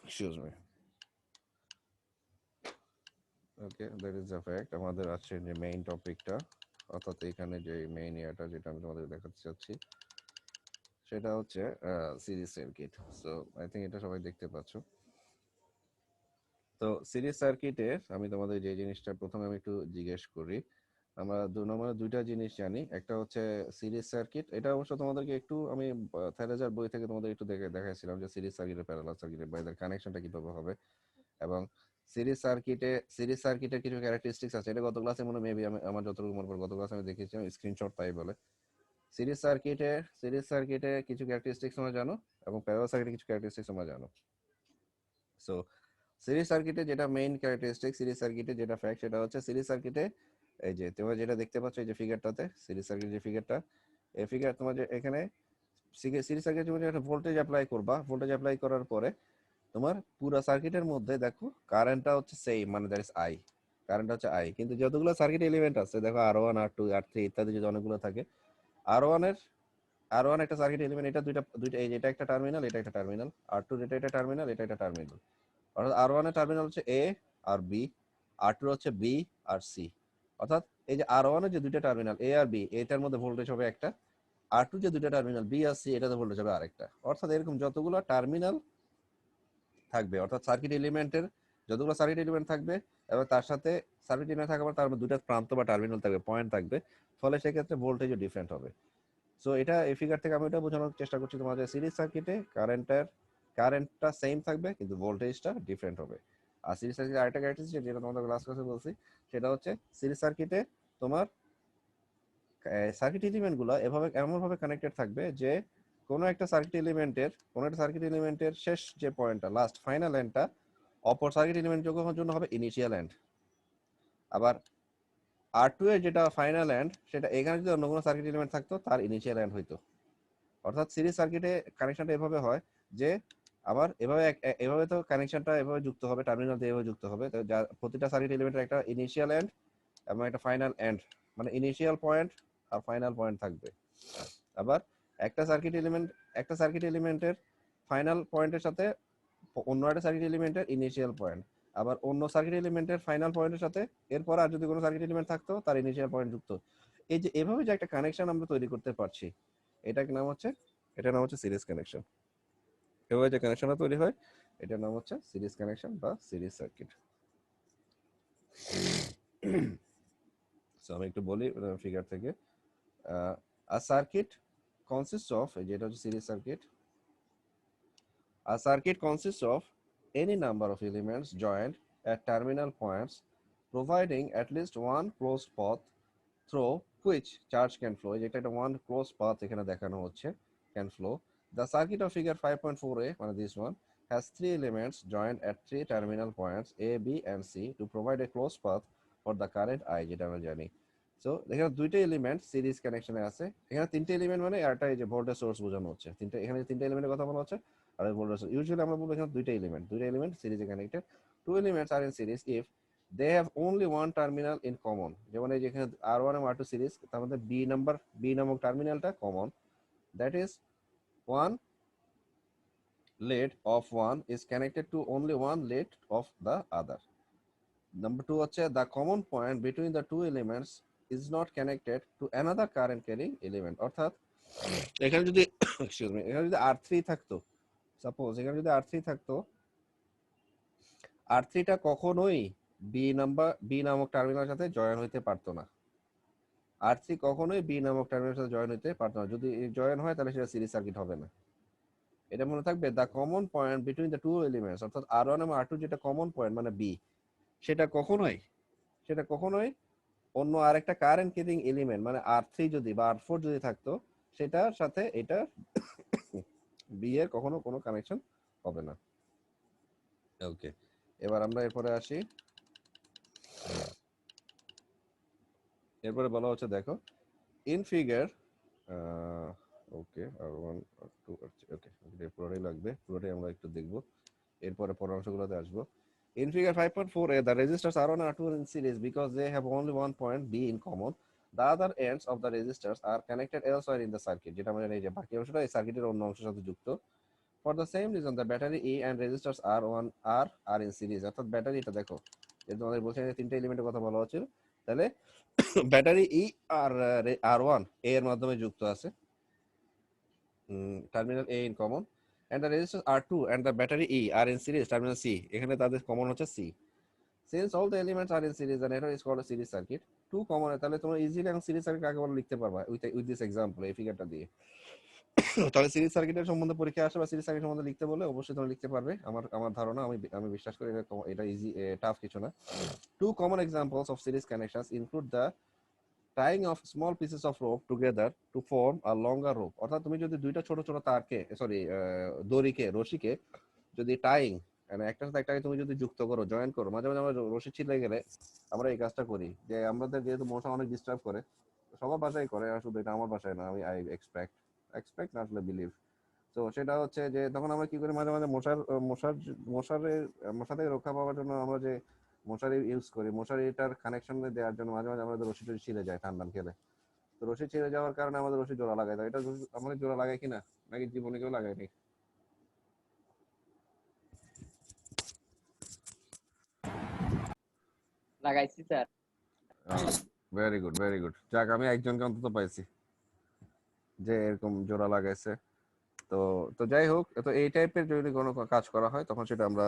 excuse me. Okay, that is the fact. আমাদের আছে যে মেইন টপিকটা, অর্থাৎ এখানে যে মেইন ইয়াটা যেটা আমি তোমাদের দেখাতে চাচ্ছি, সেটা হচ্ছে series circuit. So I think এটা সবাই দেখতে পাচ্ছ। তো সিরিজ সার্কিটের আমি তোমাদের যে জিনিসটা প্রথমে আমি একটু জিজ্ঞেস করি, আমরা নম্বরে দুইটা জিনিস জানি। একটা হচ্ছে সিরিজ সার্কিট, এটা অবশ্য তোমাদেরকে একটু আমি থেরেজার বই থেকে তোমাদের একটু দেখাইছিলাম যে সিরিজ সার্কিটের, প্যারালাল সার্কিটের বা এদের কানেকশনটা কিভাবে হবে। এবং সিরিজ সার্কিটের কিছু ক্যারেক্টারিস্টিক্স আছে, এটা গত ক্লাসে মনে মেবি আমি, আমার যতটুকু মনে পড়ে গত ক্লাসে আমি দেখেছি, আমি স্ক্রিনশট তাই বলে। সিরিজ সার্কিটে কিছু ক্যারেক্টারিস্টিক্স তোমরা জানো, এবং প্যারালাল সার্কিটে কিছু ক্যারেক্টারিস্টিক্স তোমরা জানো। সো সিরিজ সার্কিটে যেটা মেইন ক্যারেক্টারিস্টিক, সিরিজ সার্কিটে যেটা ফ্যাক্ট, সেটা হচ্ছে সিরিজ সার্কিটে এই যে তোমরা যেটা দেখতে পাচ্ছ, এই যে ফিগারটাতে, সিরিজ সার্কিট যে ফিগারটা, এই ফিগার তোমার যে এখানে সিরিজ সার্কিটে তুমি একটা ভোল্টেজ অ্যাপ্লাই করবা, ভোল্টেজ অ্যাপ্লাই করার পরে তোমার পুরো সার্কিটের মধ্যে দেখো কারেন্টটা হচ্ছে সেম, মানে দ্যাট ইজ আই, কারেন্ট হচ্ছে আই। কিন্তু যতগুলো সার্কিট এলিমেন্ট আছে দেখো, R1 R2 R3 ইত্যাদি যদি অনেকগুলো থাকে, আর ওয়ান একটা সার্কিট এলিমেন্ট, এটা দুইটা দুইটা, এই যে এটা একটা টার্মিনাল, এটা একটা টার্মিনাল, R2 এটা একটা টার্মিনাল, এটা একটা টার্মিনাল। অর্থাৎ R1 এর টার্মিনাল হচ্ছে এ আর বি, R2 হচ্ছে বি আর সি। অর্থাৎ এই যে R1 এর যে দুইটা টার্মিনাল এ আর বি, এটার মধ্যে ভোল্টেজ হবে একটা, R2 যে দুইটা টার্মিনাল বি আর সি, এটাতে ভোল্টেজ হবে আরেকটা। অর্থাৎ এরকম যতগুলো টার্মিনাল থাকবে, অর্থাৎ সার্কিট এলিমেন্টের যতগুলো সার্কিট এলিমেন্ট থাকবে, এবং তার সাথে সার্কিট এলিমেন্ট থাকার পর তার মধ্যে দুটো প্রান্ত বা টার্মিনাল থাকবে, পয়েন্ট থাকবে, ফলে সেক্ষেত্রে ভোল্টেজও ডিফারেন্ট হবে। সো এটা এই ফিগার থেকে আমি এটা বোঝানোর চেষ্টা করছি তোমাদের, সিরিজ সার্কিটে কারেন্টটা সেম থাকবে কিন্তু ভোল্টেজটা ডিফারেন্ট হবে। আর সিরিজ সার্কিটের আরেকটা ক্যারেক্টারিস্টিক যেটা তোমাদের ক্লাসে বলছি, সেটা হচ্ছে সিরিজ সার্কিটে তোমার সার্কিট এলিমেন্ট গুলো এমন ভাবে কানেক্টেড থাকবে যে কোনো একটা সার্কিট এলিমেন্টের শেষ যে পয়েন্টটা, লাস্ট ফাইনাল এন্ডটা অপর সার্কিট এলিমেন্ট জন্য হবে ইনিশিয়াল এন্ড। আবার R2 এর যেটা ফাইনাল এন্ড, সেটা এখানে যদি অন্য কোনো সার্কিট এলিমেন্ট থাকতো তার ইনিশিয়াল এন্ড হইতো। অর্থাৎ সিরিজ সার্কিটে কানেকশনটা এভাবে হয় যে, আবার এভাবে তো কানেকশনটা এভাবে যুক্ত হবে, টার্মিনাল দিয়ে এভাবে যুক্ত হবে, তো প্রতিটা সার্কিট এলিমেন্টের একটা ইনিশিয়াল এন্ড এবং একটা ফাইনাল এন্ড, মানে ইনিশিয়াল পয়েন্ট আর ফাইনাল পয়েন্ট থাকবে। আবার একটা সার্কিট এলিমেন্টের ফাইনাল পয়েন্টের সাথে অন্য একটা সার্কিট এলিমেন্টের ইনিশিয়াল পয়েন্ট, আবার অন্য সার্কিট এলিমেন্টের ফাইনাল পয়েন্টের সাথে এরপর আর যদি কোনো সার্কিট এলিমেন্ট থাকতো তার ইনিশিয়াল পয়েন্ট যুক্ত। এই যে এভাবে যে একটা কানেকশন আমরা তৈরি করতে পারছি, এটার নাম হচ্ছে সিরিজ কানেকশন। এভাবে যে কানেকশনটা তৈরি হয়, এটার নাম হচ্ছে সিরিজ কানেকশন বা সিরিজ সার্কিট। সো আমি একটু বলি ফিগার থেকে, a circuit consists of, যেটা হচ্ছে series circuit, a circuit consists of any number of elements joined at terminal points, providing at least one closed path through which charge can flow। যেটা একটা one closed path এখানে দেখানো হচ্ছে, can flow। The circuit of figure 5.4a, মানে this one, has three elements joined at three terminal points A, B and C to provide a closed path for the current I, যেটা আমরা জানি। সো এখানে দুইটা এলিমেন্ট সিরিজ কানেকশনে আছে, এখানে তিনটে এলিমেন্ট মানে একটা এই যে ভোল্টেজ সোর্স বোঝানো হচ্ছে, এখানে তিনটা এলিমেন্টের কথা বলা হচ্ছে। আর ভোল্টেজ সোর্স ইউজুয়ালি আমরা বলবো এখানে দুইটা এলিমেন্ট সিরিজে connected. Two elements are in series if they have only one terminal in common. যেমন এই যেখানে R1 এবং R2 সিরিজ, তার মধ্যে B নামক টার্মিনালটা common, that is one lead of one is connected to only one lead of the other. Number 2 হচ্ছে the common point between the two elements is not connected to another current carrying element. অর্থাৎ এখানে যদি এক্সকিউজ মি, এখানে যদি R3 থাকতো, সাপোজ এখানে যদি R3 থাকতো, R3 টা কখনোই B নামক টার্মিনালের সাথে জয়েন হইতে পারতো না। R3 কখনোই B নামক টার্মিনালের সাথে জয়েন হইতে পারতো না। যদি জয়েন হয় তাহলে সেটা সিরিজ সার্কিট হবে না। এটা মনে থাকবে, the common point between the two elements, অর্থাৎ R1 এবং R2 যেটা কমন পয়েন্ট মানে B, সেটা কখনোই অন্য আরেকটা কারেন্ট ক্যারিং এলিমেন্ট মানে R3 যদি বা R4 যদি থাকতো, সেটার সাথে এটা B এর কখনো কোনো কানেকশন হবে না। ওকে, এবার আমরা এরপরে আসি। এরপরে বলা হচ্ছে দেখো, in figure okay R1 R2 ওকে, এটা পুরোটাই লাগবে, পুরোটাই আমরা একটু দেখবো, এরপরে পরের অংশগুলোতে আসবো। In figure 5.4a, the resistors R1 and R2 are in series because they have only one point B in common. The other ends of the resistors are connected elsewhere in the circuit. যেটা আমরা জানি যে বাকি অংশটা এই সার্কিটের অন্য অংশের সাথে যুক্ত। For the same reason, the battery E and resistors R1 are in series. অর্থাৎ ব্যাটারিটা দেখো, যেহেতু আমাদের বলছে যে তিনটা এলিমেন্টের কথা বলা হচ্ছে, তাহলে battery E R R1 A এর মাধ্যমে যুক্ত আছে, terminal A in common, and the resistors R2 and the battery E are in series, terminal C, এখানে তাদের কমন হচ্ছে C. Since all the elements are in series, the network is called a series circuit. Two common, তাহলে তোমরা ইজিলি এবং সিরিজ সার্কিট কাকে বলে লিখতে পারবা উইথ দিস এক্সাম্পল, এই ফিগারটা দিয়ে। তাহলে সিরিজ সার্কিটের সম্বন্ধে পরীক্ষা আসে বা সিরিজ সার্কিট সম্বন্ধে লিখতে বলে অবশ্যই তোমরা লিখতে পারবে, আমার ধারণা, আমি বিশ্বাস করি এটা ইজি টাফ কিছু না। Two common examples of series connections include the tying of small pieces of rope together to form a longer rope. অর্থাৎ তুমি যদি দুইটা ছোট ছোট তারকে দড়িকে রশিকে যদি টাইং মানে একটার সাথে একটাকে তুমি যদি যুক্ত করো, জয়েন করো, মাঝে মাঝে আমরা রশি ছিঁড়ে গেলে আমরা এই কাজটা করি, যে আমাদের যেহেতু মশা অনেক ডিস্টার্ব করে, সবার বাসায় করে, আর শুধু এটা আমার বাসায় না, আমি আই এক্সপেক্ট না আসলে বিলিভ। তো সেটা হচ্ছে যে তখন আমরা কি করি, মাঝে মাঝে মশা থেকে রক্ষা পাওয়ার জন্য আমরা যে মশারি ইউজ করি, মশারিটার কানেকশন দেওয়ার জন্য মাঝে মাঝে আমাদের রশি টশি ছিঁড়ে যায় ঠান্ডা খেলে। তো রশি ছিঁড়ে যাওয়ার কারণে আমাদের রশি জোড়া লাগাই দেয়, এটা আমাদের জোড়া লাগাই কিনা, নাকি জীবনে কেউ লাগায়নি? লাগাইছি স্যার। ভেরি গুড, যাক আমি একজনকে অন্তত পাইছি যে এরকম জোড়া লাগাইছে। তো তো যাই হোক, তো এই টাইপের যদি কোনো কাজ করা হয় তখন সেটা আমরা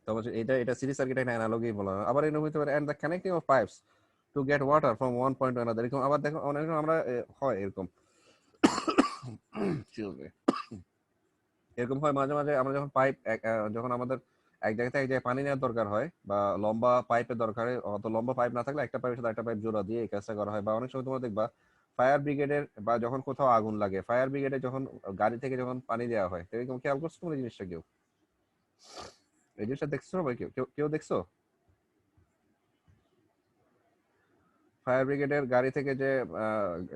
তখন এটা সিরিজ সার্কিট একটা অ্যানালগি বলা হয়। আবার এরকম হতে পারে and the connecting of pipes to get water from one point to another. এরকম আবার দেখো অনেক আমরা হয় এরকম এরকম হয় মাঝে মাঝে আমরা যখন পাইপ যখন আমাদের এক জায়গা থেকে এক জায়গায় পানি নেওয়ার দরকার হয় বা লম্বা পাইপের দরকার হয়, অত লম্বা পাইপ না থাকলে একটা পাইপের সাথে একটা পাইপ জোড়া দিয়ে এই কাজটা করা হয়। বা অনেক সময় তোমরা দেখবা ফায়ার ব্রিগেডের বা যখন কোথাও আগুন লাগে, ফায়ার ব্রিগেডে যখন গাড়ি থেকে যখন পানি দেওয়া হয়, এরকম খেয়াল করছো তোমরা এই জিনিসটা? কেউ এই জিনিসটা দেখছো ভাই? কেউ দেখছো ফায়ার ব্রিগেডের গাড়ি থেকে যে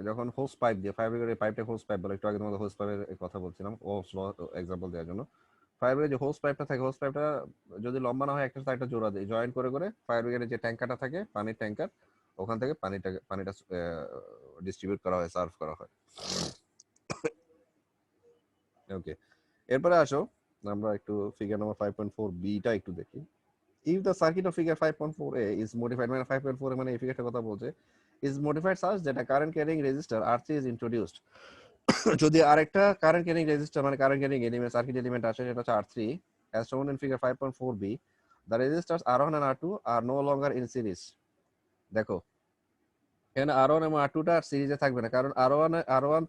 যখন হোস পাইপ দিয়ে, ফায়ার ব্রিগেডের পাইপটা হোস পাইপ বলে, একটু আগে তোমাদের হোস পাইপের কথা বলছিলাম, ও এক্সাম্পল দেওয়ার জন্য। ফায়ার ব্রিগেড যে হোস পাইপটা থাকে, হোস পাইপটা যদি লম্বা না হয় একটা সাথে একটা জোড়া দিয়ে জয়েন করে করে ফায়ার ব্রিগেডের যে ট্যাঙ্কারটা থাকে, পানির ট্যাঙ্কার, ওখান থেকে পানিটা ডিস্ট্রিবিউট করা হয়, সার্ভ করা হয়। ওকে, এরপরে আসো আমরা একটু ফিগার নাম্বার 5.4b টা একটু দেখি। If the circuit of figure 5.4a is modified, মানে 5.4 মানে এই ফিগারটার কথা বলছে, is modified such that a current carrying resistor R3 is introduced. যদি আরেকটা কারেন্ট ক্যারিং রেজিস্টার মানে current carrying element circuit element আছে, সেটা হচ্ছে R3 as shown in figure 5.4b, the resistors R1 and R2 are no longer in series. দেখো এখানে R1 এবং R2 টা সিরিজে থাকবে না, কারণ R1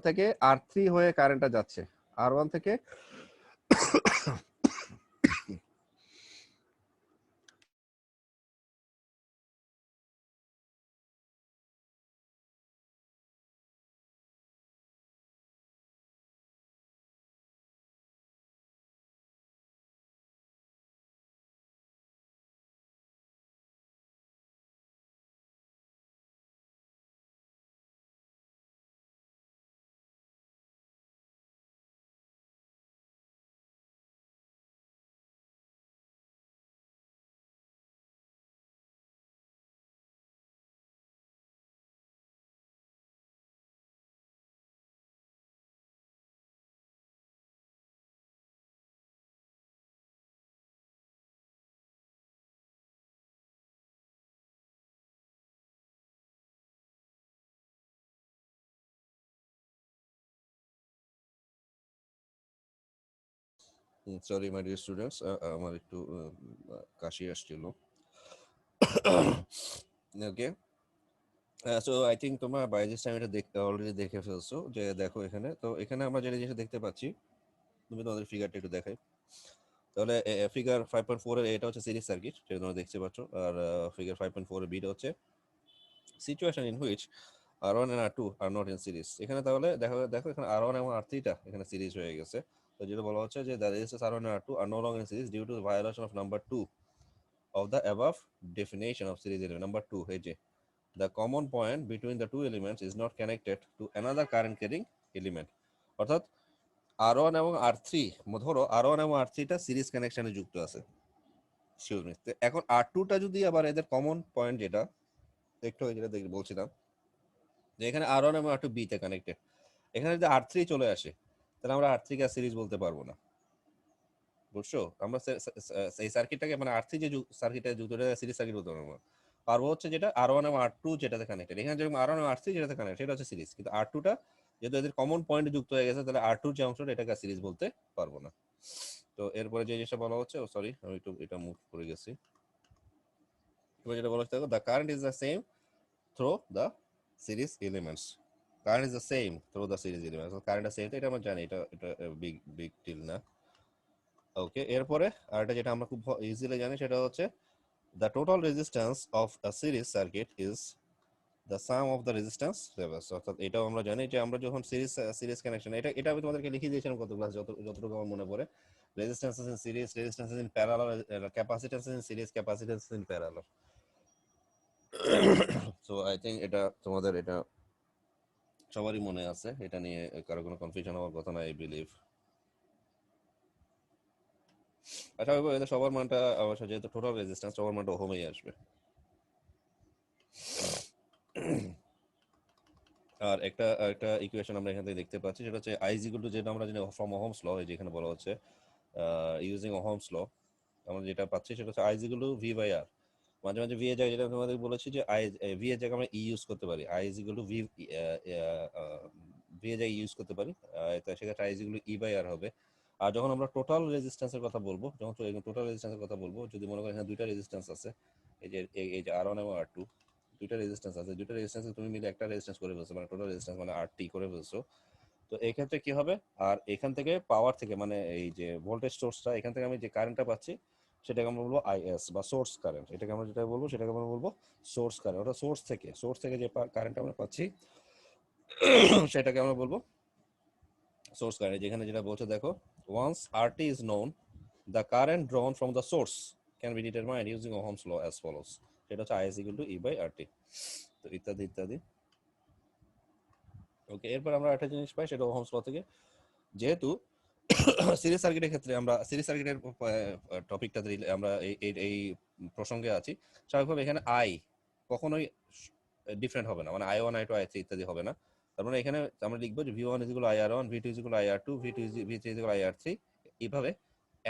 থেকে R3 হয়ে কারেন্টটা যাচ্ছে, R1 থেকে সরি মাই ডিয়ার স্টুডেন্টস, আমার একটু কাশি আসছিল। ওকে, সো আই থিঙ্ক তোমরা বাই দিস টাইম এটা অলরেডি দেখে ফেলছো। যে দেখো এখানে, তো এখানে আমরা যেটা জিনিস দেখতে পাচ্ছি, তুমি তোমাদের ফিগারটা একটু দেখাই। তাহলে ফিগার 5.4 এর এটা হচ্ছে সিরিজ সার্কিট, যেটা তোমরা দেখতে পাচ্ছ। আর ফিগার 5.4 এর বিটা হচ্ছে situation in which R1 and R2 are not in series. এখানে তাহলে দেখো দেখো এখানে R1 এবং R3 টা এখানে সিরিজ হয়ে গেছে। তো যেটা বলা হচ্ছে যে the resistors R1 and R2 are no longer in series due to the violation of number 2 of the above definition of series element. Number 2, এই যে the common point between the two elements is not connected to another current carrying element. অর্থাৎ R1 এবং R3, ধরো R1 এবং R3 টা সিরিজ কানেকশনে যুক্ত আছে। এক্সকিউজ মি, এখন R2 টা যদি আবার এদের কমন পয়েন্ট যেটা একটু যেটা বলছিলাম যে এখানে R1 এবং R2 বি তে কানেক্টেড, এখানে যদি R3 চলে আসে তাহলে আমরা R3 কে সিরিজ বলতে পারবো না। বুঝছো? আমরা এই সার্কিটটাকে মানে R3 যে সার্কিটে যুক্ত সিরিজ সার্কিট বলতে পারবো না। পারবো হচ্ছে যেটা R1 এবং R2 যেটাতে কানেক্টেড। এখানে যেরকম R1 এবং R3 যেটাতে কানেক্টেড সেটা হচ্ছে সিরিজ, কিন্তু R2 টা যেহেতু এদের কমন পয়েন্টে যুক্ত হয়ে গেছে তাহলে R2 যে অংশটা এটাকে সিরিজ বলতে পারবো না। তো এরপরে যে জিনিসটা বলা হচ্ছে, সরি আমি একটু এটা মুভ করে গেছি। এবার যেটা বলা হচ্ছে দেখো, the current is the same through the series elements. Current is the same through the series elements. So current is same, এটা আমরা জানি, এটা এটা বিগ ডিল না। ওকে, এরপরে আরেকটা যেটা আমরা খুব ইজিলি জানি সেটা হচ্ছে the total resistance of a series circuit is the sum of the resistance levels. অর্থাৎ এটাও আমরা জানি যে আমরা যখন সিরিজ কানেকশন, এটা আমি তোমাদেরকে লিখে দিয়েছিলাম গত ক্লাস যতটুকু আমার মনে পড়ে। Resistance in series, resistance in parallel, capacitance in series, capacitance in parallel. So I think এটা তোমাদের এটা সবারই মনে আছে, এটা নিয়ে কারো কোনো কনফিউশন হওয়ার কথা না, আই বিলিভ। আচ্ছা এটা সবার মানটা অবশ্য যেহেতু টোটাল রেজিস্ট্যান্স, সবার মানটা ওহমেই আসবে। আর একটা ইকুয়েশন আমরা এখান থেকে দেখতে পাচ্ছি, সেটা হচ্ছে I is equal to, যেটা আমরা জানি ফ্রম ওহমস ল, যেখানে বলা হচ্ছে ইউজিং ওহমস ল, আমরা যেটা পাচ্ছি সেটা হচ্ছে I is equal to V by R। মাঝে মাঝে V এর জায়গায়, যেটা তোমাদের বলেছি যে V এর জায়গায় আমরা E ইউজ করতে পারি, I is equal to V এর জায়গায় ইউজ করতে পারি, তাই সেক্ষেত্রে I is equal to E by R হবে। আর যখন আমরা টোটাল রেজিস্ট্যান্সের কথা বলবো, যখন টোটাল রেজিস্ট্যান্সের কথা বলবো, যদি মনে করেন এখানে দুইটা রেজিস্ট্যান্স আছে, এই যে R1 এবং R2, দুইটা রেজিস্ট্যান্স আছে, দুইটা রেজিস্ট্যান্স তুমি মিলে একটা রেজিস্ট্যান্স করে ফেলছো, মানে টোটাল রেজিস্ট্যান্স মানে RT করে ফেলছো। তো এই ক্ষেত্রে কি হবে, আর এখান থেকে পাওয়ার থেকে মানে এই যে ভোল্টেজ সোর্সটা, এখান থেকে আমি যে কারেন্টটা পাচ্ছি সেটাকে আমরা বলবো IS বা সোর্স কারেন্ট। এটাকে আমরা যেটা বলবো সেটাকে আমরা বলবো সোর্স কারেন্ট। ওটা সোর্স থেকে যে কারেন্টটা আমরা পাচ্ছি সেটাকে আমরা বলবো সোর্স কারেন্ট। যেখানে যেটা বলছে দেখো, once RT is known, the current drawn from the source can be determined using Ohm's law as follows. সেটা হচ্ছে I is equal to E by RT। তো ইত্যাদি ইত্যাদি। ওকে, এরপর আমরা একটা জিনিস পাই, সেটা ওহমস ল থেকে। যেহেতু সিরিজ সার্কিটের ক্ষেত্রে আমরা সিরিজ সার্কিটের টপিকটাতে আমরা এই প্রসঙ্গে আছি, স্বাভাবিকভাবে এখানে I কখনোই ডিফারেন্ট হবে না, মানে I1 I2 I3 ইত্যাদি হবে না। তার মানে এখানে আমরা লিখবো যে V1 is equal to IR1, V2 is equal to IR2, V3 is equal to IR3। এইভাবে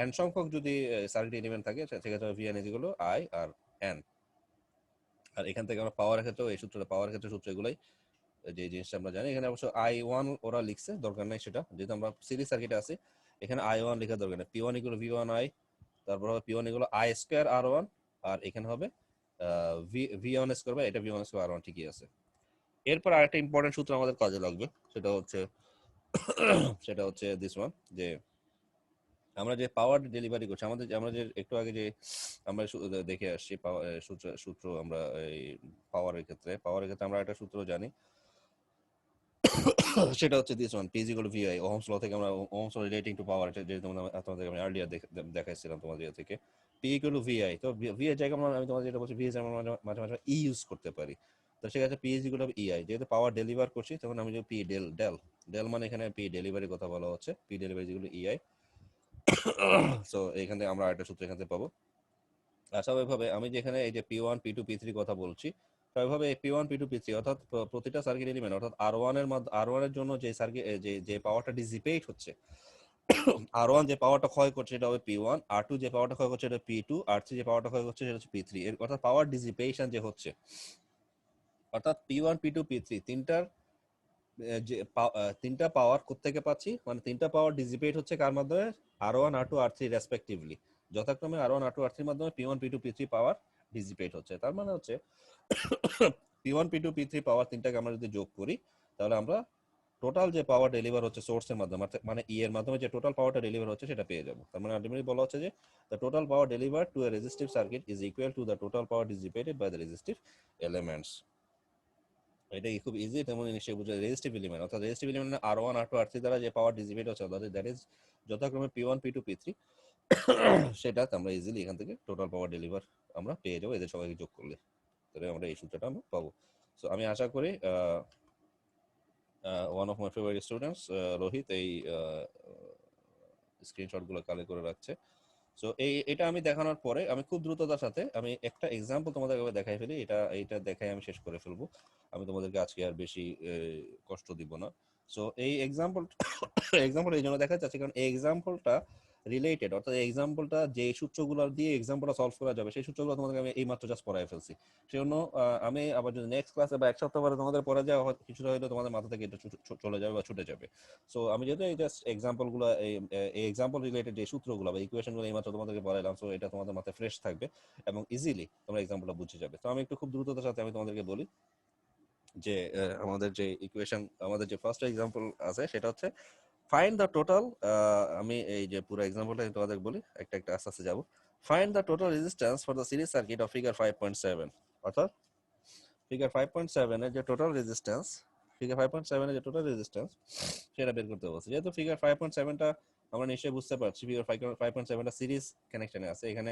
n সংখ্যক যদি সার্কিট এলিমেন্ট থাকে সেক্ষেত্রে Vn is equal to I R n। আর এখান থেকে আমরা পাওয়ারের ক্ষেত্রে এই সূত্রটা, পাওয়ারের ক্ষেত্রে সূত্র এগুলাই, যে জিনিসটা আমরা জানি। এখানে অবশ্য I1 ওরা লিখছে, দরকার নাই সেটা, যেহেতু আমরা সিরিজ সার্কিটে আছি এখানে I1 লেখার দরকার নেই। P1 equal to V1I, তারপর হবে P1 equal to I square R1, আর এখানে হবে V1 স্কয়ার বা এটা V1 স্কয়ার R1, ঠিকই আছে। এরপর আরেকটা ইম্পর্টেন্ট সূত্র আমাদের কাজে লাগবে, সেটা হচ্ছে দিস ওয়ান, যে আমরা যে পাওয়ার ডেলিভারি করছি, আমরা যে একটু আগে যে আমরা দেখে আসছি সূত্র আমরা এই পাওয়ারের ক্ষেত্রে আমরা একটা সূত্র জানি, সেটা হচ্ছে this one, P is equal to VI। Ohm's law থেকে আমরা Ohm's law relating to power, যেটা তোমাদের আমি আর্লিয়ার দেখাইছিলাম তোমাদের থেকে, P equal to VI। তো V এর জায়গায় আমি তোমাদের যেটা বলছি, V এর জায়গায় মাঝে মাঝে E ইউজ করতে পারি। তো সেক্ষেত্রে P is equal to EI, যেহেতু পাওয়ার ডেলিভার করছি তখন আমি যে P ডেল মানে এখানে P ডেলিভারির কথা বলা হচ্ছে, P delivery is equal to EI। So এখান থেকে আমরা আরেকটা সূত্র এখান থেকে পাবো। আর স্বাভাবিকভাবে আমি যেখানে এই যে P1 P2 P3 কথা বলছি, স্বাভাবিকভাবে P1 P2 P3 অর্থাৎ প্রতিটা সার্কিট এলিমেন্ট, অর্থাৎ R1 এর জন্য যে সার্কিট যে পাওয়ারটা ডিসিপেট হচ্ছে, R1 যে পাওয়ারটা ক্ষয় করছে সেটা হবে P1, R2 যে পাওয়ারটা ক্ষয় করছে সেটা P2, R3 যে পাওয়ারটা ক্ষয় করছে সেটা হচ্ছে P3। এর অর্থাৎ পাওয়ার ডিসিপেশন যে হচ্ছে, অর্থাৎ P1 P2 P3 তিনটার যে তিনটা পাওয়ার কোত্থেকে পাচ্ছি, মানে তিনটা পাওয়ার ডিসিপেট হচ্ছে কার মাধ্যমে, R1 R2 R3 রেসপেক্টিভলি, যথাক্রমে R1 R2 R3 এর মাধ্যমে P1 P2 P3 পাওয়ার ডিসিপেট হচ্ছে। তার মানে হচ্ছে P1 P2 P3 পাওয়ার তিনটাকে আমরা যদি যোগ করি তাহলে আমরা টোটাল যে পাওয়ার ডেলিভার হচ্ছে সোর্সের মাধ্যমে, মানে ই এর মাধ্যমে যে টোটাল পাওয়ারটা ডেলিভার হচ্ছে সেটা পেয়ে যাবো। তার মানে আলটিমেটলি বলা হচ্ছে যে the total power deliver to a resistive circuit is equal to the total power dissipated by the resistive elements. এটা খুব ইজি, তেমন নিশ্চয়ই বুঝে। রেজিস্টিভ এলিমেন্ট অর্থাৎ resistive element R1 R2 R3 দ্বারা যে পাওয়ার ডিসিপেট হচ্ছে দ্যাট ইজ যথাক্রমে P1 P2 P3 সেটা আমরা ইজিলি এখান থেকে টোটাল পাওয়ার ডেলিভার আমরা পেয়ে যাবো এদের সবাইকে যোগ করলে। তাহলে আমরা এই সূত্রটা আমরা পাবো। সো আমি আশা করি one of my favourite students Rohit এই স্ক্রিনশটগুলো কালেক্ট করে রাখছে। সো এটা আমি দেখানোর পরে আমি খুব দ্রুততার সাথে আমি একটা এক্সাম্পল তোমাদেরকে দেখাই ফেলি, এটা দেখাই আমি শেষ করে ফেলবো। আমি তোমাদেরকে আজকে আর বেশি কষ্ট দিব না। সো এই এক্সাম্পল এই জন্য দেখা যাচ্ছে কারণ এই এক্সাম্পলটা রিলেটেড, অর্থাৎ এই এক্সাম্পলটা যে সূত্রগুলো দিয়ে এক্সাম্পলটা সলভ করা যাবে সেই সূত্রগুলো তোমাদেরকে আমি এই মাত্র জাস্ট পড়াই ফেলছি। সেজন্য আমি আবার যদি নেক্সট ক্লাসে বা এক সপ্তাহ পরে তোমাদের পড়া যায় কিছুটা হয়তো তোমাদের মাথা থেকে এটা চলে যাবে বা ছুটে যাবে। সো আমি যেহেতু এই জাস্ট এক্সাম্পলগুলো এই এক্সাম্পল রিলেটেড যে সূত্রগুলো বা ইকুয়েশনগুলো এই মাত্র তোমাদেরকে পড়াইলাম, সো এটা তোমাদের মাথায় ফ্রেশ থাকবে এবং ইজিলি তোমরা এক্সাম্পলটা বুঝে যাবে। তো আমি একটু খুব দ্রুততার সাথে আমি তোমাদেরকে বলি যে আমাদের যে ইকুয়েশন, আমাদের যে ফার্স্ট এক্সাম্পল আছে সেটা হচ্ছে ফাইন্ড দ্য টোটাল। আমি এই যে পুরো এক্সাম্পলটা তোমাদের বলি, একটা একটা আস্তে আস্তে যাবো। Find the total resistance for the series circuit of figure 5.7, অর্থাৎ ফিগার 5.7 এর যে টোটাল রেজিস্ট্যান্স, ফিগার 5.7 এর যে টোটাল রেজিস্ট্যান্স সেটা বের করতে বলছে। যেহেতু ফিগার 5.7টা আমরা নিশ্চয়ই বুঝতে পারছি ফিগার 5.7টা সিরিজ কানেকশনে আছে, এখানে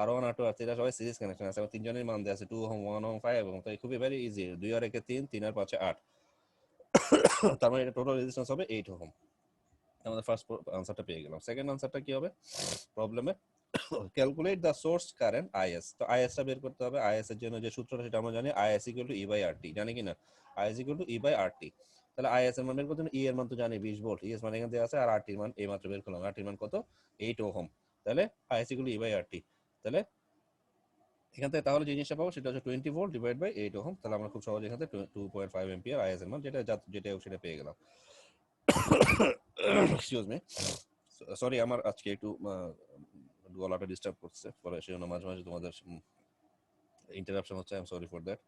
R1 R2 R3 টা সবাই সিরিজ কানেকশন আছে এবং তিনজনের মান দেওয়া আছে 2 ওহম 1 ওহম 5 এবং তাই খুবই ভেরি ইজি, 2 আর 1 3, 3 আর 5 8, তার মানে এটা টোটাল রেজিস্ট্যান্স হবে 8 ওহম। আমাদের ফার্স্ট আনসারটা পেয়ে গেলাম। সেকেন্ড আনসারটা কি হবে প্রবলেমে, calculate the source current IS। তো IS টা বের করতে হবে। IS এর জন্য যে সূত্রটা সেটা আমরা জানি, IS = E/RT, জানি কি না? IS = E/RT। তাহলে IS এর মান বের করতে হবে, E এর মান তো জানি 20 ভোল্ট, ES মান এখানে দেওয়া আছে আর RT এর মান এই মাত্র বের করলাম, RT এর মান কত 8 ওহম। তাহলে IS = E/RT, তাহলে এখান থেকে তাহলে যে জিনিসটা পাবো সেটা হচ্ছে 20 ভোল্ট ডিভাইড বাই 8 ওহম। তাহলে আমরা খুব সহজে এখান থেকে 2.5 এম্পিয়ার IS এর মান যেটা সেটা পেয়ে গেলাম। এক্সকিউজ মি, সরি আমার আজকে একটু গলাটা ডিস্টার্ব করছে, ফলে সেজন্য মাঝে মাঝে তোমাদের ইন্টারাপশন হচ্ছে, I am sorry for that.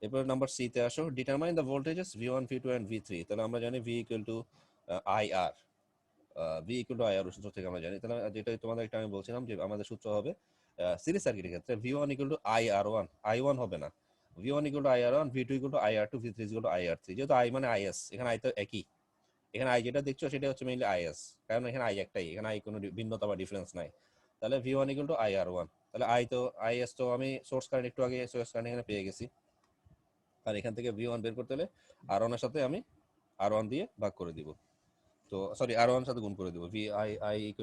এরপর নাম্বার সি তে আসো, determine the voltages V1 V2 and V3। তাহলে আমরা জানি V = IR, V = IR সূত্র থেকে আমরা জানি। তাহলে যেটা তোমাদের একটা আমি বলছিলাম যে আমাদের সূত্র হবে সিরিজ সার্কিটের ক্ষেত্রে V1 = IR1, I1 হবে না, V1 = IR1, V2 = IR2, V3 = IR3। যেহেতু I মানে IS, এখানে I তো একই, এখানে I যেটা দেখছো সেটা হচ্ছে মেইনলি IS, কারণ এখানে I একটাই, এখানে I কোনো ভিন্নতা বা ডিফারেন্স নাই। তাহলে V1 = IR1, তাহলে IS তো আমি সোর্স কারেন্ট একটু আগে সোর্স কারেন্ট এখানে পেয়ে গেছি, আর এখান থেকে V1 বের করতে হলে R1 এর সাথে আমি R1 দিয়ে ভাগ করে দিব, তো সরি R1 এর সাথে গুণ করে দিব, I =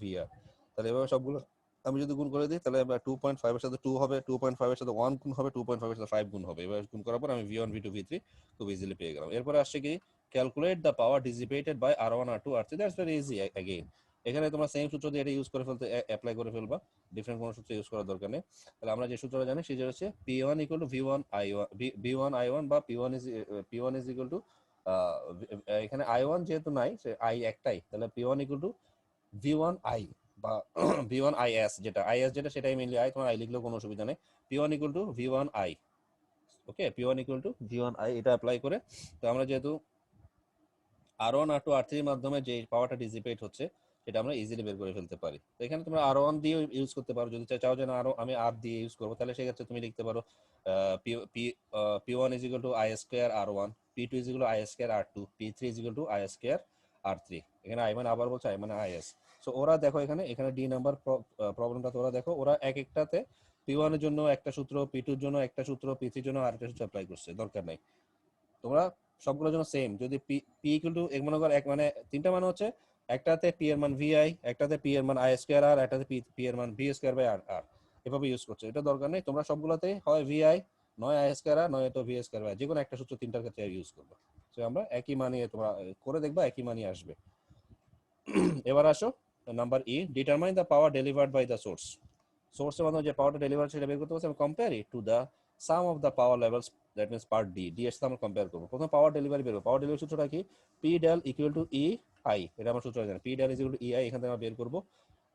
VR। তাহলে এভাবে সবগুলো আমি যদি গুণ করে দিই তাহলে 2.5 এর সাথে 2 হবে, 2.5 এর সাথে 1 গুণ হবে, 2.5 এর সাথে 5 গুণ হবে। এভাবে গুণ করার পর আমি V1 V2 V3 খুব ইজিলি পেয়ে গেলাম। এরপর আসছে কি, calculate the power dissipated by R1 R2 R3। That's very easy again, এখানে তোমরা সেম সূত্র দিয়ে এটা ইউজ করে ফেলতে অ্যাপ্লাই করে ফেলবা, ডিফারেন্ট কোনো সূত্র ইউজ করার দরকার নেই। তাহলে আমরা যে সূত্রটা জানি সেটা হচ্ছে P1 = V1 I1, V1 I1 বা P1 = এখানে I1 যেহেতু নাই, সে I একটাই, তাহলে P1 = V1 I বা V1 IS, যেটা IS যেটা সেটাই মেইনলি I, তোমার I লিখলেও কোনো অসুবিধা নেই। P1 = V1 I, okay, P1 = V1 I, এটা অ্যাপ্লাই করে তো আমরা যেহেতু R1 R2 R3 এর মাধ্যমে যে পাওয়ারটা ডিসিপেট হচ্ছে সেটা আমরা ইজিলি বের করে ফেলতে পারি। তো এখানে তোমরা R1 দিয়ে ইউজ করতে পারো, যদি চাও যে না আরো আমি R দিয়ে ইউজ করবো, তাহলে সেক্ষেত্রে তুমি লিখতে পারো P1 = I² R1, P2 = I² R2, P3 = I² R3। এখানে I মানে আবার বলছে I মানে IS। সো ওরা দেখো এখানে ডি নাম্বার প্রবলেমটা তোরা দেখো, ওরা এক একটাতে P1 এর জন্য একটা সূত্র, P2 এর জন্য একটা সূত্র, P3 এর জন্য আরেকটা সূত্র অ্যাপ্লাই করছে, দরকার নাই। তোমরা সবগুলোর জন্য সেম, যদি P এক মনে করো, এক মানে তিনটা মান হচ্ছে, একটাতে P এর মান VI, একটাতে P এর মান I² R, একটাতে P এর মান V²/R, এভাবে ইউজ করছে, এটা দরকার নেই। তোমরা সবগুলোতে হয় VI, নয় I² R, নয় তো V²/R, যে কোনো একটা সূত্র তিনটার ক্ষেত্রে ইউজ করবে। তো আমরা একই মানই তোমরা করে দেখবা, একই মানই আসবে। এবার আসো number E, determine the power delivered by the source. সোর্সের মাধ্যমে যে পাওয়ারটা ডেলিভার সেটা বের করতে বলছে, আমি compare it to the some of the power levels that means part D D এর সাথে আমরা কম্পেয়ার করবো। প্রথমে পাওয়ার ডেলিভারি বের করবো। পাওয়ার ডেলিভারি সূত্রটা কি? P del equal to E I, এটা আমরা সূত্র জানি। P del equal to E I, এখান থেকে আমরা বের করবো।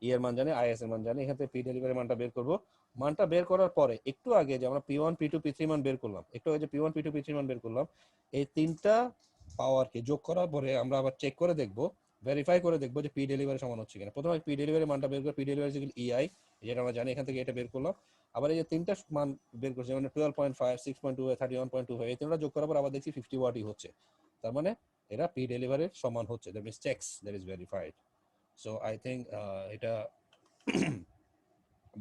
ই এর মান জানি, আই এস এর মান জানি, এখান থেকে পি ডেলিভারি মানটা বের করবো। মানটা বের করার পরে একটু আগে যে আমরা P1 P2 P3 মান বের করলাম, একটু আগে যে P1 P2 P3 মান বের করলাম, এই তিনটা পাওয়ারকে যোগ করার পরে আমরা আবার চেক করে দেখবো, ভেরিফাই করে দেখবো যে পি ডেলিভারি সমান হচ্ছে কিনা। প্রথমে পি ডেলিভারি মানটা বের করে, P delivery equal E I, যেটা আমরা জানি, এখান থেকে এটা বের করলাম। আবার এই যে তিনটা মান বের করছি, মানে 12.5, 6.2, 31.25, এই তিনটা যোগ করার পর আবার দেখছি 50 ওয়াটই হচ্ছে। তার মানে এটা পি ডেলিভারির সমান হচ্ছে, that means checks, that is verified. So I think এটা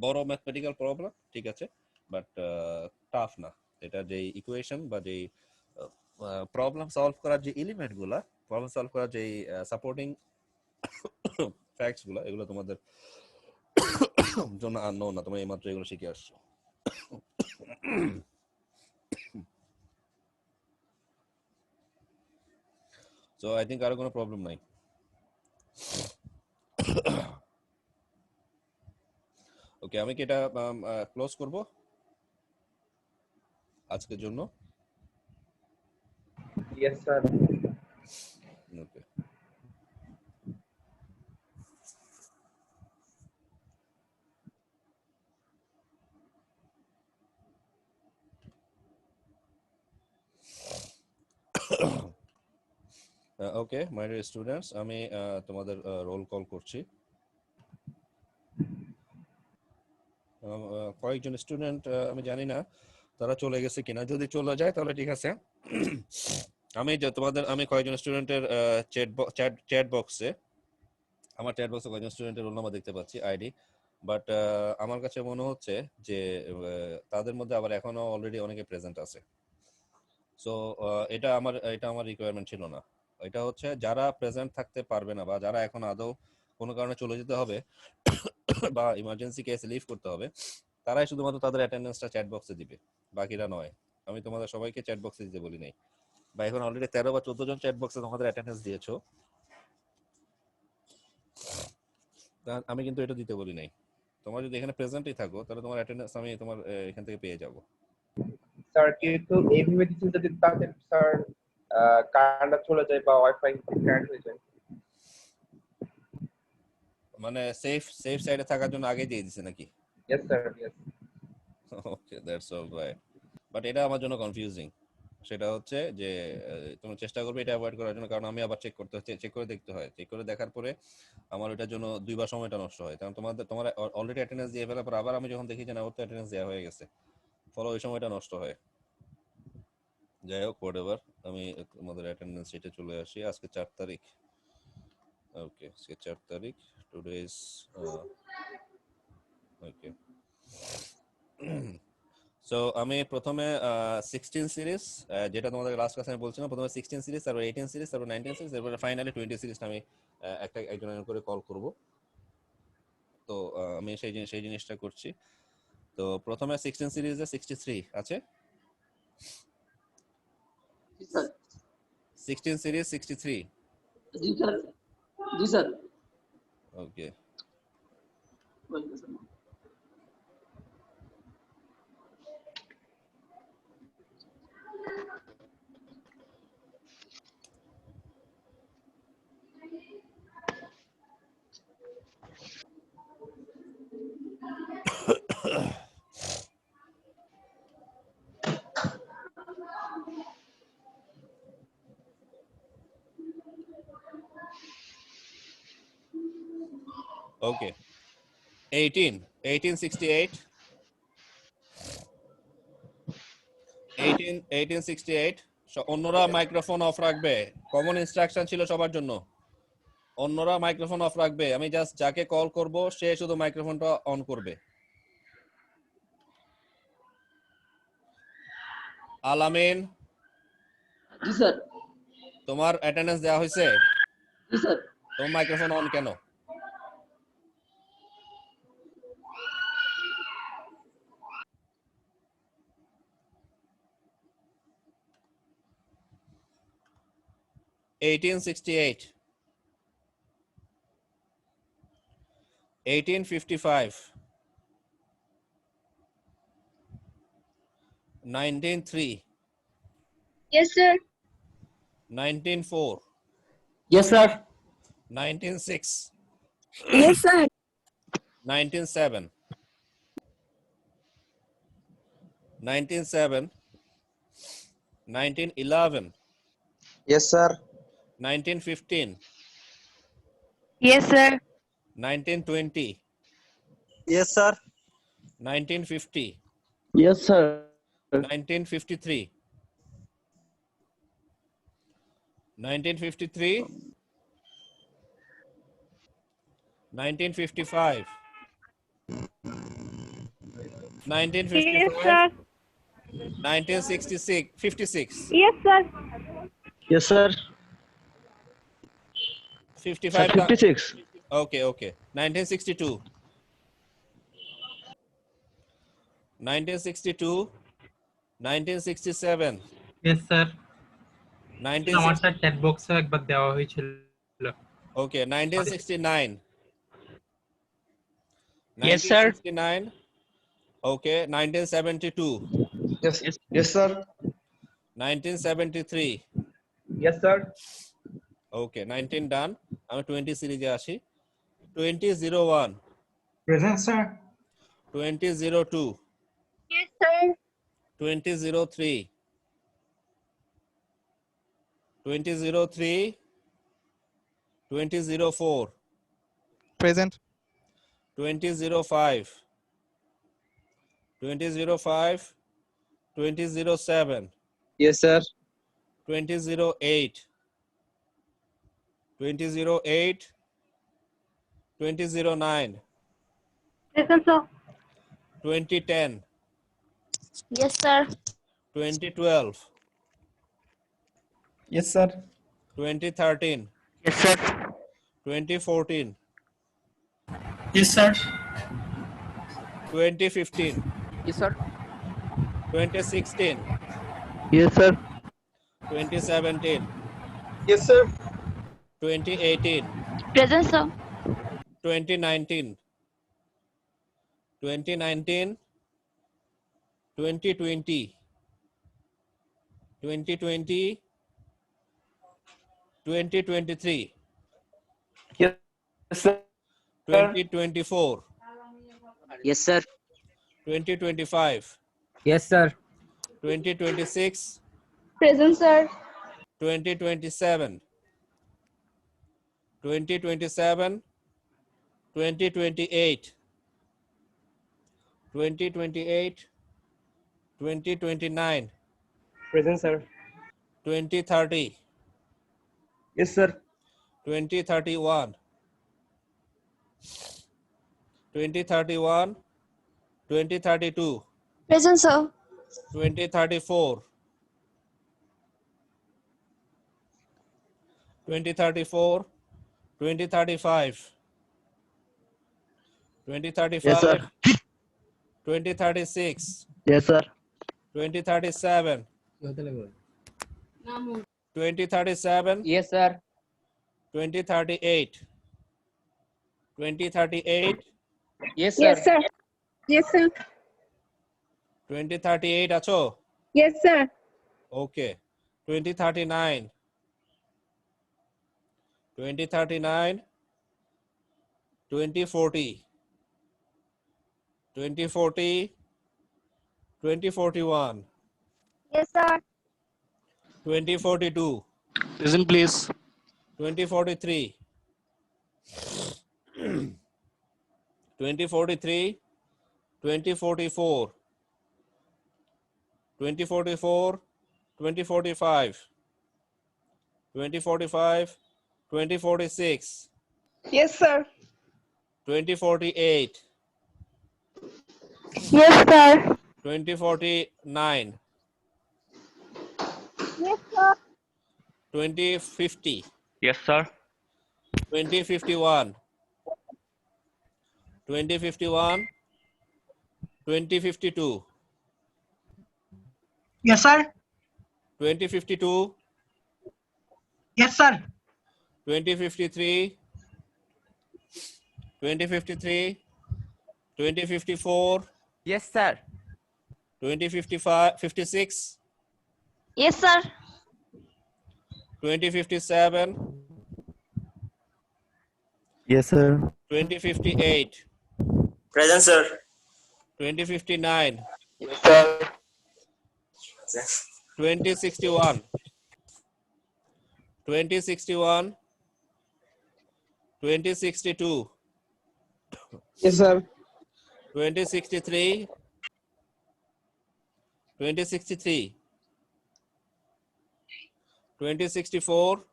বড় ম্যাথমেটিক্যাল প্রবলেম, ঠিক আছে, বাট টাফ না। এটা যে ইকুয়েশন বা যে প্রবলেম সলভ করার যে এলিমেন্ট গুলা, প্রবলেম সলভ করার যে সাপোর্টিং ফ্যাক্টস গুলা, এগুলো তোমাদের জন্য আননোন না, তোমরা এইমাত্র এগুলো শিখে আসছো। সো আই থিঙ্ক আরো কোনো প্রবলেম নাই। ওকে, আমি কি এটা ক্লোজ করব আজকের জন্য? Yes sir. ওকে, ওকে মাই ডিয়ার স্টুডেন্টস, আমি তোমাদের রোল কল করছি। কয়েকজন স্টুডেন্ট আমি জানি না তারা চলে গেছে কিনা, যদি চলে যায় তাহলে ঠিক আছে। আমি কয়েকজন স্টুডেন্টের চ্যাট বক্সে কয়েকজন স্টুডেন্টের রোল নাম্বার দেখতে পাচ্ছি, আইডি, বাট আমার কাছে মনে হচ্ছে যে তাদের মধ্যে আবার এখনো অলরেডি অনেকে প্রেজেন্ট আছে। সো এটা আমার রিকোয়ারমেন্ট ছিল না। এটা হচ্ছে যারা প্রেজেন্ট থাকতে পারবে না বা যারা এখন আদৌ কোনো কারণে চলে যেতে হবে বা ইমার্জেন্সি কেসে লিভ করতে হবে, তারাই শুধুমাত্র তাদের অ্যাটেন্ডেন্সটা চ্যাট বক্সে দিবে, বাকিরা নয়। আমি তোমাদের সবাইকে চ্যাট বক্সে দিতে বলি নাই, বা এখন অলরেডি 13 বা 14 জন চ্যাট বক্সে তোমাদের অ্যাটেন্ডেন্স দিয়েছো, আমি কিন্তু এটা দিতে বলি নাই। তোমরা যদি এখানে প্রেজেন্টই থাকো তাহলে তোমার অ্যাটেন্ডেন্স আমি তোমার এখান থেকে পেয়ে যাব। স্যার কিন্তু এইভাবে দিচ্ছেন যদি তাতে স্যার কারেন্টটা চলে যায় বা ওয়াইফাই কারেন্ট হয়ে যায়। মানে সেফ সাইডে থাকার জন্য আগে দিয়ে দিছে নাকি? Yes sir, yes. Okay, that's alright, but এটা আমার জন্য কনফিউজিং। সেটা হচ্ছে যে তোমরা চেষ্টা করবে এটা অ্যাভয়েড করার জন্য, কারণ আমি আবার চেক করে দেখতে হয়, চেক করে দেখার পরে আমার ওটার জন্য দুইবার সময়টা নষ্ট হয়। কারণ তোমার অলরেডি অ্যাটেন্ডেন্স দিয়ে ফেলার পর আবার আমি যখন দেখি যে না ওর তো অ্যাটেন্ডেন্স দেওয়া হয়ে গেছে, ফলে ওই সময়টা নষ্ট হয়। যাই হোক, হোয়াটএভার, আমি তোমাদের অ্যাটেন্ডেন্স শিটে চলে আসি। আজকে 4 তারিখ। ওকে, আজকে 4 তারিখ, টুডে ইজ ওকে। সো আমি প্রথমে 16 সিরিজ, যেটা তোমাদের লাস্ট ক্লাসে আমি বলছিলাম, প্রথমে 16 সিরিজ, তারপর 18 সিরিজ, তারপর 19 সিরিজ, তারপর ফাইনালি 20 সিরিজটা আমি একজন করে কল করব। তো আমি সেই জিনিসটা করছি। তো প্রথমে 16 সিরিজে 63 আছে। 16 সিরিজ 63। জি স্যার, জি স্যার। ওকে, ওকে, 1868 1868। অন্যরা মাইক্রোফোন অফ রাখবে, কমন ইনস্ট্রাকশন ছিল সবার জন্য, অন্যরা মাইক্রোফোন অফ রাখবে। আমি জাস্ট যাকে কল করব সে শুধু মাইক্রোফোনটা অন করবে। আলামিন, জি স্যার, তোমার অ্যাটেন্ডেন্স দেওয়া হয়েছে? জি স্যার। তোমার মাইক্রোফোন অন কেন? Eighteen 1855, 1903, Yes, sir. 1904, Yes, sir. 196, Yes, sir. 197, 197, 1911, Yes, sir. 1915, Yes, sir. 1920, Yes, sir. 1950, Yes, sir. 1953, 1953, 1955, Yes, 1955, sir. 1966, 56, Yes, sir. Yes, sir. 55. 56. Okay, okay. 1962, 1962, 1967, yes sir, আমারটা 1960, চ্যাট বক্সে একবার দেওয়া হয়েছিল। okay, 1969, Yes, sir. 1969, okay, 1972, Yes. Yes, sir. 1973, Yes, sir. okay, 19 done. আমি 20 সিরিজে আসি। 2001, present sir. 2002, Yes, sir. 2003, 2003, 2004, Present. 2005, 2005, 2007, Yes, sir. 2008, 2008, 2009, Present, sir. 2010, Yes, sir. 2012, yes sir. 2013, Yes, sir. 2014, Yes, sir. 2015, Yes, sir. 2016, Yes, sir. 2017, Yes, sir. 2018, Present, sir. 2019, 2019, 2020, 2020, 2023, Yes, sir. 2024, Yes, sir. 2025, Yes, sir. 2026, Present, sir. 2027, 2027, 2028, 2028, 2029, Present, sir. 2030, Yes, sir. 2031, 2031, 2032, Present, sir. 2034, 2034, 2035, 2035, 2036, Yes, sir. 2037, 2037, Yes, sir. 2038, 2038, Yes, sir. Yes, sir. Yes, sir. 2038 আছো? Yes, sir. Okay. 2039, 2039, 2040, 2040, 2041, Yes, sir. 2042, Present, please. 2043, 2043, 2044, 2044, 2045, 2045, 2046, Yes, sir. 2048, Yes, sir. 2049, Yes, sir. 2050, Yes, sir. 2051, 2051, 2052, yes sir. 2052, yes sir. 2053, 2053, 2054, Yes, sir. 2055, 56, Yes, sir. 2057, Yes, sir. 2058, Present, sir. 2059, Yes, sir. 2061, 2061, 2062, Yes, sir. 2063, 2063, 2064,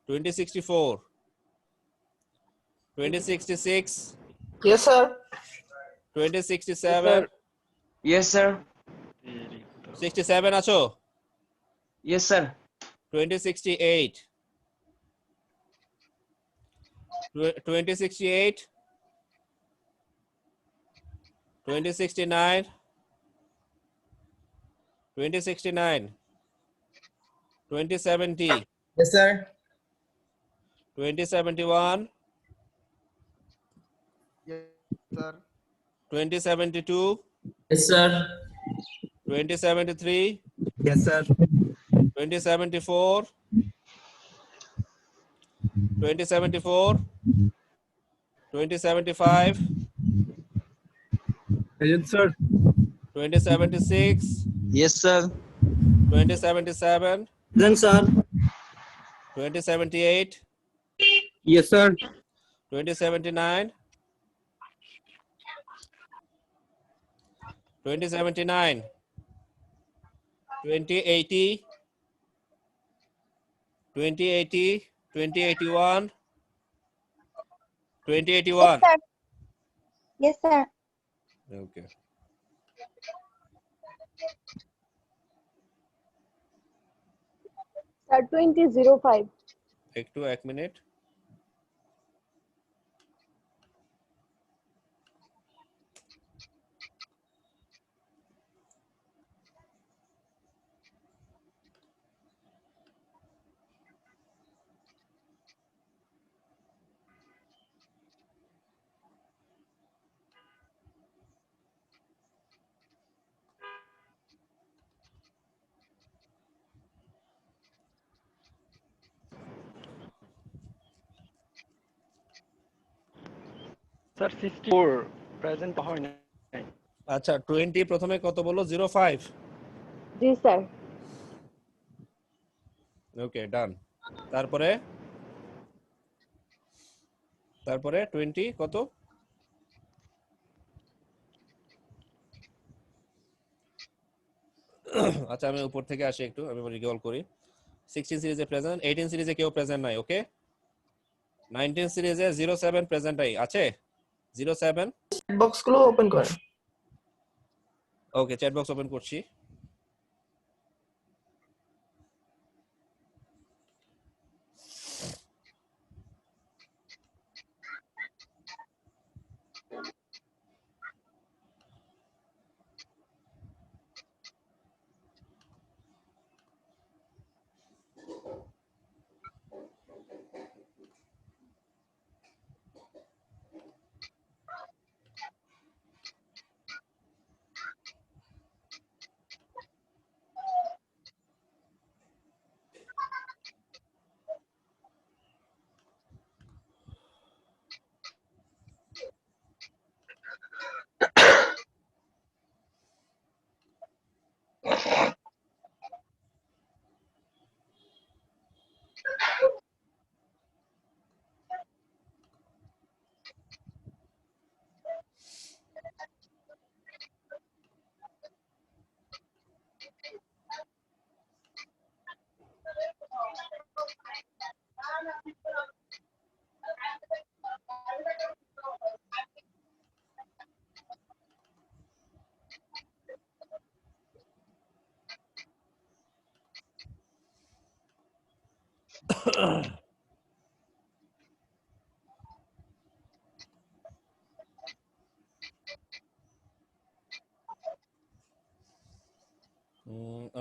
2064, 2066, Yes, sir. 2067, Yes, sir. 67 আছো? Yes, sir. 2068, 2068, 2069, 2069, 2070, Yes, sir. 2071, Yes, sir. 2072, Yes, sir. 2073, Yes, sir. 2074, 2074, 2075, Present, sir. 2076, Yes, sir. 2077, Present, sir. 2078, Yes, sir. 2079, 2079, 2080, 2080, 2081, Yes, 2081. sir. Yes, sir. Okay. Sir, 2005. একটু 1 মিনিট। স্যার 64 প্রেজেন্ট হয় না। আচ্ছা 20 প্রথমে কত বললো 05? জি স্যার। ওকে ডান। তারপরে 20 কত? আচ্ছা আমি উপর থেকে আসি একটু, আমি রিকল করি। 16 সিরিজে প্রেজেন্ট, 18 সিরিজে কেউ প্রেজেন্ট নাই, ওকে। 19 সিরিজে 07 প্রেজেন্ট আছে 07। বক্স গুলো ওপেন করেন। ওকে চ্যাট বক্স ওপেন করছি।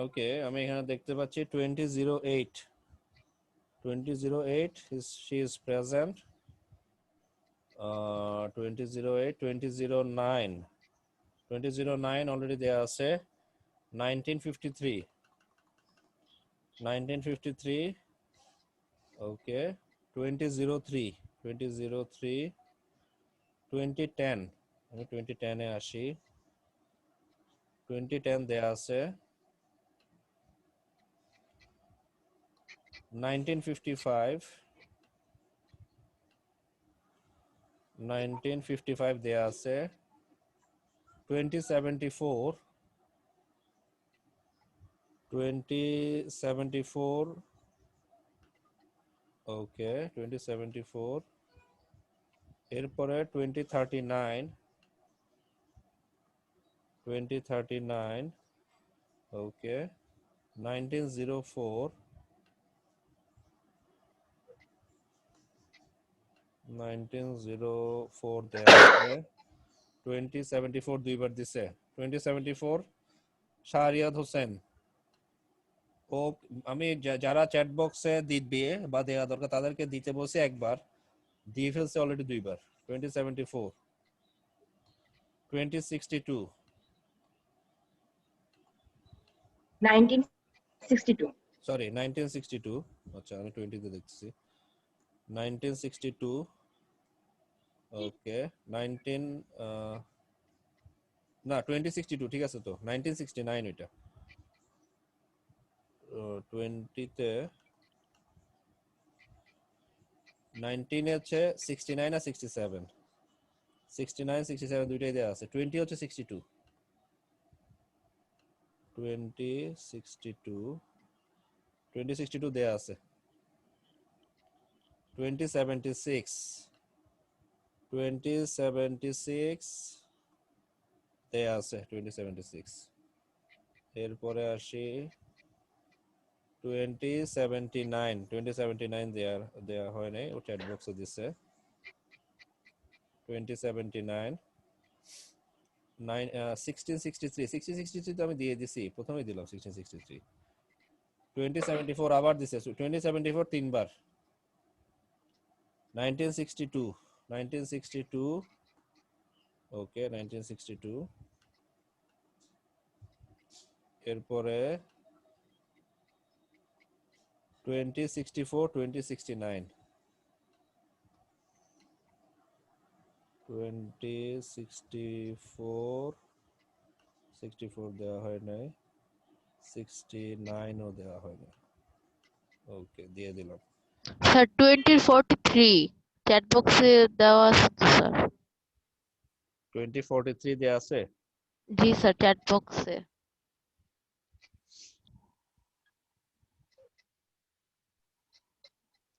ওকে আমি এখানে দেখতে পাচ্ছি 2008 she is present. 2008 2009 2009 অলরেডি দেয়া আছে। 1953 1953 ওকে 2003 2010 আমি 2010 এ আসি 2010 দেয়া আছে 1955 দেয়া আছে 2074 ওকে 2074 এরপরে 2039 ওকে 1904 দেয়া আছে 2074 দুইবার দিছে 2074 শাহরিয়াদ হোসেন ও আমি যারা চ্যাট বক্সে দিবে বা দেয়া দরকার তাদেরকে দিতে বলছি একবার দিয়ে ফেলছে অলরেডি দুইবার 2074 2062 1962 সরি 1962 আচ্ছা আমি 20 তে দেখতেছি 1962 ওকে 19 না 2062 ঠিক আছে তো 1969 এটা 20 তে 19 হচ্ছে 69 আর 67 69 67 দুইটাই দেয়া আছে 20 হচ্ছে 62 2062 দেয়া আছে 2076 দেয়া আছে 2076 এরপরে আসি 2079 দেয়া হয় নাই ও চ্যাট বক্সে দিছে 2079 1663 তো আমি দিয়ে দিছি প্রথমেই দিলাম 1663 2074 আবার দিছে 2074 তিনবার 1962 ওকে 1962 এরপরে 2064 2069 64 দেওয়া হয় নাই 69 ও দেওয়া হয় না ওকে দিয়ে দিলাম স্যার 2043 চ্যাট বক্সে দেওয়া আছে তো স্যার 2043 দেয়া আছে জি স্যার চ্যাট বক্সে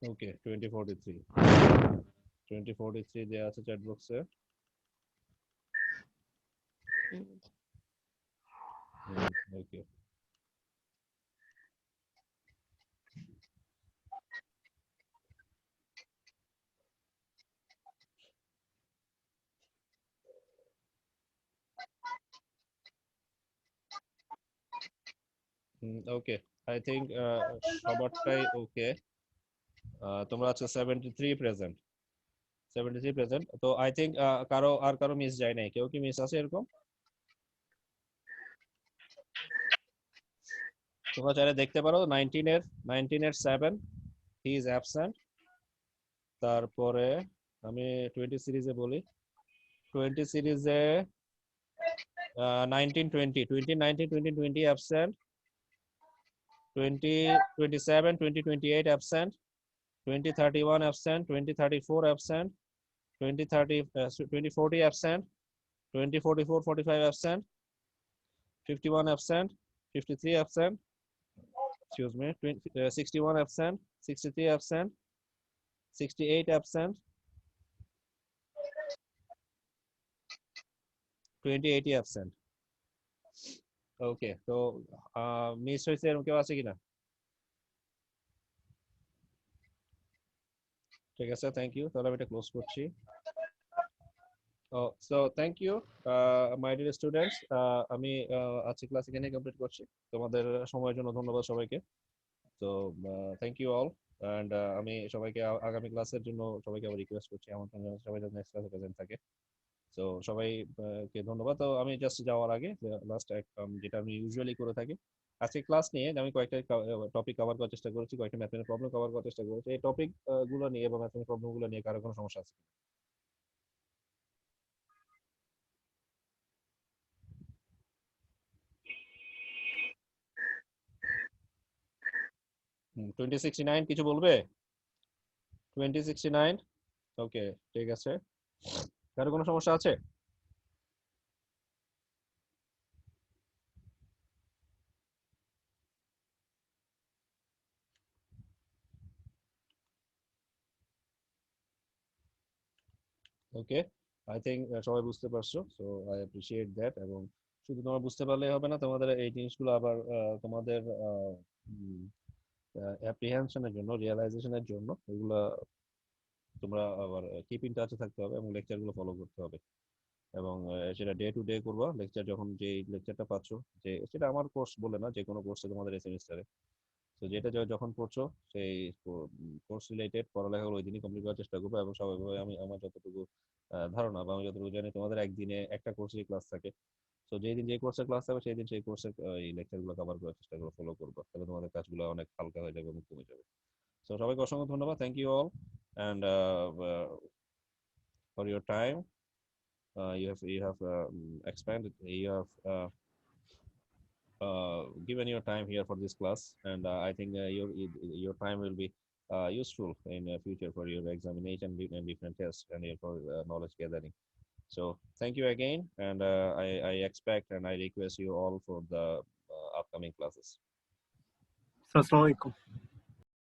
ওকে 2043 দেয়া আছে চ্যাট বক্সে ওকে ওকে আই থিংক সবারটাই ওকে তোমরা আচ্ছা 73 প্রেজেন্ট তো আই থিংক কারো মিস যায় নাই কেউ কি মিস আছে এরকম তোমরা চাইলে দেখতে পারো 19 এর 7 হি ইজ অ্যাবসেন্ট তারপরে আমি 20 সিরিজে বলি 20 সিরিজে 20 absent 2027 2028 absent 2031 absent 2034 absent 2040 absent 2044 45 absent 51 absent 53 absent excuse me 61 absent 63 absent 68 absent 2080 absent ওকে তো মিস হয়েছে এরকম কেউ আছে কিনা ঠিক আছে থ্যাংক ইউ তাহলে আমি এটা ক্লোজ করছি so thank you my dear students আমি আজকে ক্লাস এখানে কমপ্লিট করছি তোমাদের সময়ের জন্য ধন্যবাদ সবাইকে তো থ্যাংক ইউ অল এন্ড আমি সবাইকে আগামী ক্লাসের জন্য সবাইকে আবার রিকোয়েস্ট করছি আমন্ত্রণ জানাচ্ছি সবাই যেন নেক্সট ক্লাসে প্রেজেন্ট থাকে তো সবাইকে ধন্যবাদ তো আমি জাস্ট যাওয়ার আগে লাস্ট যেটা আমি ইউজুয়ালি করে থাকি আজকে ক্লাস নিয়ে আমি কয়েকটা টপিক কভার করার চেষ্টা করেছি, কয়েকটা ম্যাথমেটিক্যাল প্রবলেম কভার করার চেষ্টা করেছি। এই টপিক গুলো নিয়ে বা ম্যাথমেটিক্যাল প্রবলেম গুলো নিয়ে কারো কোনো সমস্যা আছে? 2069 কিছু বলবে? 2069 ওকে, ঠিক আছে। কারো কোনো সমস্যা আছে? ওকে, আই থিঙ্ক সবাই বুঝতে পারছো, সো আই অ্যাপ্রিশিয়েট দ্যাট। এবং শুধু তোমার বুঝতে পারলেই হবে না, তোমাদের এই জিনিসগুলো আবার তোমাদের অ্যাপ্রিহেনশনের জন্য, রিয়েলাইজেশনের জন্য এগুলা তোমরা আবার কিপ ইন টাচে থাকতে হবে এবং লেকচারগুলো ফলো করতে হবে। এবং সেটা ডে টু ডে করবা। লেকচার যখন যে লেকচারটা পাচ্ছ, যে সেটা আমার কোর্স বলে না, যে কোনো কোর্সে তোমাদের এই সেমিস্টারে, তো যেটা যখন পড়ছো সেই কোর্স রিলেটেড পড়ালেখাগুলো ওই দিনই কমপ্লিট করার চেষ্টা করবো। এবং স্বাভাবিকভাবে আমি আমার যতটুকু ধারণা বা আমি যতটুকু জানি, তোমাদের একদিনে একটা কোর্সেরই ক্লাস থাকে। তো যেই দিন যে কোর্সের ক্লাস থাকবে সেই দিন সেই কোর্সের এই লেকচারগুলো কভার করার চেষ্টা করবো, ফলো করবো। তাহলে তোমাদের কাজগুলো অনেক হালকা হয়ে যাবে এবং কমে যাবে। তো সবাইকে অসংখ্য ধন্যবাদ, thank you all and for your time. You have expanded, you have given your time here for this class, and I think your time will be useful in future for your examination and different tests and for knowledge gathering. So thank you again, and I expect and I request you all for the upcoming classes. Assalamu alaikum.